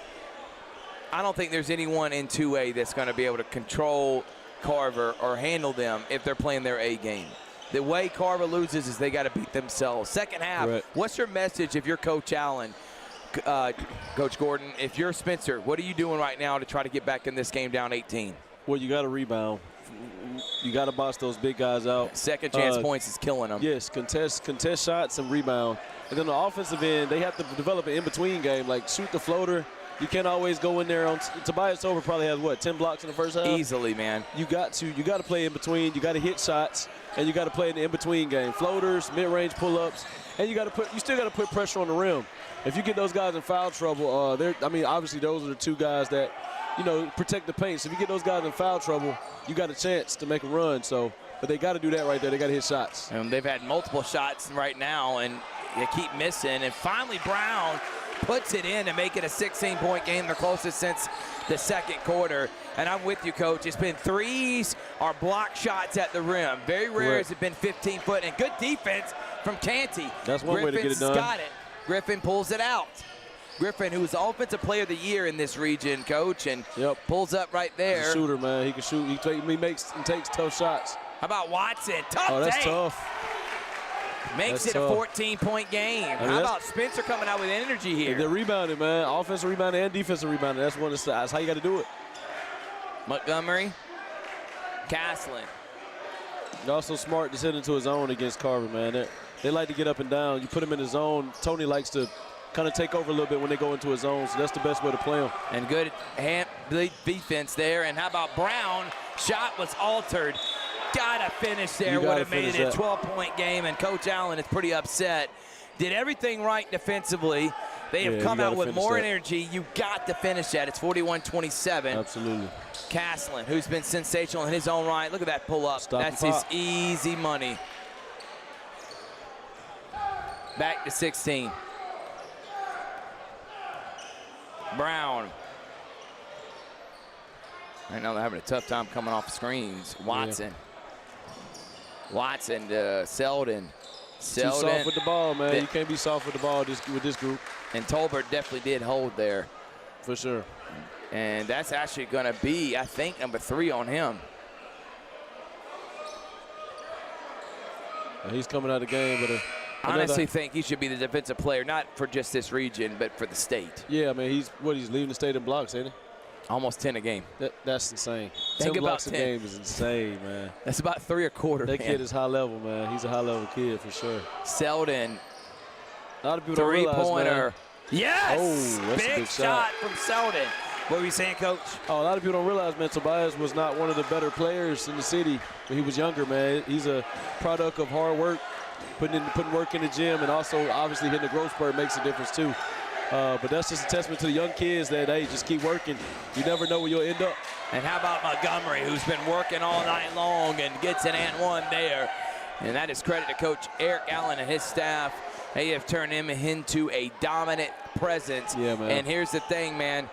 I don't think there's anyone in 2A that's going to be able to control Carver or handle them if they're playing their A game. The way Carver loses is they got to beat themselves. Second half, what's your message if you're Coach Allen, Coach Gordon, if you're Spencer, what are you doing right now to try to get back in this game down 18? Well, you got to rebound. You got to box those big guys out. Second chance points is killing them. Yes, contest shots and rebound. And then the offensive end, they have to develop an in-between game, like shoot the floater. You can't always go in there on Tobias Over probably has what, 10 blocks in the first half? Easily, man. You got to play in between. You got to hit shots, and you got to play in the in-between game. Floaters, mid-range pull-ups, and you still got to put pressure on the rim. If you get those guys in foul trouble, obviously those are the two guys that, protect the paint. So if you get those guys in foul trouble, you got a chance to make a run. But they got to do that right there. They got to hit shots. And they've had multiple shots right now, and they keep missing. And finally, Brown puts it in to make it a 16-point game, their closest since the second quarter. And I'm with you, Coach. It's been threes or block shots at the rim. Very rare has it been 15-foot, and good defense from Canty. That's one way to get it done. Got it. Griffin pulls it out. Griffin, who was the Offensive Player of the Year in this region, Coach, and pulls up right there. He's a shooter, man. He can shoot. He takes tough shots. How about Watson? Tough Oh, that's take. tough. Makes it a 14-point game. How about Spencer coming out with energy here? They're rebounding, man. Offensive rebounding and defensive rebounding. That's how you got to do it. Montgomery, Caslin. They're also smart to sit into his zone against Carver, man. They like to get up and down. You put him in his zone. Tony likes to kind of take over a little bit when they go into his zone, so that's the best way to play him. And good defense there. And how about Brown? Shot was altered. Gotta finish there. Would have made it a 12-point game, and Coach Allen is pretty upset. Did everything right defensively. They have come out with more energy. You got to finish that. It's 41-27. Absolutely. Caslin, who's been sensational in his own right. Look at that pull-up. That's his easy money. Back to 16. Brown. Right now they're having a tough time coming off screens. Watson. Watson to Selden. Too soft with the ball, man. You can't be soft with the ball with this group. And Tolbert definitely did hold there. For sure. And that's actually going to be, I think, number 3 on him. And he's coming out of the game with a. I honestly think he should be the defensive player, not for just this region, but for the state. Yeah, I mean, he's leading the state in blocks, ain't he? Almost 10 a game. That's insane. Think 10 about blocks 10. a game is insane, man. That's about 3 a quarter. That kid is high level, man. He's a high level kid for sure. Selden. A lot of people don't realize, three-pointer. Yes! Oh, that's big a big shot from Selden. What were you saying, Coach? Oh, a lot of people don't realize, man, Tobias was not one of the better players in the city when he was younger, man. He's a product of hard work, putting work in the gym, and also obviously hitting the growth spurt makes a difference too. But that's just a testament to the young kids that, hey, just keep working. You never know where you'll end up. And how about Montgomery, who's been working all night long and gets an and one there. And that is credit to Coach Eric Allen and his staff. They have turned him into a dominant presence. Yeah, man. And here's the thing, man.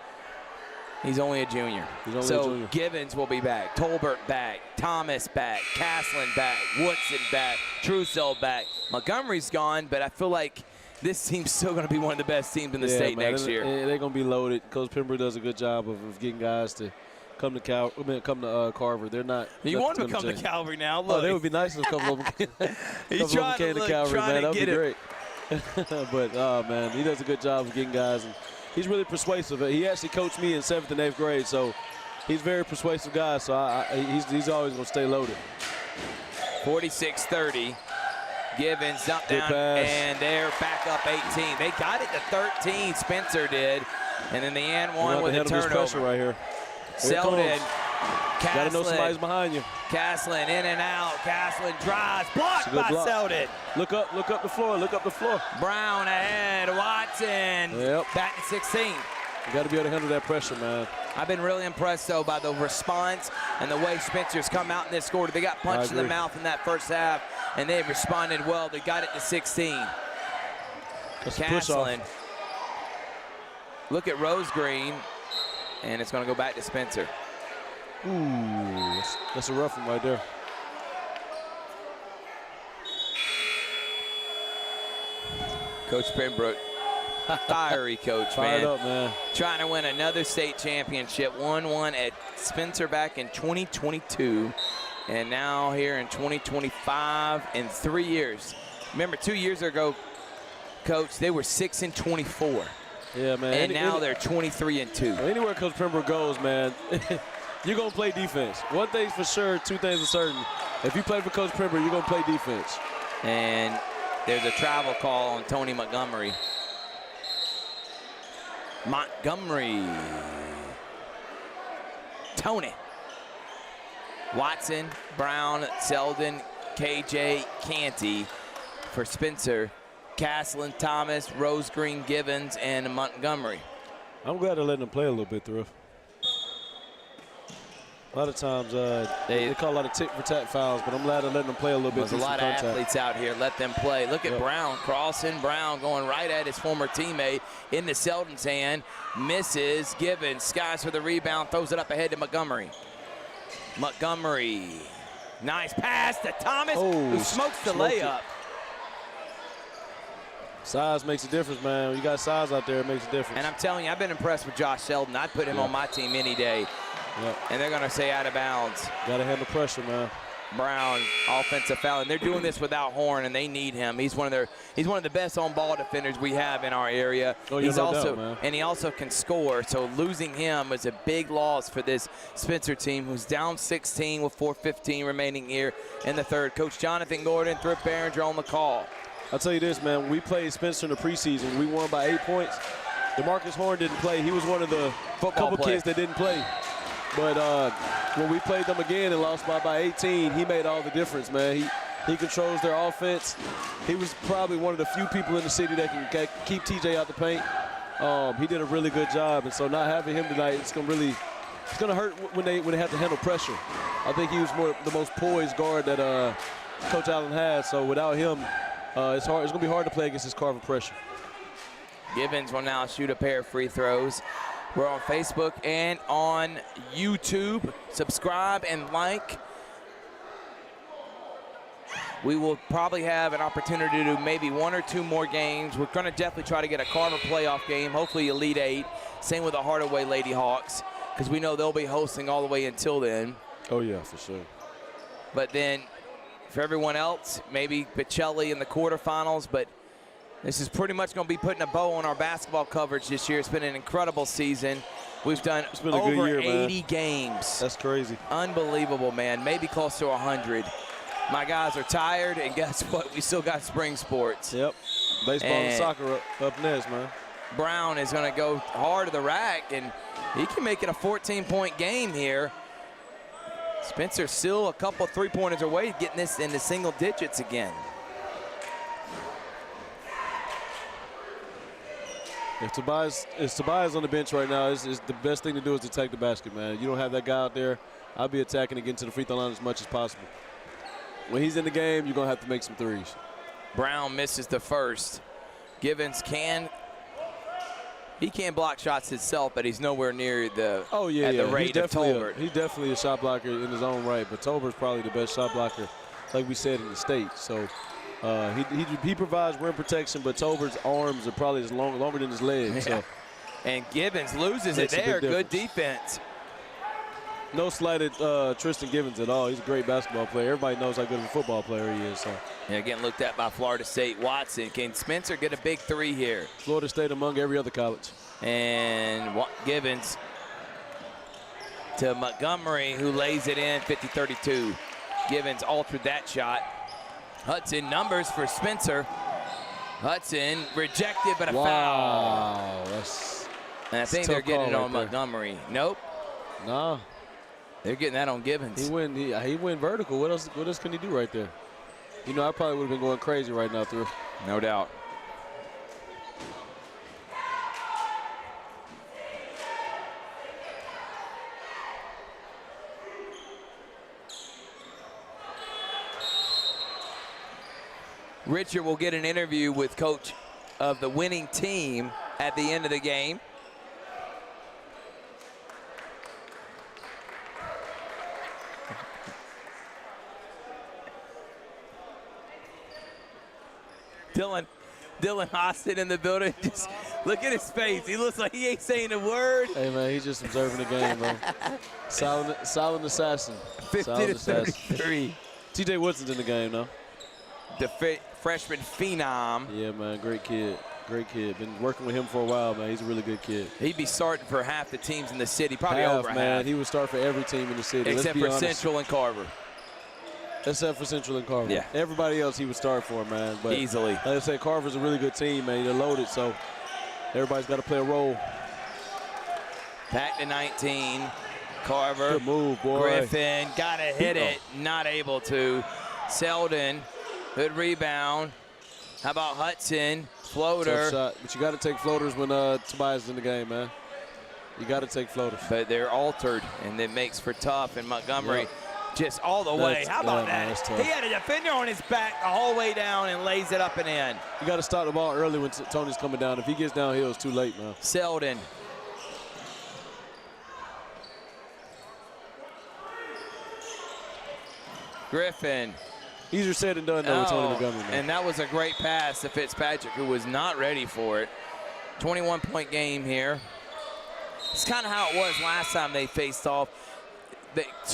He's only a junior. A junior. Givens will be back. Tolbert back. Thomas back. Caslin back. Woodson back. Trussell back. Montgomery's gone, but I feel like this team's still going to be one of the best teams in the state next year. They're going to be loaded. Coach Pembroke does a good job of getting guys to come to Carver. They're not. You want them to come to Calvary now? Look. Oh, they would be nice if a couple of them came to Calvary, man. That would be great. But, man, he does a good job of getting guys. And he's really persuasive. He actually coached me in 7th and 8th grade, so he's a very persuasive guy. So he's always going to stay loaded. 46-30. Givens dumped down, and they're back up 18. They got it to 13, Spencer did. And then the and one with a turnover. Pressure right here. Selden, Caslin. Got to know somebody's behind you. Caslin in and out. Caslin drives, blocked by Selden. Look up the floor. Brown ahead, Watson. Yep. Back to 16. You got to be able to handle that pressure, man. I've been really impressed, though, by the response and the way Spencer's come out in this quarter. They got punched in the mouth in that first half, and they responded well. They got it to 16. That's a push-off. Look at Rose Green. and it's going to go back to Spencer. Ooh, that's a rough one right there. Coach Pembroke, fiery coach, Fired up, man. Trying to win another state championship. Won one at Spencer back in 2022, and now here in 2025 in 3 years. Remember, 2 years ago, Coach, they were 6-24. Yeah, man. And now they're 23-2. Anywhere Coach Pembroke goes, man, you're going to play defense. One thing's for sure, two things are certain. If you play for Coach Pembroke, you're going to play defense. And there's a travel call on Tony Montgomery. Tony. Watson, Brown, Selden, KJ, Canty for Spencer. Castlin, Thomas, Rose Green, Givens, and Montgomery. I'm glad they're letting them play a little bit, Thrift. A lot of times they call a lot of tick-for-tat fouls, but I'm glad they're letting them play a little bit. There's a lot of athletes out here. Let them play. Look at Brown crossing. Brown going right at his former teammate into Selden's hand. Misses. Givens skies for the rebound. Throws it up ahead to Montgomery. Nice pass to Thomas, who smokes the layup. Size makes a difference, man. When you got size out there, it makes a difference. And I'm telling you, I've been impressed with Josh Selden. I'd put him on my team any day. And they're going to say out of bounds. Got to handle pressure, man. Brown, offensive foul, and they're doing this without Horn, and they need him. He's one of the best on-ball defenders we have in our area. He also can score. So losing him is a big loss for this Spencer team, who's down 16 with 4:15 remaining here in the third. Coach Jonathan Gordon, Thrift Behringer on the call. I'll tell you this, man. When we played Spencer in the preseason, we won by 8 points. DeMarcus Horn didn't play. He was one of the couple kids that didn't play. But when we played them again and lost by 18, he made all the difference, man. He controls their offense. He was probably one of the few people in the city that can keep TJ out the paint. He did a really good job, and so not having him tonight, it's gonna hurt when they have to handle pressure. I think he was the most poised guard that Coach Allen has. So without him, it's gonna be hard to play against this Carver pressure. Givens will now shoot a pair of free throws. We're on Facebook and on YouTube. Subscribe and like. We will probably have an opportunity to do maybe 1 or 2 more games. We're going to definitely try to get a Carver playoff game, hopefully Elite 8. Same with the Hardaway Lady Hawks, because we know they'll be hosting all the way until then. Oh, yeah, for sure. But then for everyone else, maybe Bocelli in the quarterfinals, but this is pretty much going to be putting a bow on our basketball coverage this year. It's been an incredible season. We've done over 80 games. That's crazy. Unbelievable, man. Maybe close to 100. My guys are tired, and guess what? We still got spring sports. Yep. Baseball and soccer up next, man. Brown is going to go hard to the rack, and he can make it a 14-point game here. Spencer's still a couple three-pointers away, getting this into single digits again. If Tobias on the bench right now, it's the best thing to do is to take the basket, man. You don't have that guy out there. I'll be attacking and getting to the free throw line as much as possible. When he's in the game, you're going to have to make some threes. Brown misses the first. Givens he can block shots himself, but he's nowhere near the rate of Tolbert. He's definitely a shot blocker in his own right, but Tolbert's probably the best shot blocker, like we said, in the state. So he provides rim protection, but Tolbert's arms are probably longer than his legs. Yeah. So. And Givens loses it there. Good defense. No slight at Tristan Givens at all. He's a great basketball player. Everybody knows how good of a football player he is. So. Yeah, getting looked at by Florida State. Watson. Can Spencer get a big three here? Florida State among every other college. And Givens to Montgomery, who lays it in, 50-32. Givens altered that shot. Hudson numbers for Spencer. Hudson rejected, but a foul. Wow. And I think they're getting it on Montgomery. Nope. No. They're getting that on Givens. He went vertical. What else can he do right there? You know, I probably would have been going crazy right now through. No doubt. Richard will get an interview with coach of the winning team at the end of the game. Dylan Austin in the building. Just look at his face. He looks like he ain't saying a word. Hey, man, he's just observing the game, bro. Silent assassin. 50-33. T.J. Woodson's in the game, though. The freshman phenom. Yeah, man, great kid. Great kid. Been working with him for a while, man. He's a really good kid. He'd be starting for half the teams in the city, probably half, over man. half. He would start for every team in the city. Except for Central and Carver. Except for Central and Carver. Yeah. Everybody else he would start for, man. But easily. Like I said, Carver's a really good team, man. They're loaded, so everybody's got to play a role. Back to 19. Carver. Good move, boy. Griffin got to hit it. Not able to. Selden. Good rebound. How about Hudson? Floater. Tough shot. But you got to take floaters when Tobias is in the game, man. You got to take floaters. But they're altered, and it makes for tough. And Montgomery just all the way. How about that? He had a defender on his back the whole way down and lays it up and in. You got to stop the ball early when Tony's coming down. If he gets downhill, it's too late, man. Selden. Griffin. Easier said than done, though, with Tony Montgomery, man. And that was a great pass to Fitzpatrick, who was not ready for it. 21-point game here. It's kind of how it was last time they faced off.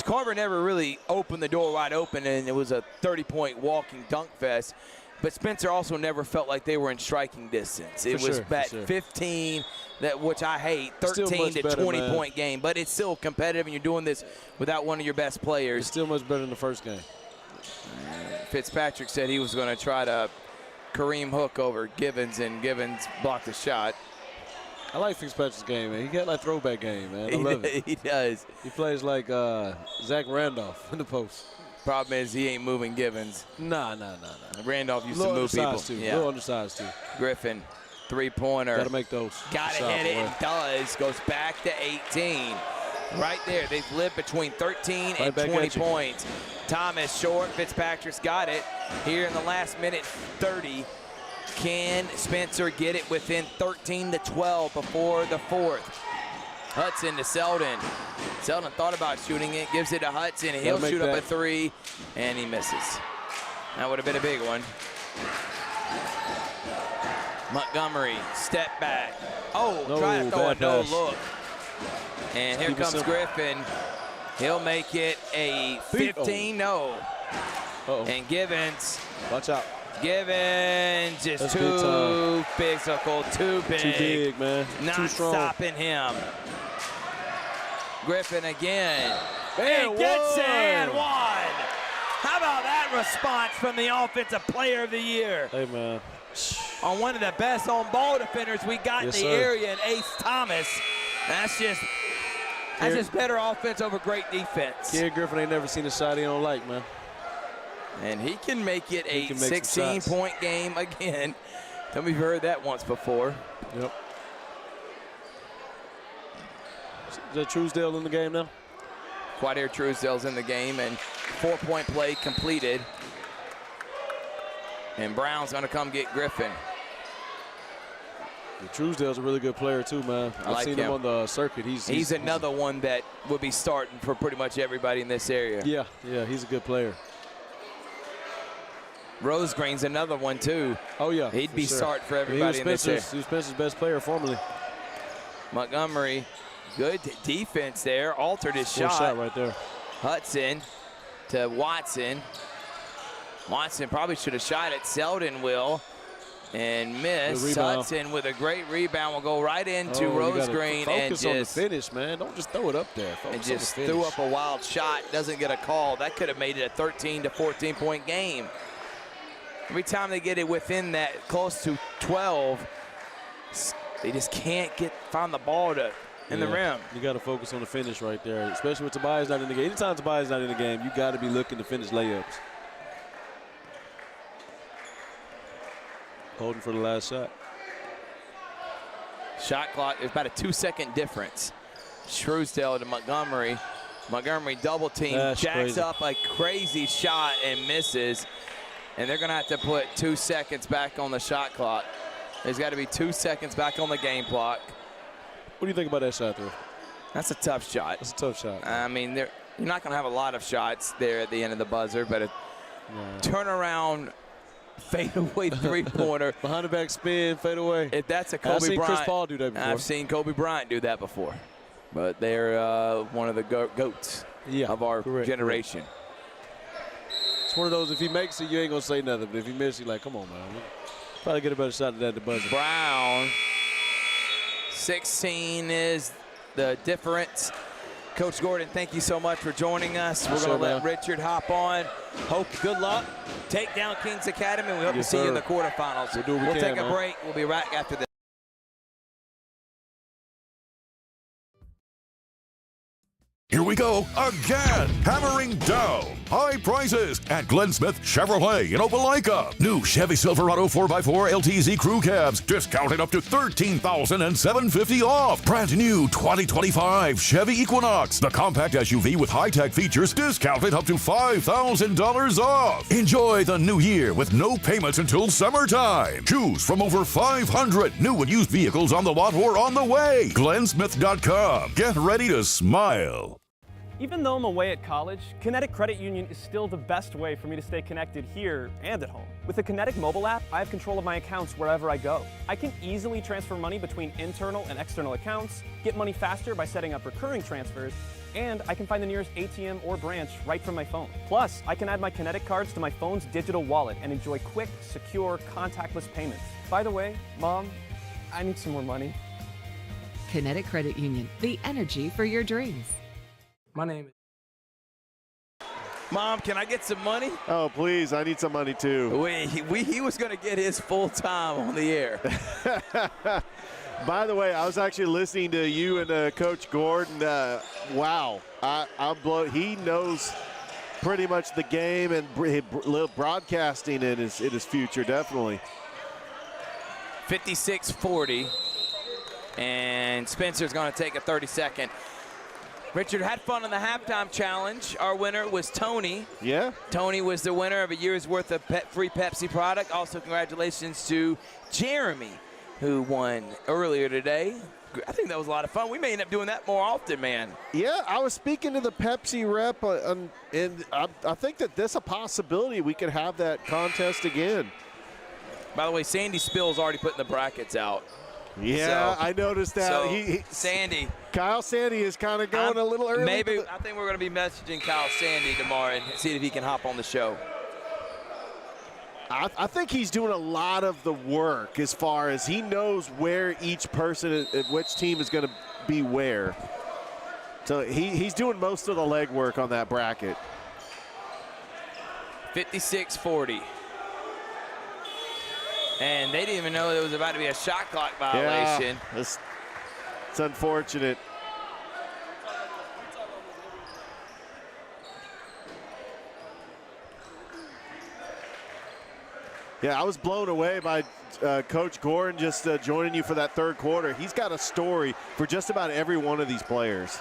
Carver never really opened the door wide open, and it was a 30-point walking dunk fest. But Spencer also never felt like they were in striking distance. It was that 15, which I hate, 13 to 20-point game. But it's still competitive, and you're doing this without one of your best players. It's still much better than the first game. Fitzpatrick said he was going to try to Kareem hook over Givens, and Givens blocked the shot. I like Fitzpatrick's game, man. He got like throwback game, man. I love it. He does. He plays like Zach Randolph in the post. Problem is he ain't moving Givens. Nah. Randolph used to move people. A little undersized, too. Griffin, three-pointer. Got to make those. Got to hit it, and does. Goes back to 18. Right there. They've lived between 13 and 20 points. Thomas short. Fitzpatrick's got it. Here in the last minute 30. Can Spencer get it within 13 to 12 before the fourth? Hudson to Selden. Selden thought about shooting it, gives it to Hudson. He'll shoot up a three, and he misses. That would have been a big one. Montgomery, step back. Try to throw a no look. And here comes Griffin. He'll make it a 15, And Givens. Watch out. Givens just too physical, too big. Too big, man. Not stopping him. Griffin again. And gets it and one. How about that response from the Offensive Player of the Year? Hey, man. On one of the best on-ball defenders we got in the area, in Ace Thomas. That's just better offense over great defense. Kid Griffin ain't never seen a shot he don't like, man. And he can make it a 16-point game again. Tell me if you've heard that once before. Yep. Is that Truesdale in the game now? Quadir Truesdale's in the game, and 4-point play completed. And Brown's going to come get Griffin. Yeah, Truesdale's a really good player too, man. I've seen him on the circuit. He's another one that will be starting for pretty much everybody in this area. Yeah, he's a good player. Rosegreen's another one too. Oh yeah, he'd be starting for everybody in this area. He was Spencer's best player formerly. Montgomery, good defense there. Altered his shot right there. Hudson to Watson. Watson probably should have shot it. Selden will. And miss. Hudson with a great rebound will go right into Rosegreen and just on the finish, man. Don't just throw it up there. And just threw up a wild shot. Doesn't get a call. That could have made it a 13 to 14-point game. Every time they get it within that close to 12, they just can't find the ball in the rim. You got to focus on the finish right there, especially with Tobias not in the game. Anytime Tobias not in the game, you got to be looking to finish layups. Holding for the last shot. Shot clock is about a 2-second difference. Truesdale to Montgomery. Montgomery double team, jacks up a crazy shot and misses. And they're going to have to put 2 seconds back on the shot clock. There's got to be 2 seconds back on the game clock. What do you think about that shot, though? That's a tough shot. That's a tough shot. I mean, You're not going to have a lot of shots there at the end of the buzzer, but a turnaround fadeaway three-pointer. Behind the back spin, fadeaway. If that's a Kobe I've seen Bryant. Chris Paul do that before. I've seen Kobe Bryant do that before. But they're one of the goats of our generation. It's one of those, if he makes it, you ain't going to say nothing. But if he misses, you're like, come on, man. Probably get a better shot than that at the buzzer. Brown, 16 is the difference. Coach Gordon, thank you so much for joining us. We're going to let Richard hop on. Hope good luck. Take down Kings Academy. We hope to see you in the quarterfinals. We'll take a break. We'll be right after this. Here we go again. Hammering down high prices at Glenn Smith Chevrolet in Opelika. New Chevy Silverado 4x4 LTZ crew cabs discounted up to $13,750 off. Brand new 2025 Chevy Equinox, the compact SUV with high-tech features, discounted up to $5,000 off. Enjoy the new year with no payments until summertime. Choose from over 500 new and used vehicles on the lot or on the way. GlennSmith.com. Get ready to smile. Even though I'm away at college, Kinetic Credit Union is still the best way for me to stay connected here and at home. With the Kinetic mobile app, I have control of my accounts wherever I go. I can easily transfer money between internal and external accounts, get money faster by setting up recurring transfers, and I can find the nearest ATM or branch right from my phone. Plus, I can add my Kinetic cards to my phone's digital wallet and enjoy quick, secure, contactless payments. By the way, Mom, I need some more money. Kinetic Credit Union, the energy for your dreams. My name is... Mom, can I get some money? Oh, please, I need some money too. He was going to get his full time on the air. By the way, I was actually listening to you and Coach Gordon. Wow, I'm blown. He knows pretty much the game and broadcasting in his future, definitely. 56-40, and Spencer's going to take a 30-second. Richard had fun on the halftime challenge. Our winner was Tony. Yeah. Tony was the winner of a year's worth of free Pepsi product. Also, congratulations to Jeremy, who won earlier today. I think that was a lot of fun. We may end up doing that more often, man. Yeah, I was speaking to the Pepsi rep, and I think that there's a possibility we could have that contest again. By the way, Sandy Spill's already putting the brackets out. Yeah, I noticed that. So Sandy. Kyle Sandy is kind of going a little early. Maybe I think we're going to be messaging Kyle Sandy tomorrow and see if he can hop on the show. I think he's doing a lot of the work as far as he knows where each person, which team is going to be where. So he's doing most of the legwork on that bracket. 56-40. And they didn't even know there was about to be a shot clock violation. Yeah, it's unfortunate. Yeah, I was blown away by Coach Gordon just joining you for that third quarter. He's got a story for just about every one of these players.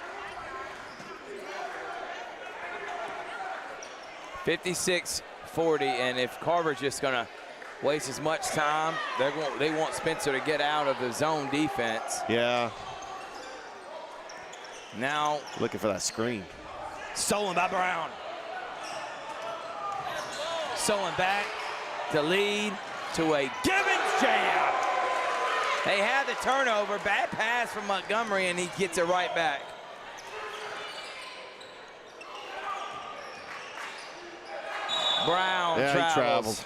56-40, and if Carver's just going to waste as much time, they want Spencer to get out of the zone defense. Yeah. Now looking for that screen. Stolen by Brown. Stolen back to lead to a Gibbons jam. They had the turnover. Bad pass from Montgomery, and he gets it right back. Brown He travels.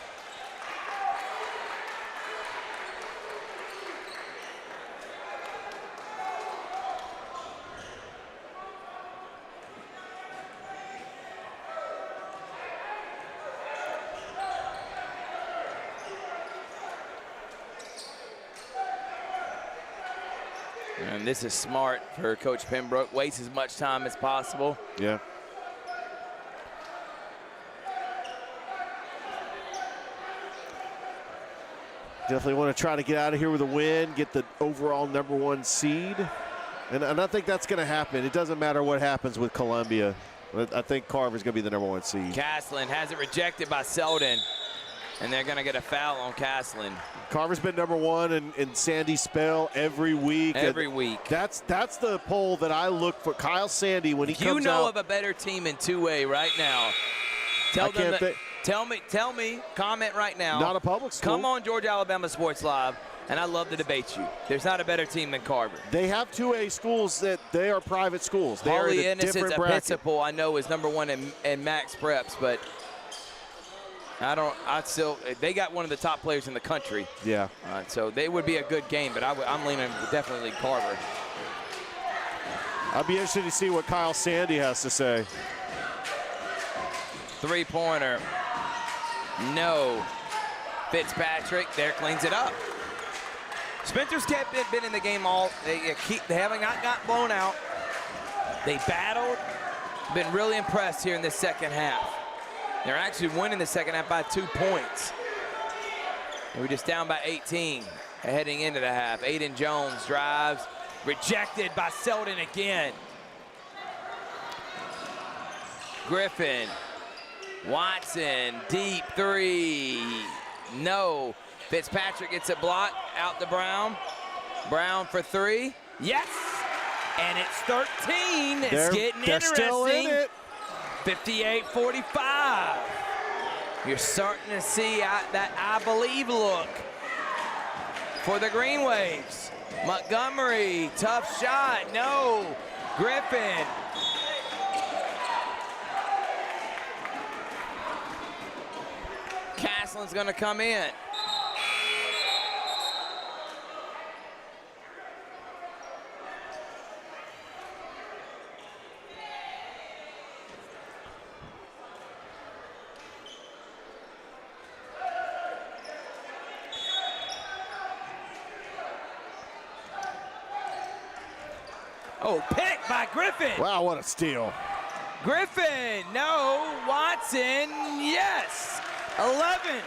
And this is smart for Coach Pembroke. Waste as much time as possible. Yeah. Definitely want to try to get out of here with a win, get the overall #1 seed. And I think that's going to happen. It doesn't matter what happens with Columbia. I think Carver's going to be the #1 seed. Caslin has it rejected by Selden. And they're going to get a foul on Castlin. Carver's been number one in Sandy Spell every week. Every week. That's the poll that I look for. Kyle Sandy, when he comes out. You know of a better team in 2A right now. Tell me, comment right now. Not a public school. Come on Georgia Alabama Sports Live, and I'd love to debate you. There's not a better team than Carver. They have 2A schools that they are private schools. They Holy are in a Innocents different bracket. Episcopal, I know, is number one in Max Preps, but they got one of the top players in the country. Yeah. So they would be a good game, but I'm leaning definitely Carver. I'll be interested to see what Kyle Sandy has to say. Three-pointer. No. Fitzpatrick there cleans it up. Spencer's been in the game all. They haven't got blown out. They battled. Been really impressed here in the second half. They're actually winning the second half by 2 points. And we're just down by 18 heading into the half. Aiden Jones drives, rejected by Selden again. Griffin, Watson, deep three, no. Fitzpatrick gets it blocked, out to Brown. Brown for three, yes! And it's 13, it's getting they're interesting. Still in it. 58-45. You're starting to see that I believe look for the Green Waves. Montgomery, tough shot, no. Griffin. Castlin's gonna come in. Oh, pick by Griffin. Wow, what a steal. Griffin, no. Watson, yes. 11.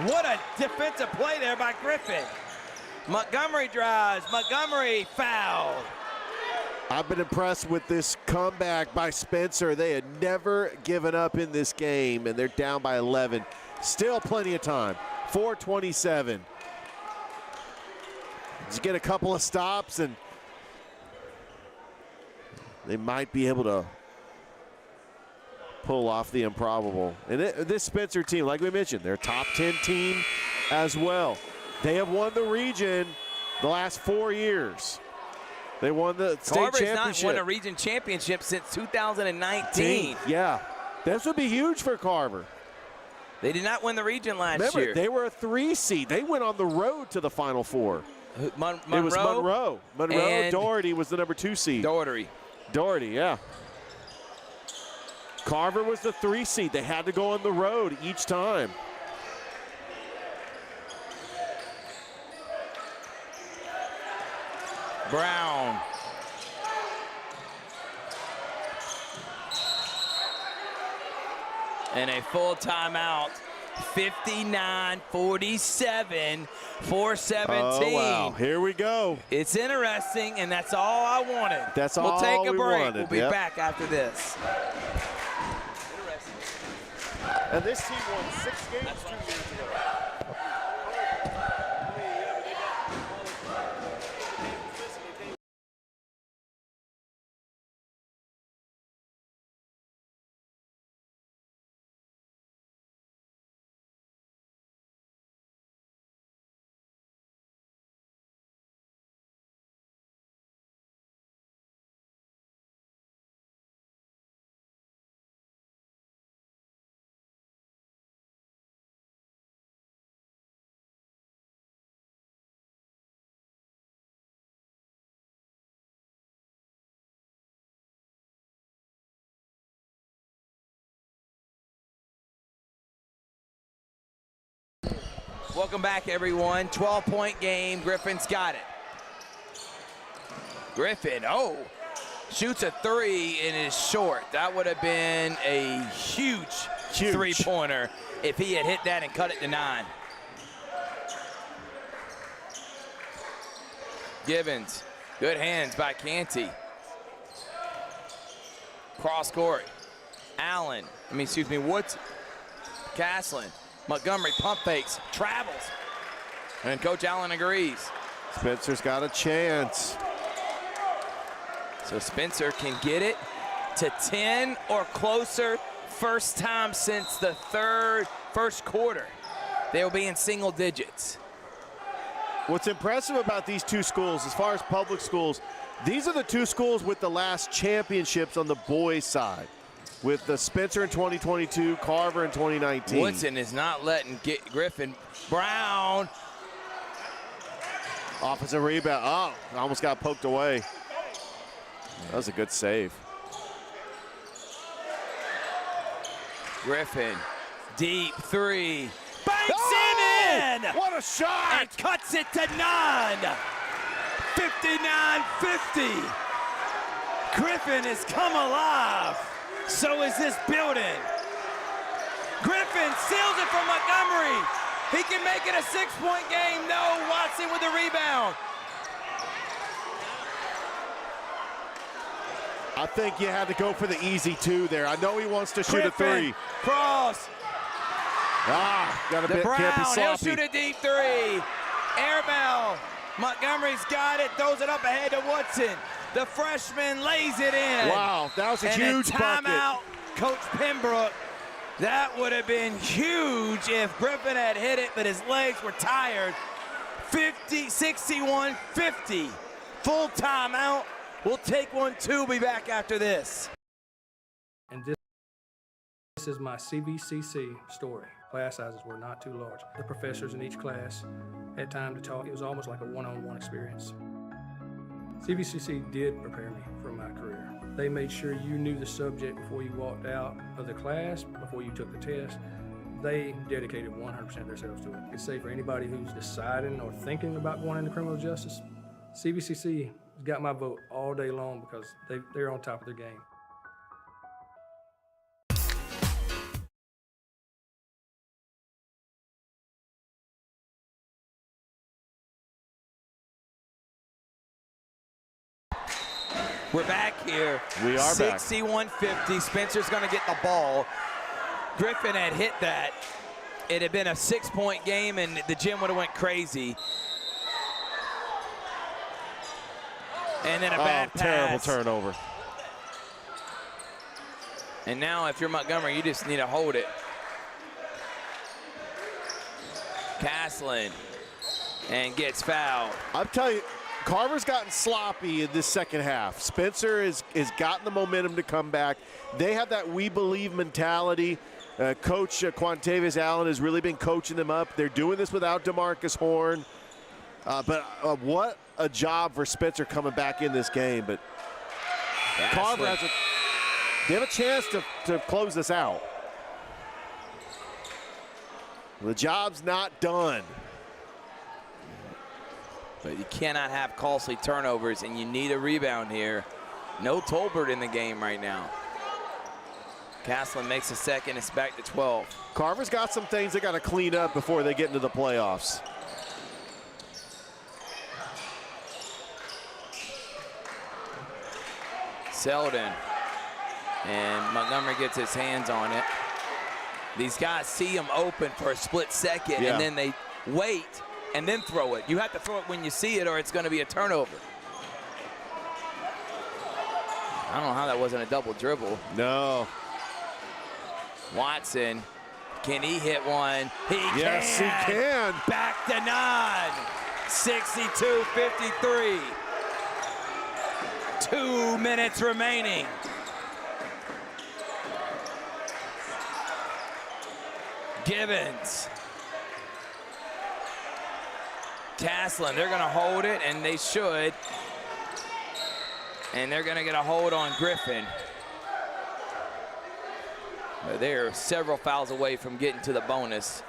What a defensive play there by Griffin. Montgomery drives. Montgomery foul. I've been impressed with this comeback by Spencer. They had never given up in this game, and they're down by 11. Still plenty of time. 4:27. Just get a couple of stops, and they might be able to pull off the improbable. And this Spencer team, like we mentioned, they're a top 10 team as well. They have won the region the last 4 years. They won the state Carver's championship. not won a region championship since 2019. Yeah, this would be huge for Carver. They did not win the region last Remember, year. they were a 3 seed. They went on the road to the Final Four. Monroe. It was Monroe. And Doherty was the number 2 seed. Doherty, yeah. Carver was the 3 seed. They had to go on the road each time. Brown. And a full timeout. 59-47, 4:17. Oh, wow. Here we go. It's interesting, and that's all I wanted. That's all we'll take a we break. wanted. We'll be back after this. And this team won 6 games 2 years ago. Welcome back, everyone. 12-point game. Griffin's got it. Griffin, shoots a 3 and is short. That would have been a huge. Three-pointer if he had hit that and cut it to 9. Gibbons, good hands by Canty. Cross court. Woods. Castlin. Montgomery pump fakes, travels. And Coach Allen agrees. Spencer's got a chance. So Spencer can get it to 10 or closer. First time since the first quarter. They'll be in single digits. What's impressive about these two schools, as far as public schools, these are the two schools with the last championships on the boys' side. With the Spencer in 2022, Carver in 2019. Woodson is not letting Griffin. Brown. Offensive rebound. Oh, almost got poked away. That was a good save. Griffin, deep three. Banks it in! What a shot! And cuts it to none. 59-50. Griffin has come alive. So is this building. Griffin seals it from Montgomery. He can make it a 6-point game. No, Watson with the rebound. I think you had to go for the easy two there. I know he wants to shoot a three. Cross. Got a bit, Brown, can't be sloppy. he'll shoot a deep three. Air ball. Montgomery's got it, throws it up ahead to Woodson. The freshman lays it in. Wow, that was a huge timeout, bucket. Coach Pembroke. That would have been huge if Griffin had hit it, but his legs were tired. 61-50. Full timeout. We'll take 1-2, be back after this. And this is my CVCC story. Class sizes were not too large. The professors in each class had time to talk. It was almost like a one-on-one experience. CVCC did prepare me for my career. They made sure you knew the subject before you walked out of the class, before you took the test. They dedicated 100% of themselves to it. I can say for anybody who's deciding or thinking about going into criminal justice, CVCC has got my vote all day long because they're on top of their game. We're back here. We are back. 61-50. Spencer's going to get the ball. Griffin had hit that. It had been a 6-point game, and the gym would have went crazy. And then a bad pass. Terrible turnover. And now if you're Montgomery, you just need to hold it. Castlin, and gets fouled. I'm telling you, Carver's gotten sloppy in this second half. Spencer has gotten the momentum to come back. They have that we believe mentality. Coach Quantavious Allen has really been coaching them up. They're doing this without DeMarcus Horn. But what a job for Spencer coming back in this game. But Carver they have a chance to close this out. The job's not done. But you cannot have costly turnovers, and you need a rebound here. No Tolbert in the game right now. Castlin makes a second, it's back to 12. Carver's got some things they got to clean up before they get into the playoffs. Selden, and Montgomery gets his hands on it. These guys see him open for a split second, and then they wait and then throw it. You have to throw it when you see it, or it's going to be a turnover. I don't know how that wasn't a double dribble. No. Watson, can he hit one? Yes, he can. Back to 9. 62-53. 2 minutes remaining. Gibbons. Castlin, they're going to hold it, and they should. And they're going to get a hold on Griffin. They're several fouls away from getting to the bonus.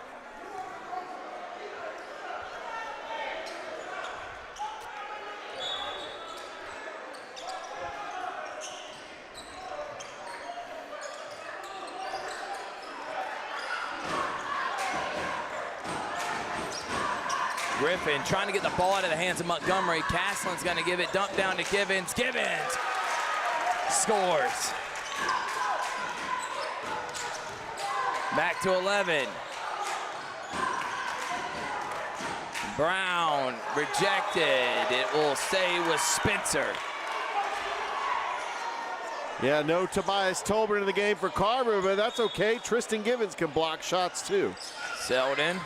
Griffin trying to get the ball out of the hands of Montgomery. Castlin's going to give it, dump down to Gibbons. Gibbons scores. Back to 11. Brown rejected. It will stay with Spencer. Yeah, no Tobias Tolbert in the game for Carver, but that's okay. Tristan Givens can block shots too. Selden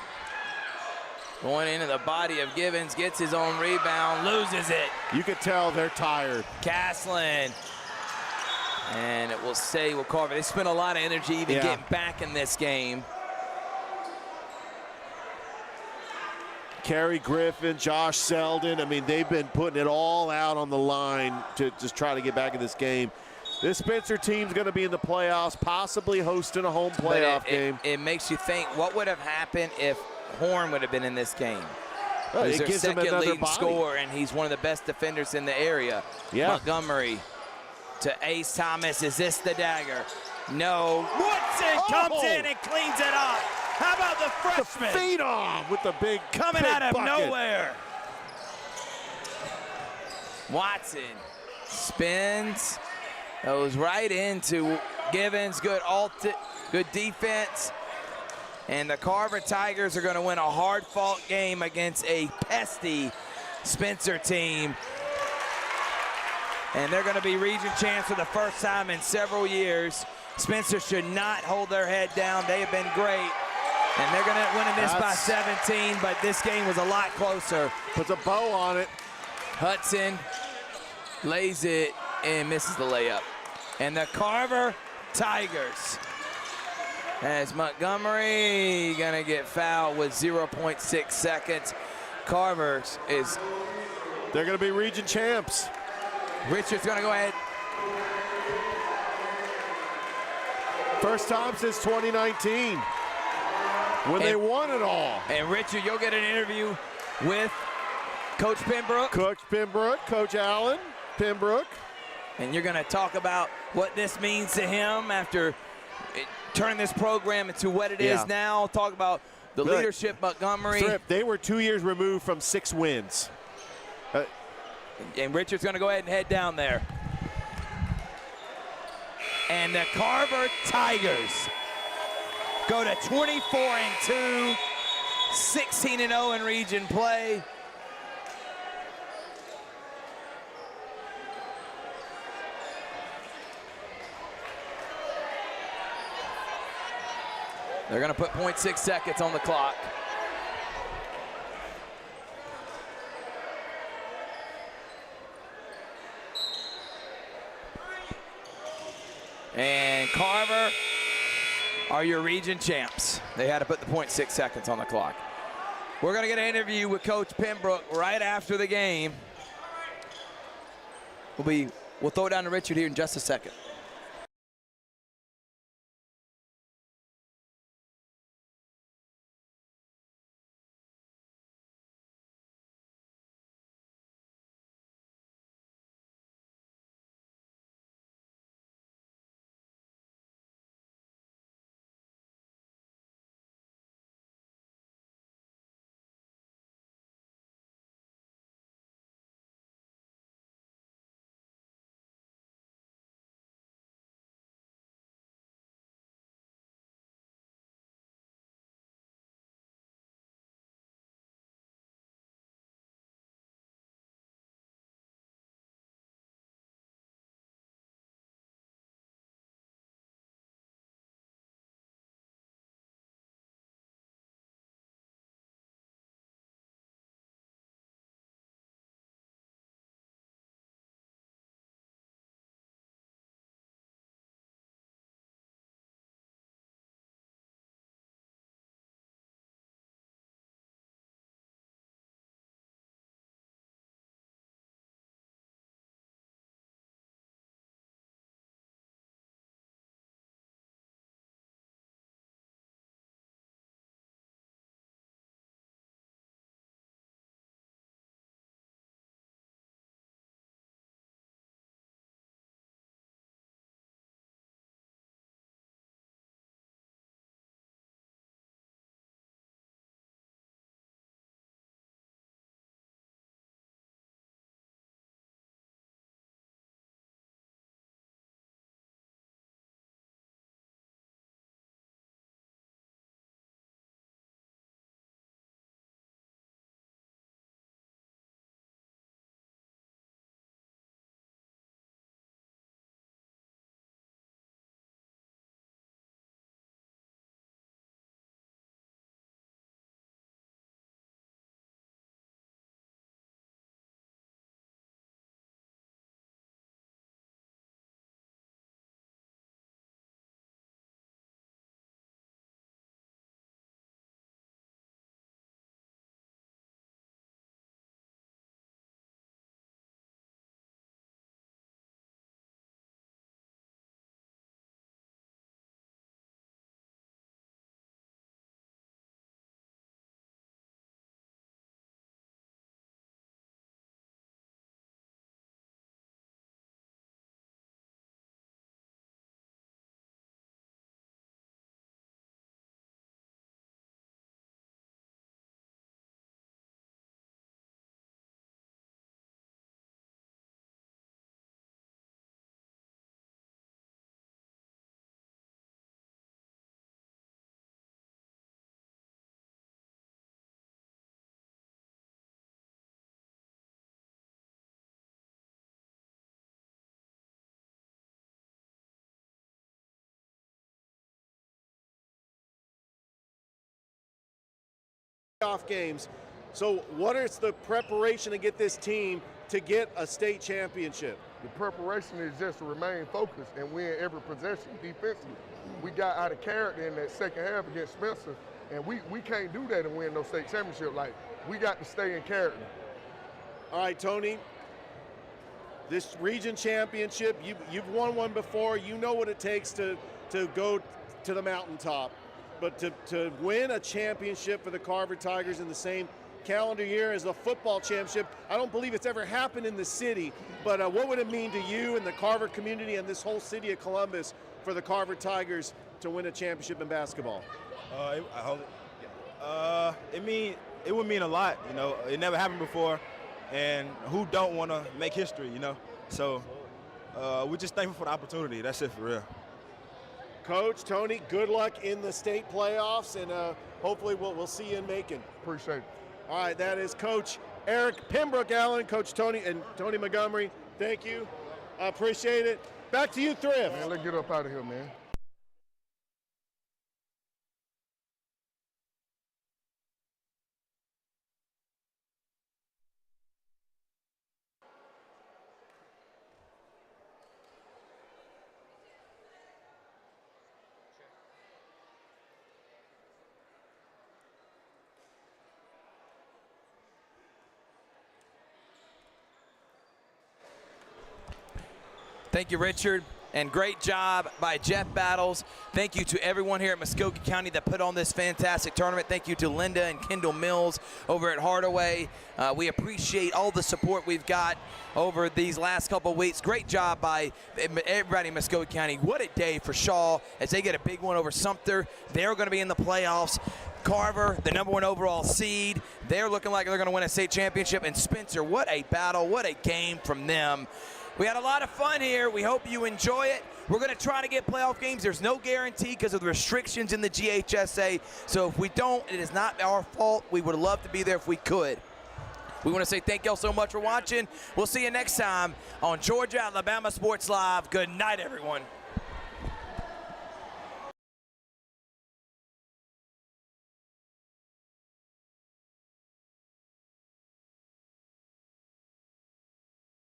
going into the body of Givens, gets his own rebound, loses it. You could tell they're tired. Castlin. And it will stay with Carver. They spent a lot of energy even getting back in this game. Kerry Griffin, Josh Selden, I mean, they've been putting it all out on the line to just try to get back in this game. This Spencer team's going to be in the playoffs, possibly hosting a home playoff game. It makes you think, what would have happened if Horn would have been in this game? Oh, He's it their gives him second another leading body. scorer, and he's one of the best defenders in the area. Yeah. Montgomery to Ace Thomas. Is this the dagger? No. Woodson comes in and cleans it up. How about the freshman? The phenom with the big coming big out of bucket. nowhere. Watson spins, goes right into Givens. Good defense. And the Carver Tigers are going to win a hard-fought game against a pesty Spencer team. And they're going to be region champs for the first time in several years. Spencer should not hold their head down. They have been great. And they're going to win this by 17, but this game was a lot closer. Puts a bow on it. Hudson lays it and misses the layup. And the Carver Tigers, as Montgomery gonna get fouled with 0.6 seconds. Carver is... They're gonna be region champs. Richard's gonna go ahead. First time since 2019 when they won it all. And Richard, you'll get an interview with Coach Pembroke. Coach Pembroke, Coach Allen Pembroke. And you're gonna talk about what this means to him after turning this program into what it is now. Talk about the leadership, Montgomery. They were 2 years removed from 6 wins. And Richard's gonna go ahead and head down there. And the Carver Tigers go to 24-2, 16-0 in region play. They're going to put 0.6 seconds on the clock. And Carver are your region champs. They had to put the 0.6 seconds on the clock. We're going to get an interview with Coach Pembroke right after the game. We'll throw it down to Richard here in just a second. playoff games. So what is the preparation to get this team to get a state championship? The preparation is just to remain focused and win every possession defensively. We got out of character in that second half against Spencer, and we can't do that and win no state championship. Like, we got to stay in character. All right, Tony, this region championship, you've won one before. You know what it takes to go to the mountaintop. But to win a championship for the Carver Tigers in the same calendar year as the football championship, I don't believe it's ever happened in the city. But what would it mean to you and the Carver community and this whole city of Columbus for the Carver Tigers to win a championship in basketball? It would mean a lot. You know, it never happened before, and who don't want to make history? You know, so we're just thankful for the opportunity. That's it for real. Coach, Tony, good luck in the state playoffs, and hopefully we'll see you in Macon. Appreciate it. All right, that is Coach Eric Pembroke Allen, Coach Tony, and Tony Montgomery. Thank you. I appreciate it. Back to you, Thrift. Man, let's get up out of here, man. Thank you, Richard, and great job by Jeff Battles. Thank you to everyone here at Muskogee County that put on this fantastic tournament. Thank you to Linda and Kendall Mills over at Hardaway. We appreciate all the support we've got over these last couple of weeks. Great job by everybody in Muskogee County. What a day for Shaw as they get a big one over Sumter. They're going to be in the playoffs. Carver, the #1 overall seed, they're looking like they're going to win a state championship. And Spencer, what a battle, what a game from them. We had a lot of fun here. We hope you enjoy it. We're going to try to get playoff games. There's no guarantee because of the restrictions in the GHSA. So if we don't, it is not our fault. We would love to be there if we could. We want to say thank y'all so much for watching. We'll see you next time on Georgia Alabama Sports Live. Good night, everyone.